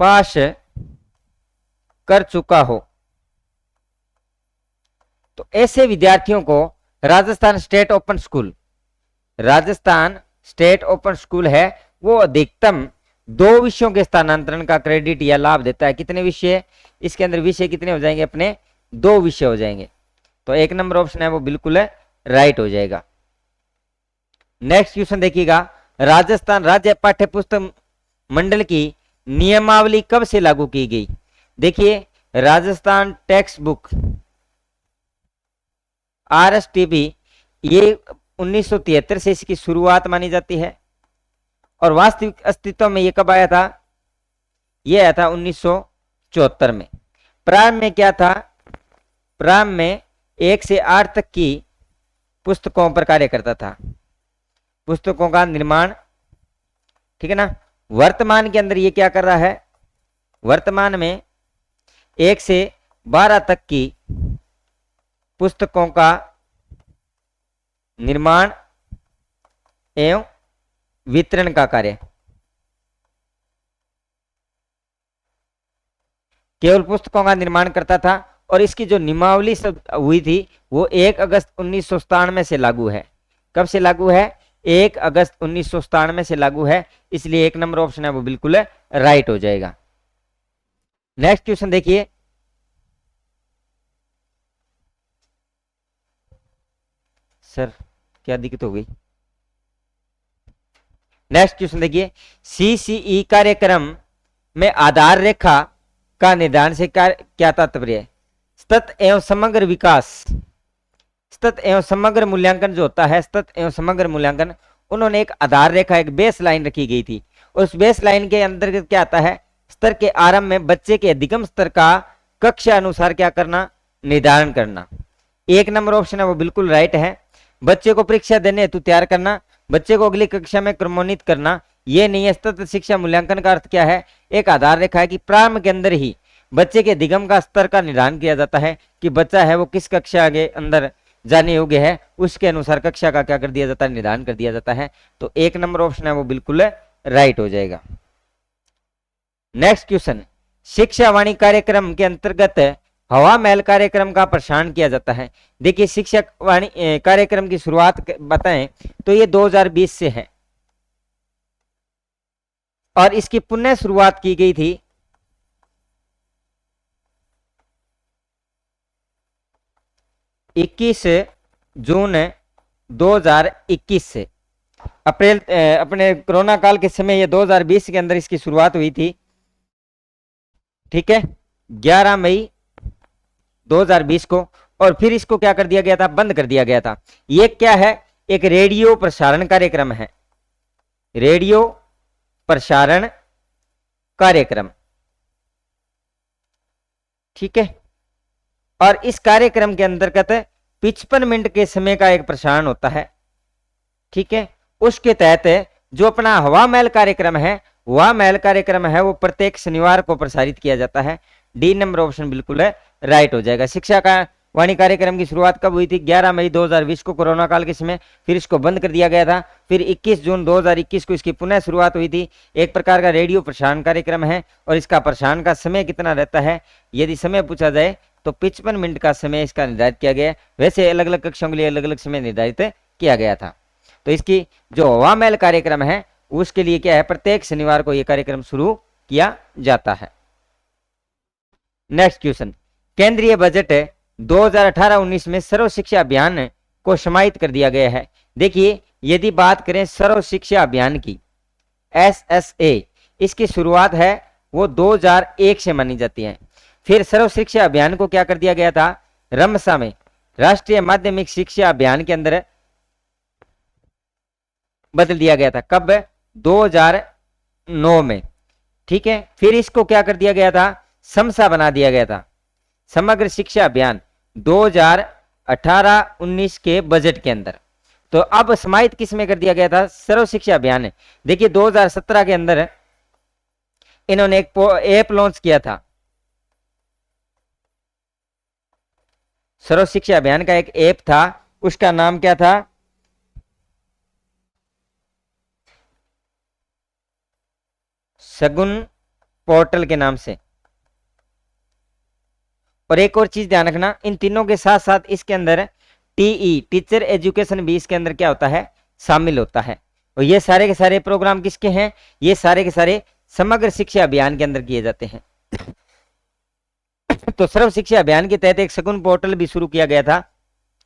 पास कर चुका हो, तो ऐसे विद्यार्थियों को राजस्थान स्टेट ओपन स्कूल है वो अधिकतम 2 विषयों के स्थानांतरण का क्रेडिट या लाभ देता है। कितने विषय, इसके अंदर विषय कितने हो जाएंगे, अपने 2 विषय हो जाएंगे, तो 1 नंबर ऑप्शन है वो बिल्कुल राइट हो जाएगा। नेक्स्ट क्वेश्चन देखिएगा, राजस्थान राज्य पाठ्य पुस्तक मंडल की नियमावली कब से लागू की गई। देखिए राजस्थान टेक्स्ट बुक RSTB ये 1973 से इसकी शुरुआत मानी जाती है और वास्तविक अस्तित्व में ये कब आया था? ये आया था 1974 में। प्रारंभ में क्या था? प्रारंभ में 1 से 8 तक की पुस्तकों पर कार्य करता था, पुस्तकों का निर्माण, ठीक है ना। वर्तमान के अंदर ये क्या कर रहा है? वर्तमान में 1 से 12 तक की पुस्तकों का निर्माण एवं वितरण का कार्य, केवल पुस्तकों का निर्माण करता था और इसकी जो नियमावली सब हुई थी वो 1 अगस्त 1997 से लागू है। कब से लागू है? 1 अगस्त 1997 से लागू है, इसलिए 1 नंबर ऑप्शन है वो बिल्कुल राइट हो जाएगा। नेक्स्ट क्वेश्चन देखिए, सर क्या दिक्कत हो गई? नेक्स्ट क्वेश्चन देखिए, CCE कार्यक्रम में आधार रेखा का निर्धारण से क्या तात्पर्य है? सतत एवं समग्र विकास, सतत एवं समग्र मूल्यांकन जो होता है, सतत एवं समग्र मूल्यांकन, उन्होंने एक आधार रेखा, एक बेस लाइन रखी गई थी। उस बेस लाइन के अंतर्गत क्या आता है? स्तर के आरंभ में बच्चे के अधिगम स्तर का कक्षा अनुसार क्या करना? निर्धारण करना। 1 नंबर ऑप्शन है वो बिल्कुल राइट है। बच्चे को परीक्षा देने हेतु तैयार करना, बच्चे को अगली कक्षा में क्रमोन्नत करना, ये नहीं है। सतत शिक्षा मूल्यांकन का अर्थ क्या है? एक आधार रेखा है कि प्रारंभ के अंदर ही बच्चे के अधिगम का स्तर का निर्धारण किया जाता है कि बच्चा है वो किस कक्षा के अंदर जाने योग्य है, उसके अनुसार कक्षा का क्या कर दिया जाता है? निर्धारण कर दिया जाता है। तो 1 नंबर ऑप्शन है वो बिल्कुल राइट हो जाएगा। नेक्स्ट क्वेश्चन, शिक्षा वाणी कार्यक्रम के अंतर्गत हवा महल कार्यक्रम का प्रसारण किया जाता है। देखिए शिक्षा वाणी कार्यक्रम की शुरुआत बताएं तो ये 2020 से है और इसकी पुनः शुरुआत की गई थी 21 जून 2021 से। अप्रैल अपने कोरोना काल के समय ये 2020 के अंदर इसकी शुरुआत हुई थी, ठीक है, 11 मई 2020 को, और फिर इसको क्या कर दिया गया था? बंद कर दिया गया था। ये क्या है? एक रेडियो प्रसारण कार्यक्रम है, रेडियो प्रसारण कार्यक्रम, ठीक है। और इस कार्यक्रम के अंतर्गत 55 मिनट के समय का एक प्रसारण होता है, ठीक है। उसके तहत जो अपना हवा महल कार्यक्रम है, वह महल कार्यक्रम है वो प्रत्येक शनिवार को प्रसारित किया जाता है। डी नंबर ऑप्शन बिल्कुल है राइट हो जाएगा। शिक्षा का वाणी कार्यक्रम की शुरुआत कब हुई थी? 11 मई 2020 को, कोरोना काल के समय, फिर इसको बंद कर दिया गया था। फिर 21 जून 2021 को इसकी पुनः शुरुआत हुई थी। एक प्रकार का रेडियो प्रसारण कार्यक्रम है और इसका प्रसारण का समय कितना रहता है? यदि समय पूछा जाए तो 55 मिनट का समय इसका निर्धारित किया गया है। वैसे अलग अलग कक्षाओं के लिए अलग अलग समय निर्धारित किया गया था। तो इसकी जो हवा महल कार्यक्रम है उसके लिए क्या है? प्रत्येक शनिवार को यह कार्यक्रम शुरू किया जाता है। नेक्स्ट क्वेश्चन, केंद्रीय बजट 2018-19 में सर्व शिक्षा अभियान को समाहित कर दिया गया है। देखिए यदि बात करें सर्व शिक्षा अभियान की, SSA, इसकी शुरुआत है वो 2001 से मानी जाती है। फिर सर्व शिक्षा अभियान को क्या कर दिया गया था? रमसा में राष्ट्रीय माध्यमिक शिक्षा अभियान के अंदर बदल दिया गया था। कब? 2009 में, ठीक है। फिर इसको क्या कर दिया गया था? समसा बना दिया गया था। समग्र शिक्षा अभियान 2018-19 के बजट के अंदर। तो अब समाहित किस में कर दिया गया था? सर्व शिक्षा अभियान। देखिए 2017 के अंदर इन्होंने एक ऐप लॉन्च किया था। सर्व शिक्षा अभियान का एक ऐप था, उसका नाम क्या था? सगुन पोर्टल के नाम से। और एक और चीज ध्यान रखना, इन तीनों के साथ साथ इसके अंदर TE, टीचर एजुकेशन भी इसके अंदर क्या होता है? शामिल होता है। और ये सारे के सारे प्रोग्राम किसके हैं? ये सारे के सारे समग्र शिक्षा अभियान के अंदर किए जाते हैं। तो सर्व शिक्षा अभियान के तहत एक सगुन पोर्टल भी शुरू किया गया था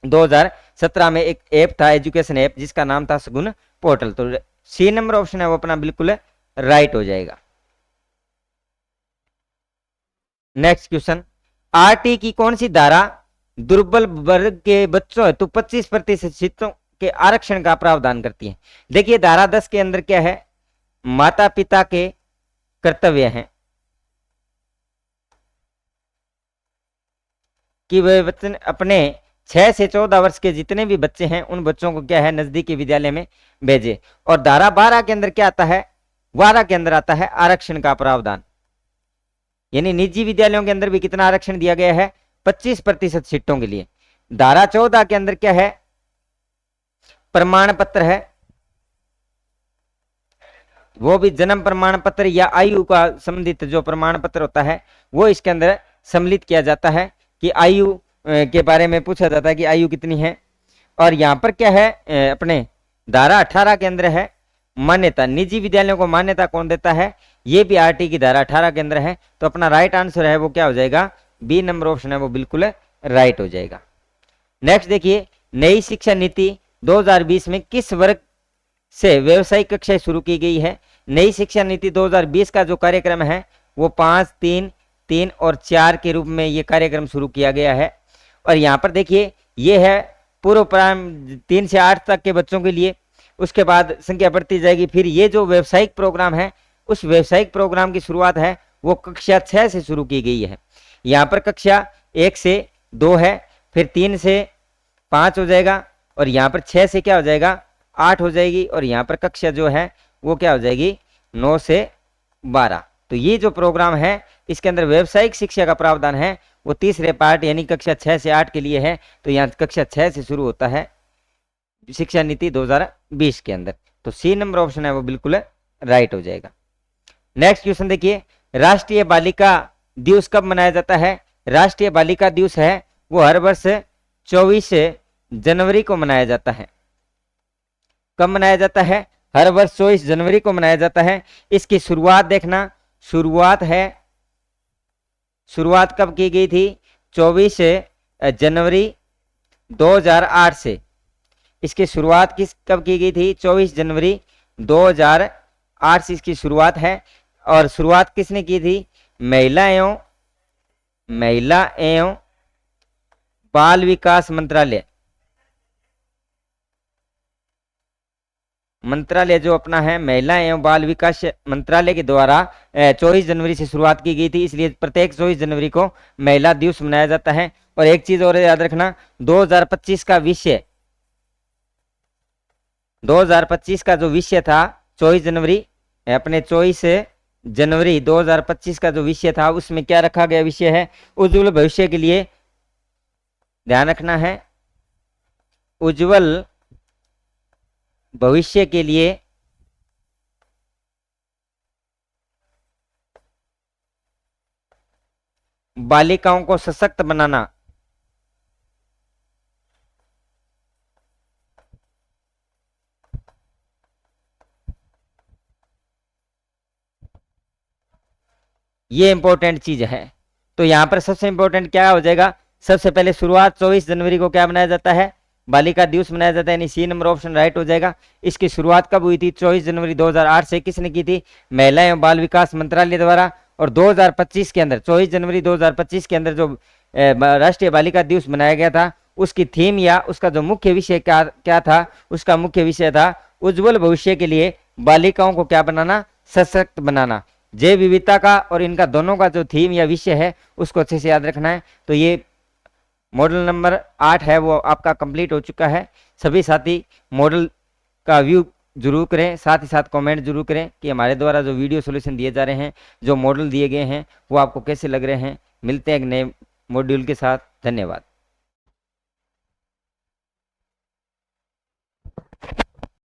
2017 में। एक ऐप था, एजुकेशन ऐप, जिसका नाम था सगुन पोर्टल। तो C नंबर ऑप्शन है वो अपना बिल्कुल राइट हो जाएगा। नेक्स्ट क्वेश्चन, आरटी की कौन सी धारा दुर्बल वर्ग के बच्चों हेतु 25% सीटों के आरक्षण का प्रावधान करती है? देखिए धारा 10 के अंदर क्या है, माता पिता के कर्तव्य हैं कि वे बच्चे अपने 6 से 14 वर्ष के जितने भी बच्चे हैं उन बच्चों को क्या है नजदीकी विद्यालय में भेजे। और धारा 12 के अंदर क्या आता है, 12 के अंदर आता है आरक्षण का प्रावधान, यानी निजी विद्यालयों के अंदर भी कितना आरक्षण दिया गया है, 25% सीटों के लिए। धारा 14 के अंदर क्या है, प्रमाण पत्र है, वो भी जन्म प्रमाण पत्र या आयु का संबंधित जो प्रमाण पत्र होता है वो इसके अंदर सम्मिलित किया जाता है कि आयु के बारे में पूछा जाता है कि आयु कितनी है। और यहाँ पर क्या है, अपने धारा 18 के अंदर है मान्यता, निजी विद्यालयों को मान्यता कौन देता है, ये भी आरटी की धारा 18 के अंदर है। तो अपना राइट आंसर है वो क्या हो जाएगा, बी नंबर ऑप्शन है वो बिल्कुल राइट हो जाएगा। नेक्स्ट देखिए, नई शिक्षा नीति 2020 में किस वर्ग से व्यवसायिक कक्षाएं शुरू की गई है? नई शिक्षा नीति 2020 का जो कार्यक्रम है वो 5, 3, 3 और 4 के रूप में ये कार्यक्रम शुरू किया गया है। और यहाँ पर देखिए ये है पूर्व प्रारंभ 3 से 8 तक के बच्चों के लिए, उसके बाद संख्या बढ़ती जाएगी। फिर ये जो व्यावसायिक प्रोग्राम है उस व्यावसायिक प्रोग्राम की शुरुआत है वो कक्षा 6 से शुरू की गई है। यहाँ पर कक्षा 1 से 2 है, फिर 3 से 5 हो जाएगा और यहाँ पर 6 से क्या हो जाएगा, 8 हो जाएगी। और यहाँ पर कक्षा जो है वो क्या हो जाएगी, 9 से 12। तो ये जो प्रोग्राम है इसके अंदर व्यावसायिक शिक्षा का प्रावधान है वो तीसरे पार्ट यानी कक्षा 6 से 8 के लिए है। तो यहाँ कक्षा 6 से शुरू होता है शिक्षा नीति 2020 के अंदर। तो सी नंबर ऑप्शन है वो बिल्कुल राइट हो जाएगा। नेक्स्ट क्वेश्चन देखिए, राष्ट्रीय बालिका दिवस कब मनाया जाता है? राष्ट्रीय बालिका दिवस है वो हर वर्ष 24 जनवरी को मनाया जाता है। कब मनाया जाता है? हर वर्ष 24 जनवरी को मनाया जाता है। इसकी शुरुआत देखना, शुरुआत कब की गई थी? 24 जनवरी 2008 से। इसकी शुरुआत कब की गई थी? 24 जनवरी 2008 से इसकी शुरुआत है। और शुरुआत किसने की थी? महिला एवं बाल विकास मंत्रालय जो अपना है महिला एवं बाल विकास मंत्रालय के द्वारा 24 जनवरी से शुरुआत की गई थी। इसलिए प्रत्येक 24 जनवरी को महिला दिवस मनाया जाता है। और एक चीज और याद रखना, 2025 का विषय, 2025 का जो विषय था 24 जनवरी, अपने 24 जनवरी 2025 का जो विषय था उसमें क्या रखा गया विषय है? उज्ज्वल भविष्य के लिए, ध्यान रखना है, उज्ज्वल भविष्य के लिए बालिकाओं को सशक्त बनाना। ये इंपॉर्टेंट चीज है। तो यहां पर सबसे इंपॉर्टेंट क्या हो जाएगा? सबसे पहले शुरुआत 24 जनवरी को क्या मनाया जाता है? बालिका दिवस मनाया जाता है, यानी सी नंबर ऑप्शन राइट हो जाएगा। इसकी शुरुआत कब हुई थी? 24 जनवरी 2008 से। किसने की थी? महिला एवं बाल विकास मंत्रालय द्वारा। और 2025 के अंदर, 24 जनवरी 2025 के अंदर जो राष्ट्रीय बालिका दिवस मनाया गया था उसकी थीम या उसका जो मुख्य विषय क्या था? उसका मुख्य विषय था उज्ज्वल भविष्य के लिए बालिकाओं को क्या बनाना? सशक्त बनाना। जैव विविधता का और इनका दोनों का जो थीम या विषय है उसको अच्छे से याद रखना है। तो ये मॉडल नंबर 8 है वो आपका कंप्लीट हो चुका है। सभी साथी मॉडल का व्यू जरूर करें, साथ ही साथ कमेंट जरूर करें कि हमारे द्वारा जो वीडियो सॉल्यूशन दिए जा रहे हैं, जो मॉडल दिए गए हैं वो आपको कैसे लग रहे हैं। मिलते हैं एक नए मॉड्यूल के साथ। धन्यवाद।